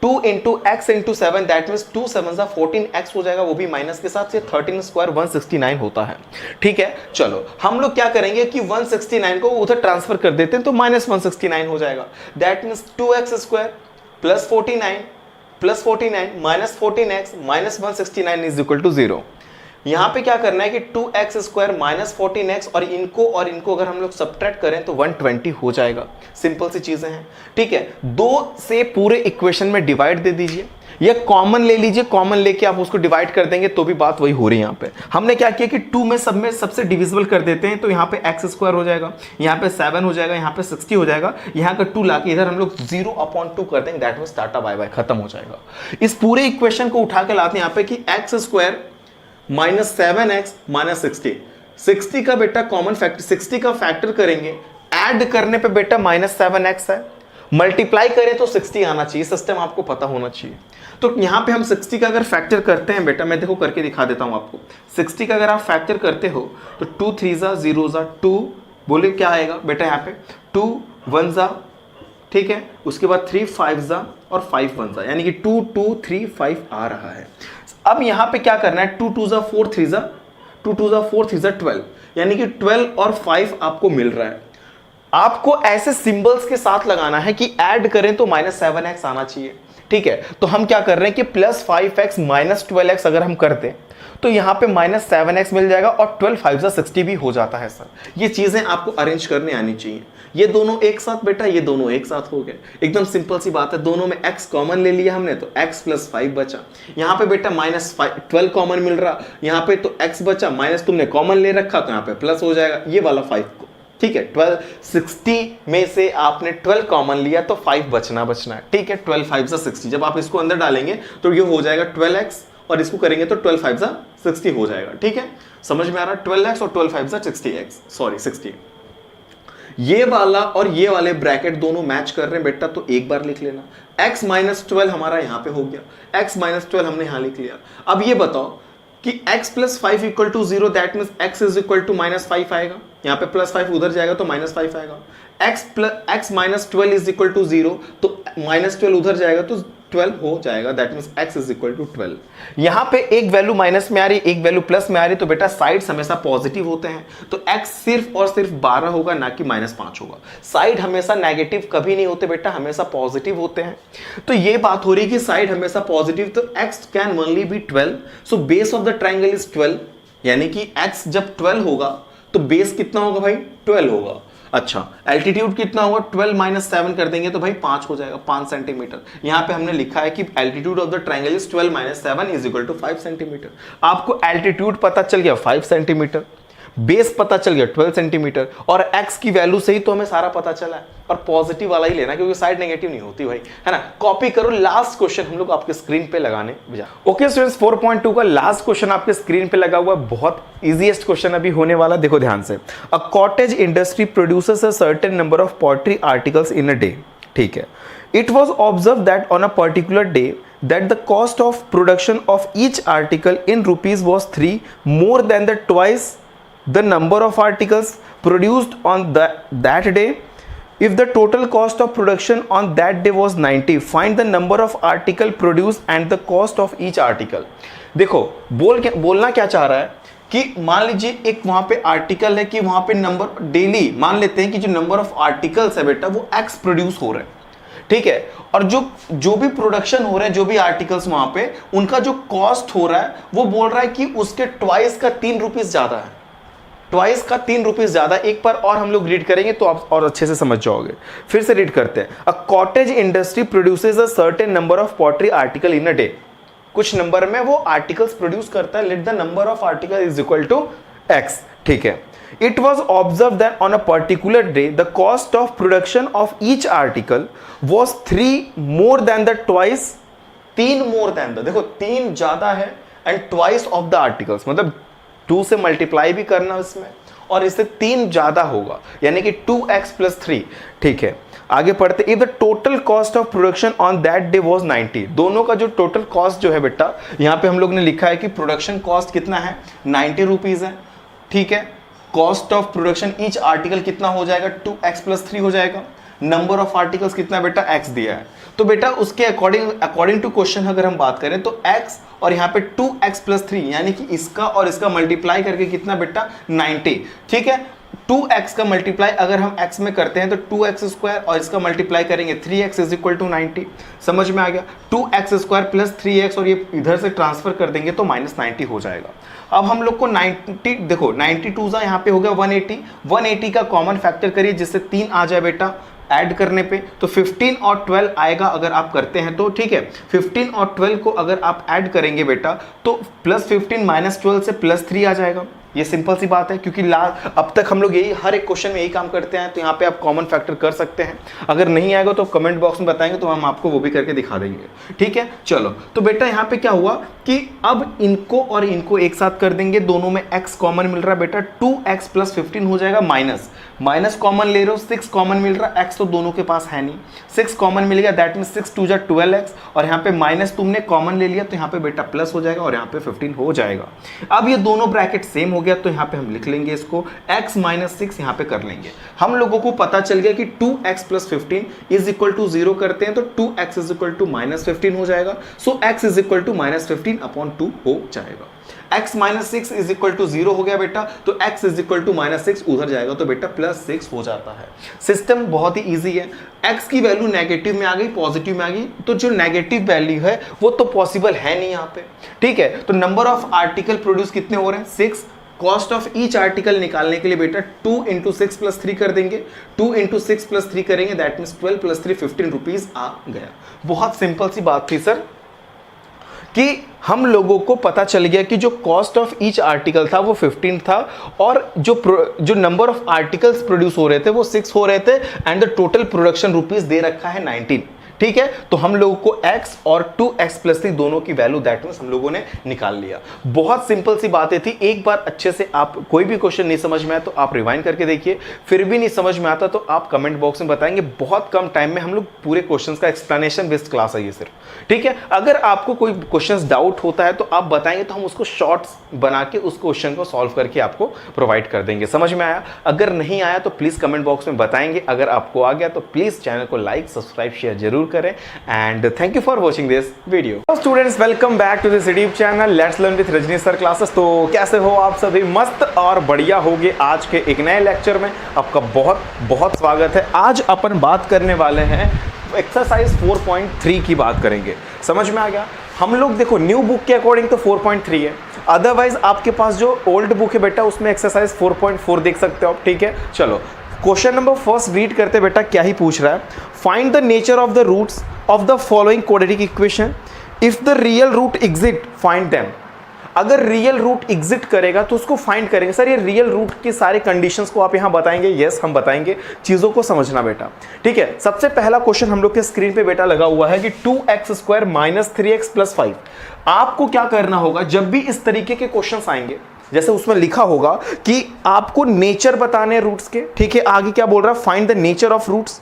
2 into x into 7 that means 2 7 14x हो जाएगा, वो भी माइनस के साथ। 13 स्क्वायर 169 होता है, ठीक है। चलो हम लोग क्या करेंगे कि 169 को उधर ट्रांसफर कर देते हैं तो माइनस 169 हो जाएगा। That means 2x square plus 49 minus 14x minus 169 is equal to 0। यहां पे क्या करना है कि 2x स्क्वायर माइनस 14x और इनको अगर हम लोग सब्ट्रैक्ट करें तो 120 हो जाएगा। सिंपल सी चीजें हैं, ठीक है। 2 से पूरे इक्वेशन में डिवाइड दे दीजिए या कॉमन ले लीजिए, कॉमन लेके आप उसको डिवाइड कर देंगे तो भी बात वही हो रही है। यहाँ पे हमने क्या किया कि 2 में सबसे डिविजिबल कर देते हैं, तो यहाँ पे x स्क्वायर हो जाएगा, यहाँ पे 7 हो जाएगा, यहाँ पे 60 हो जाएगा, यहाँ का 2 लाके इधर हम लोग 0/2 कर देंगे, that means tata bye bye, खत्म हो जाएगा। इस पूरे इक्वेशन को उठा के लाते हैं यहाँ पे कि x square minus 7x minus 60 का बेटा कॉमन फैक्टर, 60 का फैक्टर करेंगे, ऐड करने पे बेटा माइनस 7x है, मल्टीप्लाई करें तो 60 आना चाहिए, सिस्टम आपको पता होना चाहिए। तो यहां पे हम 60 का अगर फैक्टर करते हैं बेटा, मैं देखो करके दिखा देता हूं आपको। 60 का अगर आप फैक्टर करते हो तो 2 3 0 2, बोले क्या आएगा बेटा यहाँ पे 2 1 ठीक है, उसके बाद 3 5 और 5 1 यानी कि 2 2 3 5 आ रहा है। अब यहां पे क्या करना है, 2 2 4 3 2 2 4 3 12 यानी कि 12 और 5 आपको मिल रहा है। आपको ऐसे सिंबल्स के साथ लगाना है कि ऐड करें तो माइनस 7x आना चाहिए, ठीक है। तो हम क्या कर रहे हैं कि प्लस 5x माइनस 12x अगर हम कर दें तो यहां पे माइनस 7x मिल जाएगा और 12 5 60 भी हो जाता है सर। ये चीजें आपको अरेंज करने आनी चाहिए। ये दोनों एक साथ बेटा, ये दोनों एक साथ हो गए, एकदम सिंपल सी बात है। दोनों में x कॉमन ले लिया हमने तो x प्लस 5 बचा। यहाँ पे बेटा माइनस 12 कॉमन मिल रहा, यहाँ पे तो x बचा, माइनस तुमने कॉमन ले रखा तो यहाँ पे प्लस हो जाएगा ये वाला 5 को, ठीक है। 12 60 में से आपने 12 कॉमन लिया तो 5 बचना है, ठीक है। 12 5 60, जब आप इसको अंदर डालेंगे तो ये हो जाएगा 12x और इसको करेंगे तो 12 5 60 हो जाएगा, ठीक है। समझ में आ रहा है, 12x और 12 5 60। ये वाला और ये वाले ब्रैकेट दोनों मैच कर रहे हैं बेटा, तो एक बार लिख लेना। x माइनस 12 हमारा यहां पे हो गया, x माइनस 12 हमने यहां लिख लिया। अब ये बताओ कि x plus 5 equal to 0 that means x is equal to minus 5 आएगा, यहाँ पे प्लस 5 उधर जाएगा तो माइनस 5 आएगा। x minus 12 is equal to 0 तो माइनस 12 उधर जाएगा तो 12 हो जाएगा, that means x is equal to 12। यहाँ पे एक वैल्यू माइनस में आ रही, एक वैल्यू प्लस में आ रही, तो बेटा साइड्स हमेशा पॉजिटिव होते हैं, तो x सिर्फ और सिर्फ 12 होगा ना कि माइनस 5 होगा। साइड हमेशा नेगेटिव कभी नहीं होते बेटा, हमेशा पॉजिटिव होते हैं। तो ये बात हो रही कि साइड हमेशा पॉजिटिव, तो x can only be 12, so base of the triangle is 12, यानी कि x जब 12 होगा तो बेस कितना होगा भाई 12 होगा। अच्छा, एल्टीट्यूड कितना होगा, 12 माइनस 7 कर देंगे तो भाई 5 हो जाएगा, 5 सेंटीमीटर। यहां पे हमने लिखा है कि altitude of the triangle is 12 minus 7 is equal to 5 centimetre. आपको एल्टीट्यूड पता चल गया 5 सेंटीमीटर, बेस पता चल गया 12 सेंटीमीटर, और x की वैल्यू से ही तो हमें सारा पता चला है। और पॉजिटिव वाला ही लेना क्योंकि साइड नेगेटिव नहीं होती भाई, है ना। कॉपी करो, लास्ट क्वेश्चन हम लोग आपके स्क्रीन पे लगाने जा। ओके स्टूडेंट्स, 4.2 का लास्ट क्वेश्चन आपके स्क्रीन पे लगा हुआ, बहुत इजीएस्ट क्वेश्चन अभी होने वाला, देखो ध्यान से। A cottage industry produces a certain number of pottery articles in a day, ठीक है। It was observe that on a particular day that the cost of production of each article in rupees was 3 more than the twice the number of articles produced on that day. If the total cost of production on that day was 90, find the number of article produced and the cost of each article. देखो बोलना क्या चाह रहा है कि मान लीजिए एक वहां पे आर्टिकल है कि वहां पे नंबर डेली मान लेते हैं कि जो नंबर ऑफ आर्टिकल्स है बेटा वो एक्स प्रोड्यूस हो रहे हैं, ठीक है, और जो भी प्रोडक्शन हो रहा है, जो भी आर्टिकल्स वहां पे उनका जो कॉस्ट हो रहा है वो बोल रहा है कि उसके ट्वाइस का 3 रुपीज ज्यादा है, ट्वाइस का 3 रुपीज ज्यादा। एक बार और हम लोग रीड करेंगे तो आप और अच्छे से समझ जाओगे। फिर से रीड करते हैं। A cottage industry produces a certain number of pottery article in a day. कुछ नंबर में वो आर्टिकल्स प्रोड्यूस करता है, let the number of article is equal to X, ठीक है। It was observe that on a particular day the cost of production of each article was 3 more than the twice, 3 more than the, देखो 3 ज्यादा है and twice of the articles, मतलब 2 से multiply भी करना इसमें और इससे 3 ज्यादा होगा, यानी कि 2x + 3, ठीक है। आगे पढ़ते, if the total cost of production on that day was 90, दोनों का जो टोटल कॉस्ट जो है बेटा यहाँ पे हम लोग ने लिखा है कि प्रोडक्शन कॉस्ट कितना है 90 रुपीज है, ठीक है। Cost of production each article कितना हो जाएगा 2x + 3 हो जाएगा। नंबर ऑफ आर्टिकल्स कितना बेटा x दिया है, तो बेटा उसके अकॉर्डिंग टू क्वेश्चन अगर हम बात करें तो x और यहाँ पे 2x + 3 यानी कि इसका और इसका मल्टीप्लाई करके कितना बेटा 90, ठीक है। 2x का मल्टीप्लाई अगर हम x में करते हैं तो 2x² और इसका मल्टीप्लाई करेंगे 3x = 90, समझ में आ गया। 2x² + 3x और ये इधर से ट्रांसफर कर देंगे तो -90 हो जाएगा। अब हम लोग को 90, देखो 92 यहाँ पे हो गया 180, 180 का कॉमन फैक्टर करिए जिससे 3 आ जाए बेटा ऐड करने पे, तो 15 और 12 आएगा अगर आप करते हैं तो, ठीक है। 15 और 12 को अगर आप ऐड करेंगे बेटा तो +15 - 12 से +3 आ जाएगा। ये सिंपल सी बात है, क्योंकि अब तक हम लोग यही हर एक क्वेश्चन में यही काम करते हैं, तो यहाँ पे आप कॉमन फैक्टर कर सकते हैं। अगर नहीं आएगा तो कमेंट बॉक्स में बताएंगे तो हम आपको वो भी करके दिखा देंगे, ठीक है। चलो तो बेटा यहाँ पे क्या हुआ कि अब इनको और इनको एक साथ कर देंगे, दोनों में x कॉमन मिल रहा है बेटा, 2x + 15 हो जाएगा माइनस कॉमन ले रहे हो, 6 कॉमन मिल रहा है, x तो दोनों के पास है नहीं, 6 कॉमन मिल गया, दैट मीन 6 × 2 = 12x, और यहाँ पे माइनस तुमने कॉमन ले लिया तो यहाँ पे बेटा प्लस हो जाएगा और यहाँ पे 15 हो जाएगा। अब ये दोनों ब्रैकेट सेम हो गया तो यहाँ पे हम लिख लेंगे इसको x - 6 यहाँ पे कर लेंगे। हम लोगों को पता चल गया कि 2x + 15 = 0 करते हैं तो 2x = -15 हो जाएगा, सो x = -15/2 हो जाएगा। x - 6 = 0 हो गया बेटा, तो x = -6 उधर जाएगा तो बेटा +6 हो जाता है। सिस्टम बहुत ही इजी है। x की वैल्यू नेगेटिव में आ गई, पॉजिटिव में आ गई, तो जो नेगेटिव वैल्यू है वो तो पॉसिबल है नहीं यहाँ पे, ठीक है। तो नंबर ऑफ आर्टिकल प्रोड्यूस कितने हो रहे हैं 6, कॉस्ट ऑफ ईच आर्टिकल निकालने के लिए बेटा 2 × 6 + 3 कर देंगे, 2 × 6 + 3 करेंगे, दैट मीन्स 12 + 3 15 रुपीज आ गया। बहुत सिंपल सी बात थी सर, कि हम लोगों को पता चल गया कि जो कॉस्ट ऑफ ईच आर्टिकल था वो 15 था और जो नंबर ऑफ आर्टिकल्स प्रोड्यूस हो रहे थे वो 6 हो रहे थे and the total production rupees दे रखा है 19, ठीक है। तो हम लोगों को x और 2x + 3 दोनों की वैल्यू दैट मींस हम लोगों ने निकाल लिया। बहुत सिंपल सी बातें थी। एक बार अच्छे से आप कोई भी क्वेश्चन नहीं समझ में आया तो आप रिवाइंड करके देखिए, फिर भी नहीं समझ में आता तो आप कमेंट बॉक्स में बताएंगे। बहुत कम टाइम में हम लोग पूरे क्वेश्चंस का एक्सप्लेनेशन बेस्ड क्लास है ये सिर्फ, ठीक है। अगर आपको कोई क्वेश्चंस डाउट होता है तो आप बताएंगे तो हम उसको शॉर्ट्स बना के उस क्वेश्चन को सॉल्व करके आपको प्रोवाइड कर देंगे। समझ में आया? अगर नहीं आया तो प्लीज कमेंट बॉक्स में बताएंगे। अगर आपको आ गया तो प्लीज चैनल को लाइक सब्सक्राइब शेयर जरूर करें and thank you for watching this video. Students welcome back to this YouTube channel let's learn with Rajni sir classes. तो कैसे हो आप सभी? मस्त और बढ़िया होगे। आज के एक नए लेक्चर में आपका बहुत बहुत स्वागत है। आज अपन बात करने वाले हैं एक्सरसाइज 4.3 की बात करेंगे। समझ में आ गया? हम लोग देखो न्यू बुक के अकॉर्डिंग तो 4.3 है, अदरवाइज आपके पास जो ओल्ड बुक है बेटा उसमें एक्सरसाइज 4.4 देख सकते हो आप, ठीक है। चलो क्वेश्चन नंबर फर्स्ट रीड करते बेटा क्या ही पूछ रहा है। Find the nature of the roots of the following quadratic equation, if the real root exist find them. अगर रियल रूट एग्जिस्ट करेगा तो उसको फाइंड करेंगे। सर ये रियल रूट की सारे कंडीशंस को आप यहां बताएंगे? यस हम बताएंगे, चीजों को समझना बेटा, ठीक है। सबसे पहला क्वेश्चन हम लोग के स्क्रीन पे बेटा लगा हुआ है कि 2x² - 3x + 5। आपको क्या करना होगा जब भी इस तरीके के क्वेश्चंस आएंगे, जैसे उसमें लिखा होगा कि आपको नेचर बताने हैं रूट्स के, ठीक है। आगे क्या बोल रहा है? Find the nature of roots,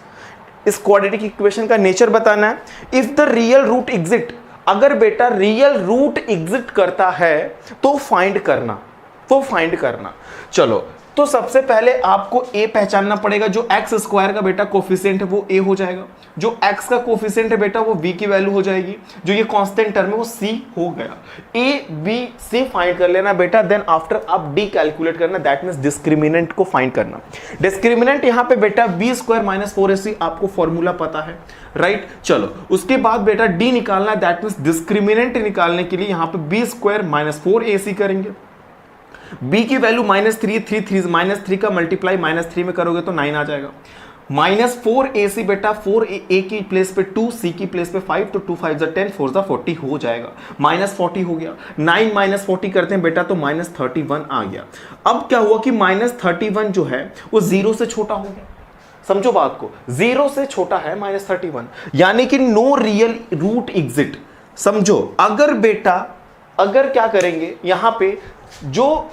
इस क्वाड्रेटिक इक्वेशन का नेचर बताना है। If the real root exist, अगर बेटा रियल रूट एग्जिस्ट करता है तो फाइंड करना, चलो तो सबसे पहले आपको a पहचानना पड़ेगा, जो एक्स स्क्वायर का बेटा कोफिशिएंट है वो a हो जाएगा, जो x का कोफिशिएंट है बेटा वो v की वैल्यू हो जाएगी, जो ये कांस्टेंट टर्म है वो c हो गया। a b c फाइंड कर लेना बेटा, देन आफ्टर आप d कैलकुलेट करना, दैट मींस डिस्क्रिमिनेंट को फाइंड करना। डिस्क्रिमिनेंट यहां पे बेटा b स्क्वायर माइनस 4ac आपको फॉर्मूला पता है, राइट। चलो उसके बाद बेटा d निकालना है, दैट मींस डिस्क्रिमिनेंट निकालने के लिए यहां पे b स्क्वायर माइनस 4ac करेंगे। b की वैल्यू -3 माइनस 3 का मल्टीप्लाई -3 में करोगे तो 9 आ जाएगा। -4ac बेटा 4a की प्लेस पे 2, c की प्लेस पे 5, तो 2 5 10 4 40 हो जाएगा, -40 हो गया। 9 -40 करते हैं बेटा तो -31 आ गया। अब क्या हुआ कि -31 जो है वो 0 से छोटा हो गया, समझो बात को, 0 से छोटा है -31, यानी कि नो रियल रूट एग्जिट। समझो अगर बेटा अगर क्या करेंगे यहां पे जो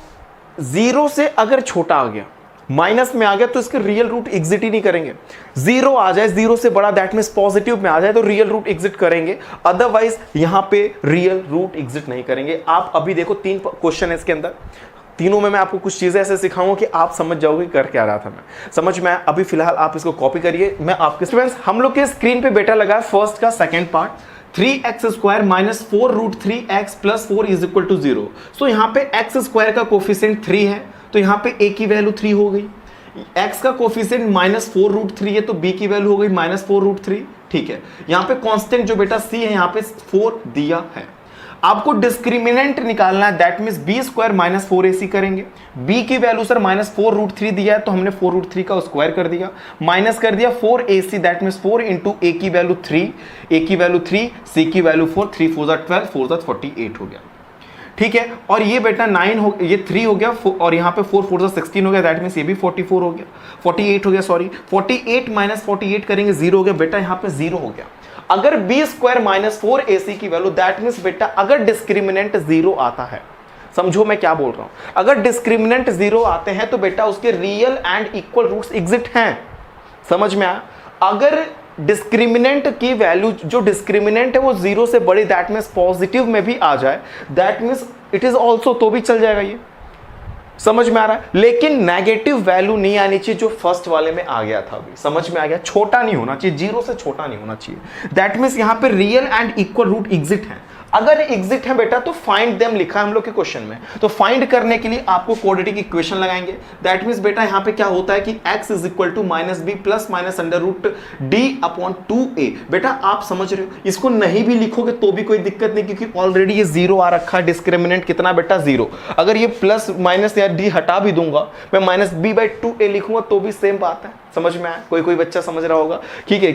0 से अगर छोटा आ गया, माइनस में आ गया, तो इसके रियल रूट एग्जिट ही नहीं करेंगे। 0 आ जाए 0 से बड़ा, दैट मींस पॉजिटिव में आ जाए तो रियल रूट एग्जिट करेंगे, अदरवाइज यहां पे रियल रूट एग्जिट नहीं करेंगे। आप अभी देखो 3 क्वेश्चन है इसके अंदर, तीनों में मैं आपको कुछ चीजें ऐसे सिखाऊंगा कि आप समझ जाओगे कर क्या रहा था मैं, समझ में आया। अभी फिलहाल आप इसको कॉपी करिए। मैं आपके स्टूडेंट्स हम लोग के स्क्रीन पे बेटा लगा है फर्स्ट का second part, 3x square minus 4√3x plus 4 is equal to 0। So यहाँ पे x स्क्वायर का कोफिशिएंट 3 है, तो यहाँ पे a की वैल्यू 3 हो गई। x का कोफिशिएंट -4√3 है, तो b की वैल्यू हो गई -4√3। ठीक है, यहाँ पे कांस्टेंट जो बेटा c है यहाँ पे 4 दिया है। आपको डिस्क्रिमिनेंट निकालना है, that means b square minus 4ac करेंगे। b की वैल्यू सर -4√3 दिया है, तो हमने 4√3 का स्क्वायर कर दिया, माइनस कर दिया 4ac, that means 4 into a की वैल्यू 3, a की वैल्यू 3, c की वैल्यू 4, 3 4 12, 4 48 हो गया। ठीक है, और ये बेटा 9 हो, ये 3 हो गया, और यहाँ पे 4 4 16 हो गया, दैट मींस ये भी 44 हो गया, 48 हो गया, सॉरी 48 माइनस 48 करेंगे 0 हो गया बेटा, यहाँ पे 0 हो गया। अगर b स्क्वायर माइनस 4ac की वैल्यू, दैट मींस बेटा अगर डिस्क्रिमिनेंट 0 आता है, समझो मैं क्या बोल रहा हूं, अगर डिस्क्रिमिनेंट 0 आते हैं तो बेटा उसके real and equal roots exist हैं, समझ में आया। अगर डिस्क्रिमिनेंट की वैल्यू, जो डिस्क्रिमिनेंट है वो 0 से बड़ी, दैट मींस पॉजिटिव में भी आ जाए, that means it is also, तो भी चल जाएगा, ये समझ में आ रहा है। लेकिन नेगेटिव वैल्यू नहीं आनी चाहिए, जो फर्स्ट वाले में आ गया था, अभी समझ में आ गया, छोटा नहीं होना चाहिए, 0 से छोटा नहीं होना चाहिए। दैट मींस यहां पे real and equal root exist है। अगर एग्जिट है बेटा तो फाइंड देम लिखा है हम लोग के क्वेश्चन में, तो फाइंड करने के लिए आपको क्वाड्रेटिक इक्वेशन लगाएंगे। दैट मींस बेटा यहां पे क्या होता है कि x is equal to -b plus minus under root d upon 2a। बेटा आप समझ रहे हो, इसको नहीं भी लिखोगे तो भी कोई दिक्कत नहीं, क्योंकि ऑलरेडी ये 0 आ रखा है। डिस्क्रिमिनेंट कितना बेटा 0। अगर ये प्लस माइनस या d हटा भी दूंगा, मैं -b/2a लिखूंगा तो भी सेम बात है, समझ में आया। कोई बच्चा समझ रहा होगा, ठीक है,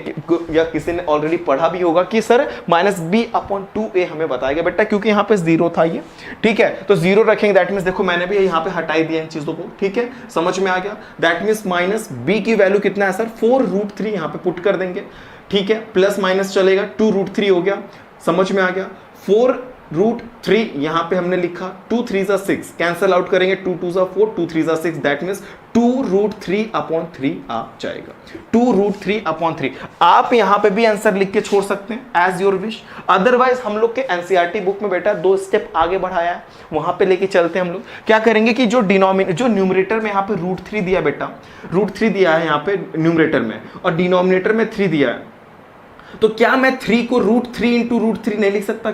या किसी ने ऑलरेडी पढ़ा भी होगा कि सर -b/2a हमें बताया गया बेटा, क्योंकि यहाँ पे 0 था ये, ठीक है, तो 0 रखेंगे। दैट मींस देखो मैंने भी यहाँ पे हटाई दिया इन चीजों को, ठीक है, समझ में आ गया। दैट मींस माइनस b की वैल्यू कितना है सर 4√3, यहाँ पे पुट कर देंगे, ठीक है, प्लस माइनस चलेगा, 2√3 हो गया, समझ में आ गया। 4√3 यहाँ पे हमने लिखा, 2 3 6 कैंसल आउट करेंगे, 2 2 4, 2 3 6, दैट मींस 2√3/3 आ जाएगा, 2√3/3। आप यहां पे भी आंसर लिख के छोड़ सकते हैं एज योर विश, अदरवाइज हम लोग के एनसीईआरटी बुक में बेटा 2 स्टेप आगे बढ़ाया है, वहां पे लेके चलते हैं हम लोग। क्या करेंगे कि जो जो न्यूमरेटर में यहाँ पे √3 दिया बेटा, √3 दिया है यहाँ पे न्यूमरेटर में, और डिनोमिनेटर में 3 दिया है, तो क्या मैं 3 को √3 इंटू √3 नहीं लिख सकता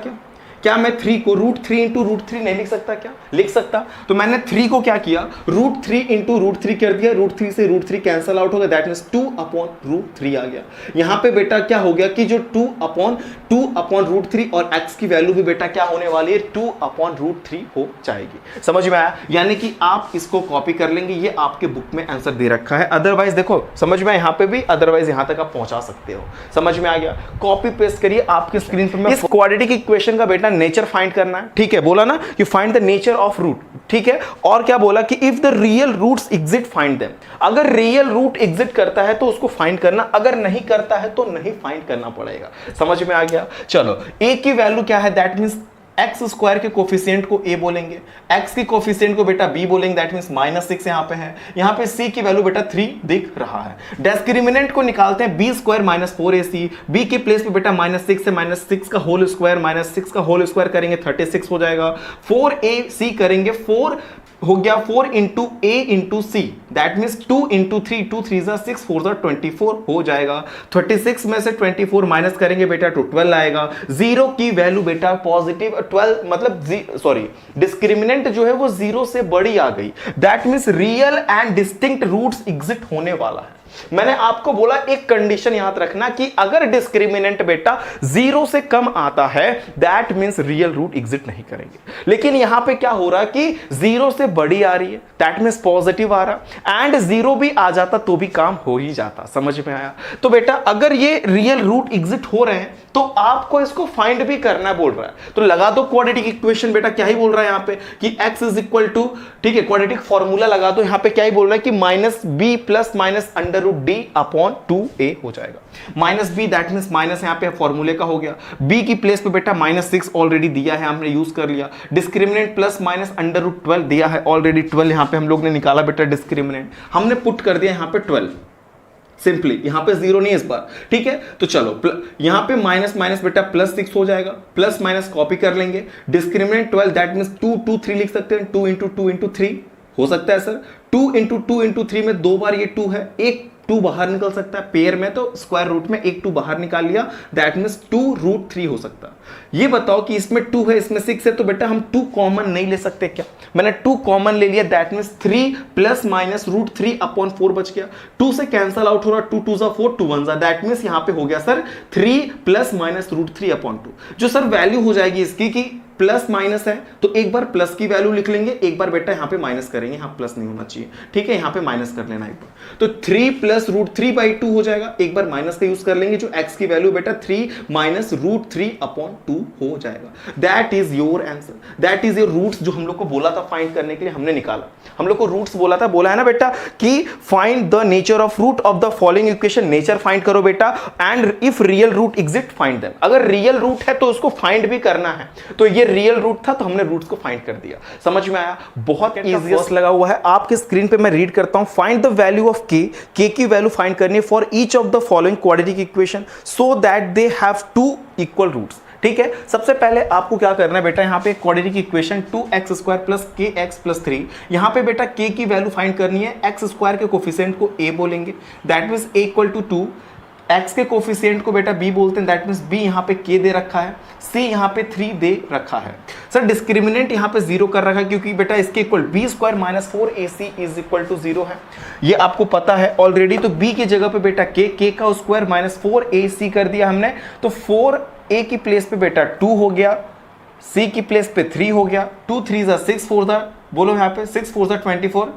क्या मैं 3 को √3 इंटू √3 नहीं लिख सकता क्या? लिख सकता। तो मैंने 3 को क्या किया, √3 इंटू √3 कर दिया, √3 से √3 कैंसल आउट हो गया, दैट मींस 2/√3 आ गया। यहां पे बेटा क्या हो गया कि जो 2/√3 और x की वैल्यू भी बेटा क्या होने वाली है, 2/√3 हो जाएगी। समझ में आया? यानी कि आप इसको कॉपी कर लेंगे, ये आपके बुक में आंसर दे रखा है। अदरवाइज देखो समझ में यहां पे भी, अदरवाइज यहां तक आप पहुंचा सकते हो। समझ में आ गया? कॉपी पेस्ट करिए आपके स्क्रीन पर। इस क्वाड्रेटिक इक्वेशन का बेटा नेचर फाइंड करना है, ठीक है, बोला ना कि find the nature of root, ठीक है, और क्या बोला कि if the real roots exist find them. अगर रियल रूट एग्जिट करता है तो उसको फाइंड करना, अगर नहीं करता है तो नहीं फाइंड करना पड़ेगा। समझ में आ गया? चलो, a की वैल्यू क्या है, दैट मींस एक्स स्क्वायर के कोफिशिएंट को a बोलेंगे, x के कोफिशिएंट को बेटा b बोलेंगे, दैट मींस -6 यहाँ पे है। यहाँ पे c की वैल्यू बेटा 3 दिख रहा है। डिस्क्रिमिनेंट को निकालते हैं, b स्क्वायर -4ac, b के प्लेस पे बेटा -6 से -6 का होल स्क्वायर, -6 का होल स्क्वायर करेंगे 36 हो जाएगा। 4ac करेंगे, 4 हो गया 4 इंटू ए इंटू सी, दैट मीन्स 2 इंटू 3, 2 3 6 4 24 हो जाएगा। 36 में से 24 माइनस करेंगे बेटा तो 12 आएगा। जीरो की वैल्यू बेटा पॉजिटिव 12 मतलब सॉरी डिस्क्रिमिनेंट जो है वो जीरो से बड़ी आ गई, that means real and distinct roots exist होने वाला है। मैंने आपको बोला एक कंडीशन याद रखना कि अगर डिस्क्रिमिनेंट बेटा जीरो से कम आता है that means real root exist नहीं करेंगे, लेकिन यहां पे क्या हो रहा है कि जीरो से बड़ी आ रही है, दैट मींस पॉजिटिव आ रहा, एंड जीरो भी आ जाता तो भी काम हो ही जाता। समझ में आया? तो बेटा अगर ये रियल रूट एग्जिस्ट हो रहे हैं तो आपको इसको फाइंड भी करना बोल रहा है, तो लगा दो क्वाड्रेटिक इक्वेशन। बेटा क्या ही बोल रहा है यहां पे कि x इज इक्वल टू, ठीक है, क्वाड्रेटिक फॉर्मूला लगा दो। यहां पे क्या ही बोल रहा है कि minus B plus minus under root D upon 2a हो जाएगा। Minus B that means minus यहां पे फॉर्मूले का हो गया, b की प्लेस पे बेटा -6 ऑलरेडी दिया है, हमने यूज कर लिया। Discriminant plus minus under root 12 दिया है ऑलरेडी, 12 यहां पे हम लोग ने निकाला बेटा डिस्क्रिमिनेंट, हमने पुट कर दिया यहां पे 12 सिंपली, यहां पे जीरो नहीं इस बार, ठीक है। तो चलो यहां पे माइनस माइनस बेटा +6 हो जाएगा, प्लस माइनस कॉपी कर लेंगे। डिस्क्रिमिनेंट 12 दैट मींस 2 2 3 लिख सकते हैं, 2 इंटू 2 इंटू 3 हो सकता है सर। 2 इंटू 2 इंटू 3 में 2 बार ये 2 है, एक 2 बाहर निकल सकता है पेयर में, तो स्क्वायर रूट में एक 2 बाहर निकाल लिया, दैट मींस 2√3 हो सकता है। ये बताओ कि इसमें 2 है इसमें 6 है, तो बेटा हम 2 कॉमन नहीं ले सकते क्या? मैंने 2 कॉमन ले लिया, that means 3 plus minus √3 upon 4 बच गया। 2 से कैंसल आउट हो रहा, 2 2 4 2 1 दैट मींस यहां पे हो गया सर 3 प्लस माइनस √3 अपॉन 2, जो सर वैल्यू हो जाएगी इसकी कि प्लस माइनस है तो एक बार प्लस की वैल्यू लिख लेंगे, एक बार बेटा यहां पे माइनस करेंगे, यहां प्लस नहीं होना चाहिए, ठीक है, यहां पे माइनस कर लेना एक बार। तो 3 प्लस √3/2 हो जाएगा, एक बार माइनस का यूज कर लेंगे, जो x की वैल्यू बेटा 3 माइनस √3 अपॉन 2 हो जाएगा। That is your answer, that is your roots, जो हम लोग को बोला था फाइंड करने के लिए हमने निकाला। हम लोग को रूट्स बोला था, बोला है ना बेटा कि find the nature of root of the following equation, nature find करो बेटा, and if real root exist find them. अगर रियल रूट है तो उसको फाइंड भी करना है, तो ये रियल रूट था तो हमने रूट्स को फाइंड कर दिया। समझ में आया? बहुत इजीएस्ट लगा हुआ है आपके स्क्रीन पे, मैं रीड करता हूं। Find the value of k की वैल्यू फाइंड करनी है for each of the following quadratic equation so that they have 2 equal roots. ठीक है, सबसे पहले आपको क्या करना है बेटा, यहां पे quadratic equation 2x² plus kx plus 3, यहां पे बेटा k की वैल्यू फाइंड करनी है, x² के कोफिशिएंट को a बोलेंगे, that means a equal to 2, x के कोफिशिएंट को बेटा b बोलते हैं, दैट मींस b यहां पे k दे रखा है, c यहां पे 3 दे रखा है। सर डिस्क्रिमिनेंट यहां पे 0 कर रखा है क्योंकि बेटा इसके equal b² minus 4ac is equal to 0 है, ये आपको पता है ऑलरेडी। तो b की जगह पे बेटा k का स्क्वायर माइनस 4ac कर दिया हमने, तो 4a की प्लेस पे बेटा 2 हो गया, c की प्लेस पे 3 हो गया, 2 3 6 4 बोलो यहां पे 6 4 24,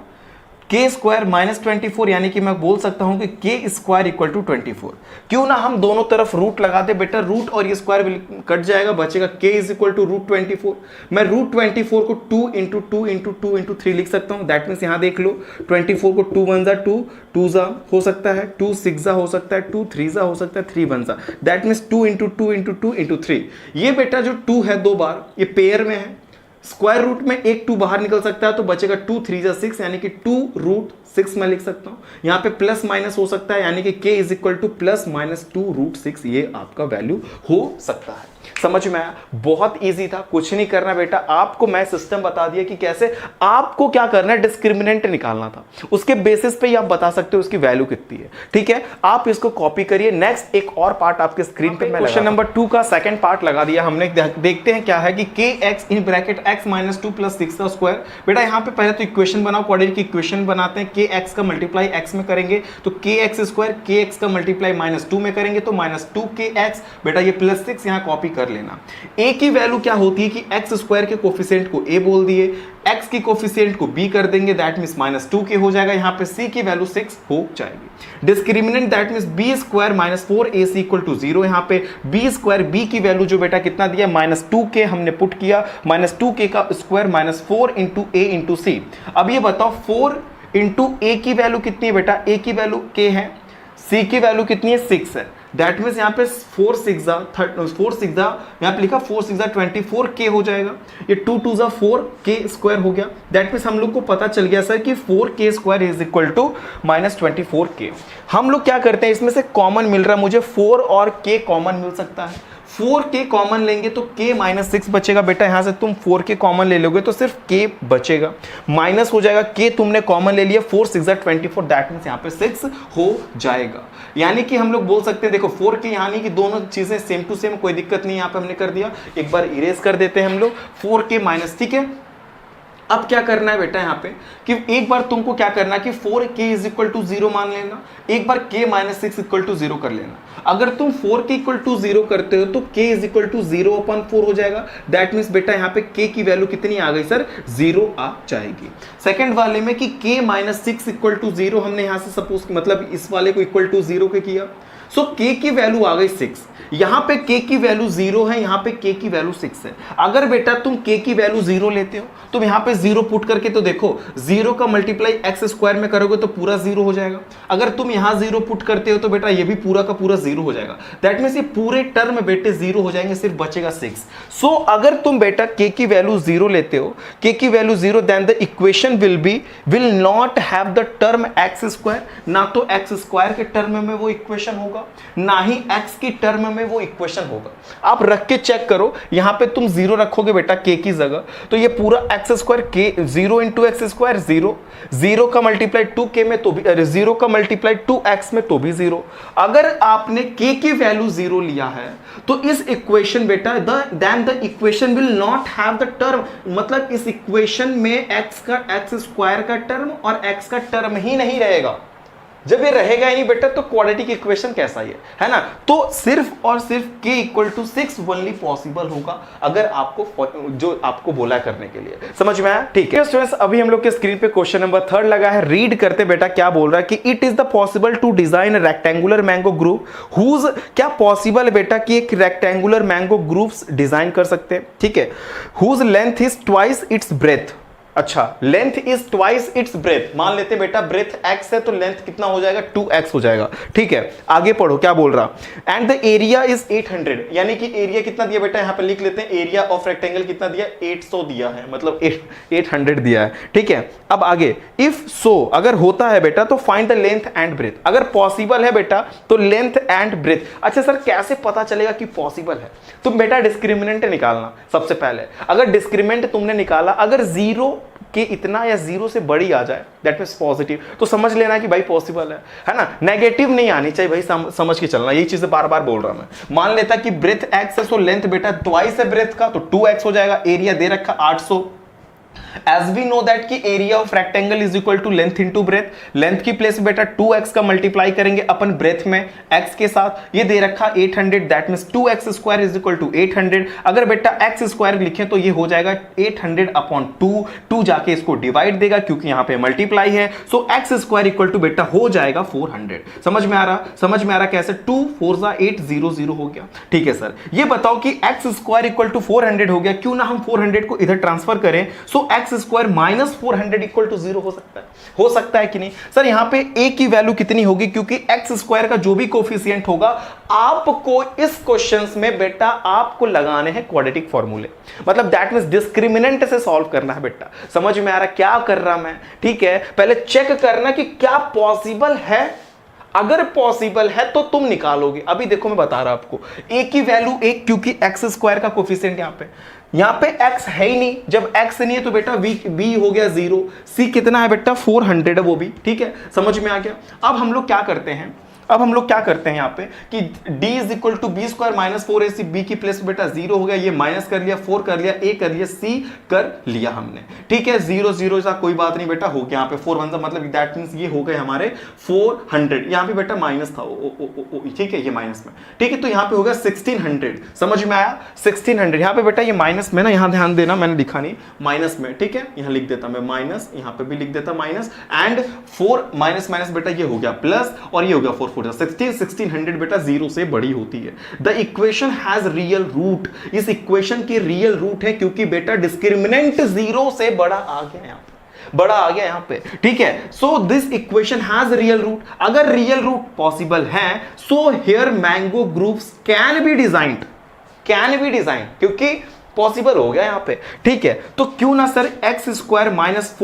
k स्क्वायर माइनस 24, यानी कि मैं बोल सकता हूं कि k स्क्वायर इक्वल टू 24। क्यों ना हम दोनों तरफ रूट लगा दे बेटा, रूट और ये स्क्वायर कट जाएगा, बचेगा k इज इक्वल टू √24। मैं √24 को 2 इंटू 2 इंटू 2 इंटू 3 लिख सकता हूं, दैट मीन्स यहां देख लो 24 को 2 1 2 2 हो सकता है, 2 6 हो सकता है, 2 3 हो सकता है, 3 1 that means 2 into 2 into 2 into 3। ये बेटा जो 2 है 2 बार ये पेयर में है, स्क्वायर रूट में एक 2 बाहर निकल सकता है, तो बचेगा 2 3 6 यानी कि 2√6 मैं लिख सकता हूं। यहां पे प्लस माइनस हो सकता है, यानी कि k is equal two plus minus 2√6, ये आपका वैल्यू हो सकता है। समझ में आया? बहुत इजी था, कुछ नहीं करना बेटा, आपको मैं सिस्टम बता दिया कि कैसे आपको क्या करना है, डिस्क्रिमिनेंट निकालना था, उसके बेसिस पे ही आप बता सकते हो उसकी वैल्यू कितनी है। ठीक है, आप इसको कॉपी करिए। नेक्स्ट एक और पार्ट आपके स्क्रीन पे मैं क्वेश्चन नंबर 2 का सेकंड पार्ट लगा दिया हमने, देखते हैं क्या है कि kx इन ब्रैकेट x माइनस 2 प्लस 6 का स्क्वायर। बेटा यहाँ पे पहले तो इक्वेशन बनाओ, क्वाड्रेटिक इक्वेशन बनाते हैं, kx का मल्टीप्लाई x में करेंगे तो kx स्क्वायर, kx का मल्टीप्लाई -2 में करेंगे तो -2kx, बेटा ये +6 यहाँ कॉपी कर लेना। a की वैल्यू क्या होती है कि x स्क्वायर के कोफिशिएंट को a बोल दिए, x की कोफिशिएंट को b कर देंगे, दैट मींस -2k हो जाएगा, यहां पे c की वैल्यू 6 हो जाएगी। Discriminant that means b² minus 4ac equal to 0, यहां पे b² b की वैल्यू जो बेटा कितना दिया -2k हमने पुट किया, -2k का square minus 4 into a into c। अब ये बताओ 4 इंटू a की वैल्यू कितनी है बेटा, a की वैल्यू k है, c की वैल्यू कितनी है 6 है, दैट मीन्स यहाँ पे 4 6 यहाँ पे लिखा 4 6 24k हो जाएगा, ये 2 2 4k स्क्वायर हो गया, दैट मीन्स हम लोग को पता चल गया सर कि 4k square is equal to -24k। हम लोग क्या करते हैं, इसमें से कॉमन मिल रहा है मुझे 4 और k कॉमन मिल सकता है, 4k कॉमन लेंगे तो k माइनस 6 बचेगा बेटा, यहां से तुम 4k कॉमन ले लोगे तो सिर्फ k बचेगा, माइनस हो जाएगा, k तुमने कॉमन ले लिया, 4 6 24, दैट मींस यहां पे 6 हो जाएगा। यानी कि हम लोग बोल सकते हैं देखो 4k, यानी कि दोनों चीजें सेम टू सेम, कोई दिक्कत नहीं, यहां पे हमने कर दिया, एक बार इरेज कर देते हैं हम लोग 4k माइनस, ठीक है। अब क्या करना है बेटा यहाँ पे कि एक बार तुमको क्या करना है कि 4k इज इक्वल टू 0 मान लेना, एक बार k माइनस 6 इक्वल टू 0 कर लेना। अगर तुम 4k इक्वल टू 0 करते हो तो k इज इक्वल टू 0/4 हो जाएगा, दैट मीन्स बेटा यहाँ पे k की वैल्यू कितनी आ गई सर, 0 आ जाएगी। सेकंड वाले में कि k माइनस 6 इक्वल टू 0 हमने यहाँ से सपोज मतलब इस वाले को इक्वल टू 0 के किया, सो k की वैल्यू आ गई 6, यहां पे k की वैल्यू 0 है, यहां पे k की वैल्यू 6 है। अगर बेटा तुम k की वैल्यू 0 लेते हो तुम यहां पे 0 पुट करके तो देखो 0 का मल्टीप्लाई x स्क्वायर में करोगे तो पूरा 0 हो जाएगा, अगर तुम यहां 0 पुट करते हो तो बेटा ये भी पूरा का पूरा 0 हो जाएगा, दैट मींस ये पूरे टर्म बेटे 0 हो जाएंगे, सिर्फ बचेगा 6। सो अगर तुम बेटा k की वैल्यू 0 लेते हो, k की value 0, then the equation will not have the term x square, ना तो x स्क्वायर के टर्म में वो इक्वेशन होगा ना ही x की टर्म में वो इक्वेशन होगा। आप रख के चेक करो, यहां पे तुम 0 रखोगे बेटा k की जगह तो ये पूरा x square, k 0 into x square 0, 0 का मल्टीप्लाई 2k में तो भी 0 का मल्टीप्लाई 2x में तो भी 0। अगर आपने k की वैल्यू 0 लिया है तो इस इक्वेशन बेटा then the equation will not have the term, मतलब इस इक्वेशन में x स्क्वायर का टर्म और x का टर्म ही नहीं रहेगा। जब ये रहेगा ही नहीं बेटा तो क्वाड्रेटिक इक्वेशन कैसा है ना। तो सिर्फ और सिर्फ k equal to 6 only possible होगा अगर आपको जो आपको बोला करने के लिए, समझ में आया, ठीक है स्टूडेंट्स। अभी हम लोग के स्क्रीन पे क्वेश्चन नंबर 3 लगा है, रीड करते बेटा क्या बोल रहा है कि it is the possible to design rectangular mango group whose, क्या पॉसिबल है बेटा कि एक रेक्टेंगुलर मैंगो ग्रुप्स डिजाइन कर सकते हैं, ठीक है, whose length is twice its breadth. अच्छा, length is twice its breadth, मान लेते बेटा ब्रेथ x है तो लेंथ कितना हो जाएगा, 2x हो जाएगा, ठीक है। आगे पढ़ो क्या बोल रहा, एंड द एरिया इज 800, यानी कि एरिया कितना दिया बेटा, यहां पे लिख लेते हैं, एरिया ऑफ रेक्टेंगल कितना दिया, 800 दिया है, मतलब 800 दिया है, ठीक है। अब आगे, इफ सो अगर होता है बेटा तो find the length and breadth, अगर पॉसिबल है बेटा तो लेंथ एंड ब्रेथ। अच्छा सर कैसे पता चलेगा कि पॉसिबल है, तुम बेटा डिस्क्रिमिनेंट निकालना सबसे पहले, अगर डिस्क्रिमिनेंट तुमने निकाला, अगर 0 के इतना या 0 से बड़ी आ जाए दैट मींस पॉजिटिव, तो समझ लेना कि भाई पॉसिबल है ना, नेगेटिव नहीं आनी चाहिए भाई, समझ के चलना, यही चीजें बार बार बोल रहा मैं। मान लेता कि ब्रेथ x है तो लेंथ बेटा ट्वाइस है ब्रेथ का तो 2x हो जाएगा, एरिया दे रखा 800। As we know that कि area of rectangle is equal to length into breadth, length की प्लेस बेटा 2x का मल्टीप्लाई करेंगे अपन ब्रेथ में x के साथ, ये दे रखा 800, that means 2x square is equal to 800। अगर बेटा x स्क्वायर लिखें तो ये हो जाएगा 800 अपॉन 2, 2 जाके इसको डिवाइड देगा क्योंकि यहां पे मल्टीप्लाई है, सो x स्क्वायर इक्वल टू बेटा हो जाएगा 400। समझ में आ रहा कैसे, 2 4 800 हो गया, ठीक है सर। ये बताओ कि x स्क्वायर इक्वल टू 400 हो गया, क्यों ना हम 400 को इधर ट्रांसफर करें, so x square minus 400 equal to 0 हो सकता है कि नहीं सर। यहां पे a की वैल्यू कितनी होगी, क्योंकि x स्क्वायर का जो भी कोफिशिएंट होगा आपको इस क्वेश्चंस में बेटा आपको लगाने हैं क्वाड्रेटिक फॉर्मूले, मतलब दैट मींस डिस्क्रिमिनेंट से सॉल्व करना है बेटा। समझ में आ रहा क्या कर रहा मैं, ठीक है। पहले चेक करना कि क्या पॉसिबल है, अगर पॉसिबल है तो तुम निकालोगे। अभी देखो मैं बता रहा आपको, a की वैल्यू 1 क्योंकि x स्क्वायर का कोफिशिएंट यहां पे x है ही नहीं, जब x नहीं है तो बेटा b हो गया 0, c कितना है बेटा 400 है वो भी, ठीक है, समझ में आ गया। अब हम लोग क्या करते हैं यहाँ पे कि d is equal to B square minus 4ac, b की प्लेस बेटा 0 हो गया, ये माइनस कर लिया, 4 कर लिया, a कर लिया, c कर लिया हमने, ठीक है। 0 0 सा कोई बात नहीं बेटा, हो गया यहाँ पे 4 1 मतलब दैट मींस ये हो गए हमारे 400, यहाँ पे बेटा माइनस था ठीक है, ये माइनस में, ठीक है, तो यहाँ पे होगा 1600। समझ में आया 1600, यहाँ पे बेटा ये माइनस में ना, यहाँ ध्यान देना मैंने लिखा नहीं माइनस में, ठीक है, यहाँ लिख देता मैं माइनस, यहाँ पे भी लिख देता माइनस, एंड 4 माइनस माइनस बेटा ये हो गया प्लस, और ये हो गया 4 1600 बेटा 0 से बड़ी होती है। The equation has real root, इस इक्वेशन की रियल रूट है क्योंकि बेटा डिस्क्रिमिनेंट 0 से बड़ा आ गया यहाँ पे, ठीक है। So this equation has real root, अगर रियल रूट पॉसिबल है so here mango groups can be designed, क्योंकि पॉसिबल हो गया यहाँ पे, ठीक है। तो क्यों ना sir x square minus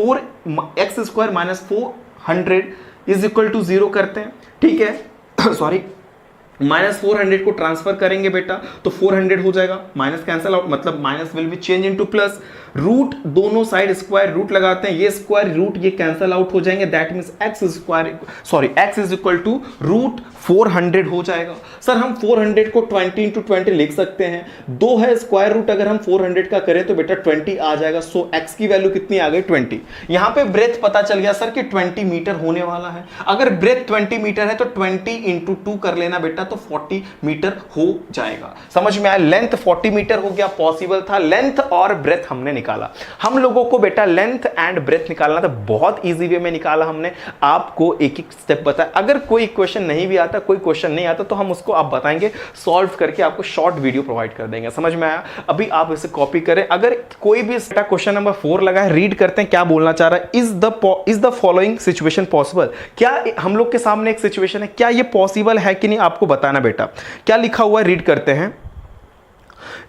400 is equal to 0 करते हैं, ठीक है, सॉरी -400 को ट्रांसफर करेंगे बेटा तो 400 हो जाएगा, माइनस कैंसिल आउट, मतलब minus will be change into plus. Root दोनों साइड स्क्वायर रूट लगाते हैं, ये स्क्वायर रूट ये कैंसिल आउट हो जाएंगे, that means x is equal to root 400 हो जाएगा। सर हम 400 को 20 इंटू 20 लिख सकते हैं, 2 है स्क्वायर रूट, अगर हम 400 का करें तो बेटा 20 आ जाएगा। सो x की वैल्यू कितनी आ गई 20। यहां पे ब्रेथ पता चल गया सर कि 20 मीटर होने वाला है। अगर ब्रेथ 20 मीटर है तो 20 इंटू 2 कर लेना बेटा, तो 40 मीटर हो जाएगा। समझ में आया? लेंथ 40 मीटर हो गया, पॉसिबल था। लेंथ और ब्रेथ हमने निकाला। हम लोगों को बेटा लेंथ एंड ब्रेथ निकालना था, बहुत इजी वे में निकाला हमने, आपको एक एक स्टेप बताया। अगर कोई क्वेश्चन नहीं भी आता, कोई क्वेश्चन नहीं आता, तो हम उसको आप बताएंगे, सॉल्व करके आपको शॉर्ट वीडियो प्रोवाइड कर देंगे। समझ में आया? अभी आप इसे कॉपी करें। अगर कोई भी क्वेश्चन नंबर 4 लगा है, रीड करते हैं क्या बोलना चाह रहा है। Is the following situation possible? क्या हम लोग के सामने एक सिचुएशन है, क्या ये पॉसिबल है कि नहीं, आपको बताना बेटा। क्या लिखा हुआ है, रीड करते हैं।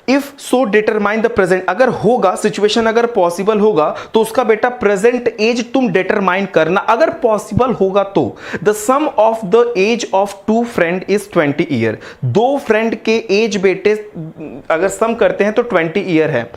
If so determine the present, अगर होगा सिचुएशन, अगर पॉसिबल होगा तो उसका बेटा प्रेजेंट एज तुम डिटरमाइन करना। अगर पॉसिबल होगा तो the sum of the age of 2 friend is 20 year. 2 friend के एज बेटे अगर सम करते हैं तो 20 ईयर है।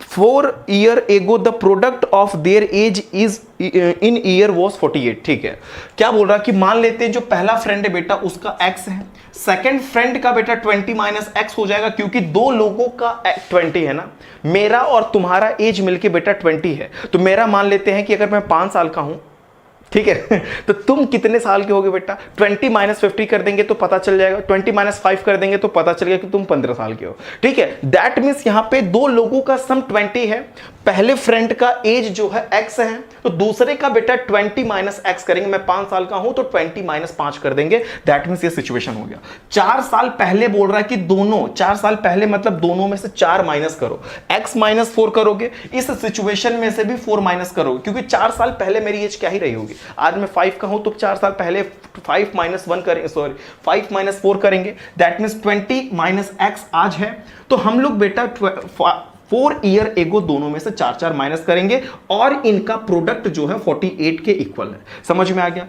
4 year ago the product of their age is in year was 48। ठीक है, क्या बोल रहा है कि मान लेते हैं जो पहला फ्रेंड है बेटा उसका x है, सेकंड फ्रेंड का बेटा 20 माइनस x हो जाएगा, क्योंकि 2 लोगों का 20 है ना। मेरा और तुम्हारा एज मिलके बेटा 20 है, तो मेरा मान लेते हैं कि अगर मैं 5 साल का हूं, ठीक है, तो तुम कितने साल के होगे बेटा। 20 माइनस 50 कर देंगे तो पता चल जाएगा, 20 माइनस 5 कर देंगे तो पता चल गया कि तुम 15 साल के हो। ठीक है, दैट मीन्स यहां पे 2 लोगों का सम 20 है, पहले फ्रेंड का एज जो है x है, तो दूसरे का बेटा 20 माइनस x करेंगे। मैं 5 साल का हूं तो 20 माइनस 5 कर देंगे, दैट मीन्स ये सिचुएशन हो गया। 4 साल पहले बोल रहा है कि दोनों, 4 साल पहले मतलब दोनों में से 4 माइनस करो, x माइनस 4 करोगे, इस सिचुएशन में से भी 4 माइनस करोगे, क्योंकि 4 साल पहले मेरी एज क्या ही रही होगी। आज मैं 5 का हूं तो 4 साल पहले 5 माइनस 1 करेंगे, सॉरी 5 माइनस 4 करेंगे, दैट मीन्स 20 माइनस x आज है। तो हम लोग बेटा 4 ईयर एगो दोनों में से 4 माइनस करेंगे और इनका प्रोडक्ट जो है 48 के इक्वल है। समझ में आ गया?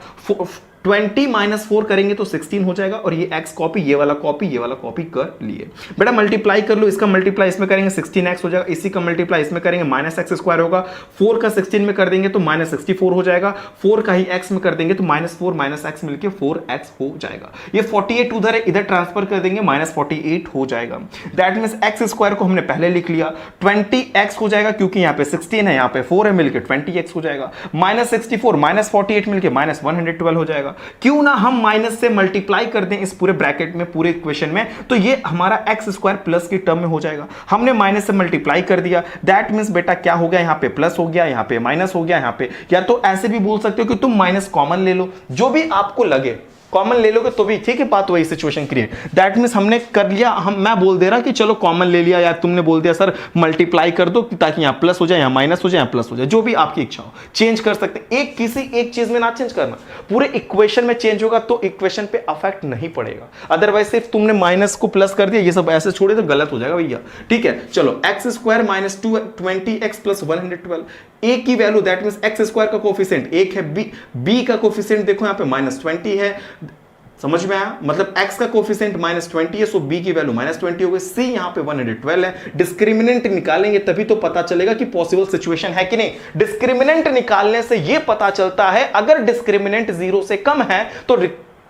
20 माइनस 4 करेंगे तो 16 हो जाएगा, और ये x कॉपी, ये वाला कॉपी कर लिए। बेटा मल्टीप्लाई कर लो, इसका मल्टीप्लाई इसमें करेंगे 16x हो जाएगा, इसी का मल्टीप्लाई इसमें करेंगे माइनस एक्स स्क्वायर होगा, 4 का 16 में कर देंगे तो माइनस 64 हो जाएगा, 4 का ही x में कर देंगे तो माइनस 4 माइनस x मिलके 4x हो जाएगा। ये 48 उधर है, इधर ट्रांसफर कर देंगे, माइनस 48 हो जाएगा। दैट मीन्स x स्क्वायर को हमने पहले लिख लिया, 20x हो जाएगा, क्योंकि यहाँ पे 16 है, यहाँ पे 4 है, मिलके 20x हो जाएगा, माइनस 64 माइनस 48 मिलके माइनस 112 हो जाएगा। क्यों ना हम माइनस से मल्टीप्लाई कर दें इस पूरे ब्रैकेट में, पूरे इक्वेशन में, तो ये हमारा एक्स स्क्वायर प्लस की टर्म में हो जाएगा। हमने माइनस से मल्टीप्लाई कर दिया, दैट मींस बेटा क्या हो गया, यहां पे प्लस हो गया, यहां पे माइनस हो गया, यहां पे, या तो ऐसे भी बोल सकते हो कि तुम माइनस कॉमन ले लो, जो भी आपको लगे कॉमन ले लोगे तो भी ठीक है, बात वही सिचुएशन क्रिएट। दैट मींस हमने कर लिया, मैं बोल दे रहा कि चलो कॉमन ले लिया, या तुमने बोल दिया सर मल्टीप्लाई कर दो ताकि यहां प्लस हो जाए, यहां माइनस हो जाए, यहां प्लस हो जाए, जो भी आपकी इच्छा हो चेंज कर सकते हैं। एक किसी एक चीज में ना चेंज करना, पूरे इक्वेशन में चेंज होगा तो इक्वेशन पे अफेक्ट नहीं पड़ेगा। अदरवाइज सिर्फ तुमने माइनस को प्लस कर दिया, ये सब ऐसे छोड़े तो गलत हो जाएगा भैया। ठीक है, चलो x square minus 20x plus 112, ए की value that means x square का कोफिशिएंट 1 है, बी का कोफिशिएंट देखो यहां पे -20 है। समझ में आया? मतलब x का कोफिशिएंट -20 है, सो b की वैल्यू -20 हो गई, c यहां पे 112 है। डिस्क्रिमिनेंट निकालेंगे तभी तो पता चलेगा कि पॉसिबल सिचुएशन है कि नहीं। डिस्क्रिमिनेंट निकालने से यह पता चलता है अगर डिस्क्रिमिनेंट 0 से कम है तो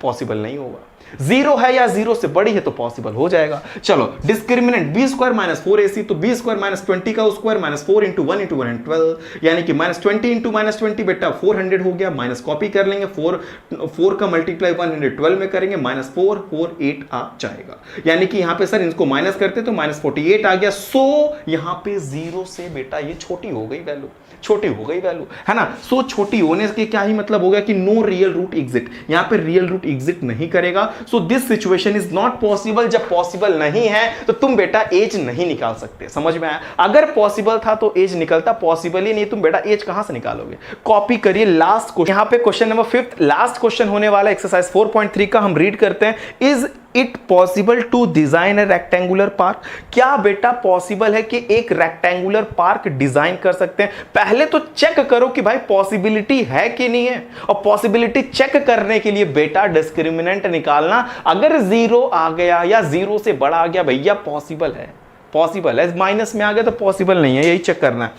पॉसिबल नहीं होगा, 0 है या 0 से बड़ी है तो पॉसिबल हो जाएगा। चलो discriminant b square minus 4ac, तो b स्क्वायर माइनस 20 का स्क्वायर माइनस 4 इंटू 1 इंटू 112, यानी कि -20 इंटू -20 बेटा 400 हो गया, माइनस कॉपी कर लेंगे, 4 का मल्टीप्लाई 112 में करेंगे, -448 आ जाएगा। यानी कि यहां पे सर इनको माइनस करते तो -48 आ गया। सो यहां पे 0 से बेटा ये छोटी हो गई वैल्यू, छोटी हो गई वैल्यू, है ना। सो छोटी होने के क्या ही मतलब हो गया कि नो रियल रूट एग्जिट, यहां पे रियल रूट एग्जिट नहीं करेगा। So this situation is not possible. जब पॉसिबल नहीं है तो तुम बेटा एज नहीं निकाल सकते। समझ में आया? अगर पॉसिबल था तो एज निकलता, पॉसिबल ही नहीं, तुम बेटा एज कहां से निकालोगे। कॉपी करिए लास्ट क्वेश्चन, यहां पे क्वेश्चन नंबर 5 लास्ट क्वेश्चन होने वाला एक्सरसाइज 4.3 का हम रीड करते हैं। Is it possible to design a rectangular park? क्या बेटा पॉसिबल है कि एक रेक्टेंगुलर पार्क डिजाइन कर सकते हैं? पहले तो चेक करो कि भाई पॉसिबिलिटी है कि नहीं है, और पॉसिबिलिटी चेक करने के लिए बेटा डिस्क्रिमिनेंट निकालना। अगर जीरो आ गया या जीरो से बड़ा आ गया भैया पॉसिबल है, पॉसिबल है। माइनस में आ गया तो पॉसिबल नहीं है, यही चेक करना है।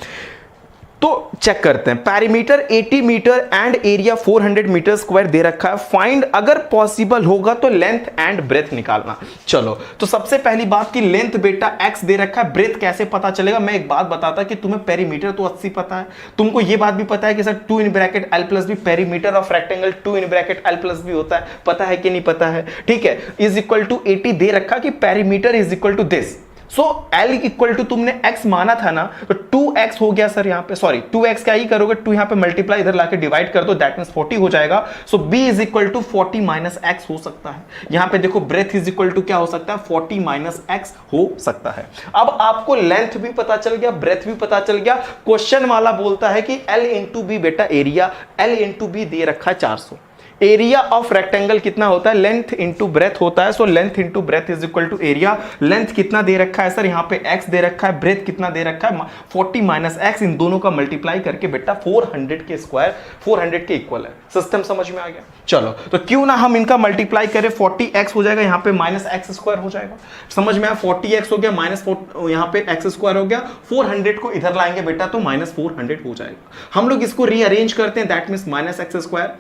तो चेक करते हैं। Perimeter 80 metre and area 400 metre square दे रखा है। फाइंड, अगर पॉसिबल होगा तो लेंथ एंड ब्रेथ निकालना। चलो तो सबसे पहली बात की लेंथ बेटा x दे रखा है, ब्रेथ कैसे पता चलेगा? मैं एक बात बताता कि तुम्हें पेरीमीटर तो 80 पता है, तुमको ये बात भी पता है कि sir 2 in bracket l plus B perimeter of rectangle 2 in bracket l plus B होता है, पता है कि नहीं पता है? ठीक है, इज इक्वल टू 80 दे रखा कि perimeter is equal to this. So L equal to तुमने x माना था ना, तो 2x हो गया सर यहाँ पे, सॉरी 2x क्या ही करोगे, 2 यहाँ पे मल्टीप्लाई इधर लाके डिवाइड कर दो, दैट मींस 40 हो जाएगा। So b is equal to 40 minus x हो सकता है। यहाँ पे देखो ब्रेथ इज इक्वल टू क्या हो सकता है, 40 माइनस x हो सकता है। अब आपको लेंथ भी पता चल गया, ब्रेथ भी पता चल गया। क्वेश्चन वाला बोलता है कि L इंटू बी बेटा एरिया, L इंटू बी दे रखा है 400। एरिया ऑफ रेक्टेंगल कितना होता है, लेंथ इंटू ब्रेथ होता है। So length into breadth is equal to area. Length कितना दे रखा है सर, यहाँ पे x दे रखा है, ब्रेथ कितना दे रखा है 40 माइनस x, इन दोनों का मल्टीप्लाई करके बेटा 400 के स्क्वायर 400 के इक्वल है। सिस्टम समझ में आ गया? चलो तो क्यों ना हम इनका मल्टीप्लाई करें, 40x हो जाएगा, यहाँ पे माइनस एक्स स्क्वायर हो जाएगा। समझ में आया? 40x हो गया माइनस यहाँ पे एक्स स्क्वायर हो गया, 400 को इधर लाएंगे बेटा तो माइनस 400 हो जाएगा। हम लोग इसको रीअरेंज करते हैं, that means minus x square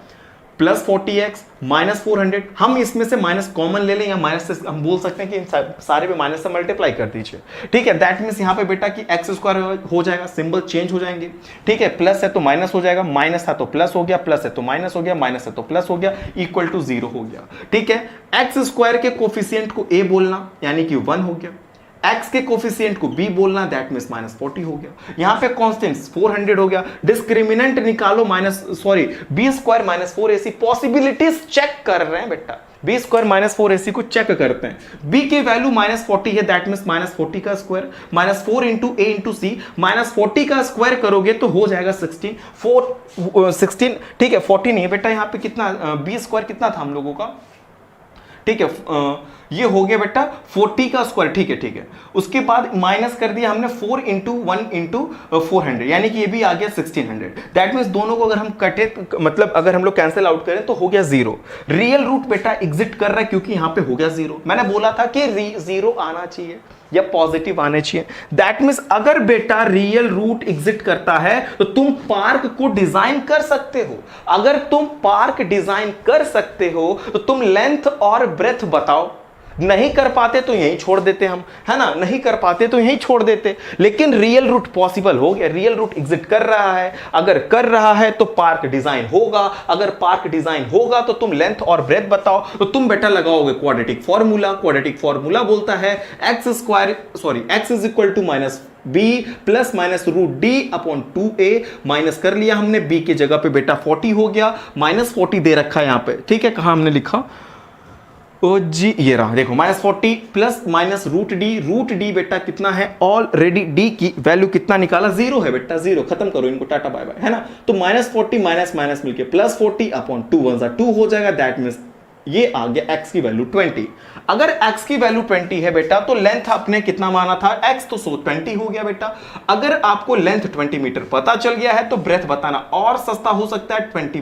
plus 40x minus 400। हम इसमें से माइनस कॉमन ले लें या माइनस से हम बोल सकते हैं कि इन सारे पे माइनस से मल्टीप्लाई कर दीजिए। ठीक है, दैट मीन्स यहाँ पे बेटा कि एक्स स्क्वायर हो जाएगा, सिंबल चेंज हो जाएंगे। ठीक है, प्लस है तो माइनस हो जाएगा, माइनस था तो प्लस हो गया, प्लस है तो माइनस हो गया, माइनस है तो प्लस हो गया, इक्वल टू 0 हो गया। ठीक है, एक्स स्क्वायर के कोफिशिएंट को a बोलना यानी कि 1 हो गया, x के कोफिशिएंट को b बोलना, दैट मींस माइनस 40 हो गया। यहां पे कांस्टेंट 400 हो गया। डिस्क्रिमिनेंट निकालो, b square minus 4ac। Possibilities check कर रहे हैं बेटा, b स्क्वायर माइनस 4ac को चेक करते हैं। b की वैल्यू माइनस 40 है, दैट मींस माइनस 40 का square minus 4 into a into c, minus 40 का स्क्वायर करोगे तो हो जाएगा 16। ठीक है, 40 नहीं बेटा, यहाँ पे कितना b स्क्वायर कितना था हम लोगों का? ठीक है, ये हो गया बेटा 40 का स्क्वायर। ठीक है, उसके बाद माइनस कर दिया हमने 4 इंटू 1 इंटू 400, यानी कि ये भी आ गया 1600। दैट मीन्स दोनों को अगर हम कटे, मतलब अगर हम लोग कैंसिल आउट करें तो हो गया 0। रियल रूट बेटा एग्जिट कर रहा है क्योंकि यहां पे हो गया 0। मैंने बोला था कि 0 आना चाहिए या पॉजिटिव आने चाहिए। दैट मीन्स अगर बेटा रियल रूट एग्जिट करता है तो तुम पार्क को डिजाइन कर सकते हो। अगर तुम पार्क डिजाइन कर सकते हो तो तुम लेंथ और ब्रेथ बताओ। नहीं कर पाते तो यहीं छोड़ देते हम, है ना, नहीं कर पाते तो यहीं छोड़ देते। लेकिन रियल रूट पॉसिबल हो गया, रियल रूट एग्जिट कर रहा है। अगर कर रहा है तो पार्क डिजाइन होगा, अगर पार्क डिजाइन होगा तो तुम लेंथ और ब्रेथ बताओ। तो तुम बेटा लगाओगे क्वाड्रेटिक फॉर्मूला। क्वाड्रेटिक फॉर्मूला बोलता है x is equal to minus b plus minus root d upon 2a। Minus कर लिया हमने, b की जगह पे बेटा 40 हो गया, माइनस 40 दे रखा है यहां पे। ठीक है, कहां हमने लिखा, ओ जी ये रहा, देखो minus 40 plus minus root D बेटा कितना है, ऑलरेडी डी की वैल्यू कितना निकाला, 0 है बेटा, 0। खत्म करो इनको, टाटा बाय बाय, है ना। तो माइनस 40 माइनस माइनस मिलके प्लस 40 अपॉन 2 1 2 हो जाएगा। दैट मीन्स ये आ गया x की वैल्यू 20। अगर x की वैल्यू 20 है बेटा तो लेंथ आपने कितना माना था, x, तो 20 हो गया बेटा। अगर आपको लेंथ 20 मीटर पता चल गया है तो ब्रेथ बताना और सस्ता हो सकता है। 40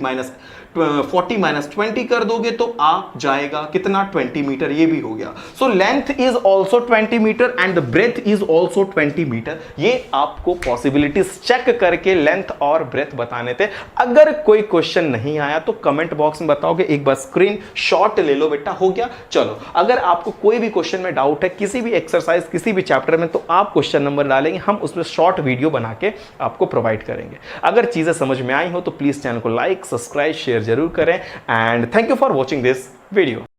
माइनस 20 कर दोगे तो आ जाएगा कितना, 20 मीटर। ये भी हो गया। So length is also 20 metre and the breadth is also 20 metre. ये आपको पॉसिबिलिटीज चेक करके लेंथ और ब्रेथ बताने थे। अगर कोई क्वेश्चन नहीं आया तो कमेंट बॉक्स में बताओगे, एक बार स्क्रीन शॉट ले लो बेटा, हो गया। चलो, अगर आपको कोई भी क्वेश्चन में डाउट है, किसी भी एक्सरसाइज, किसी भी चैप्टर में, तो आप क्वेश्चन नंबर डालेंगे, हम उसमें शॉर्ट वीडियो बना के आपको प्रोवाइड करेंगे। अगर चीजें समझ में आई हो तो प्लीज चैनल को लाइक, सब्सक्राइब, शेयर जरूर करें। And thank you for watching this video.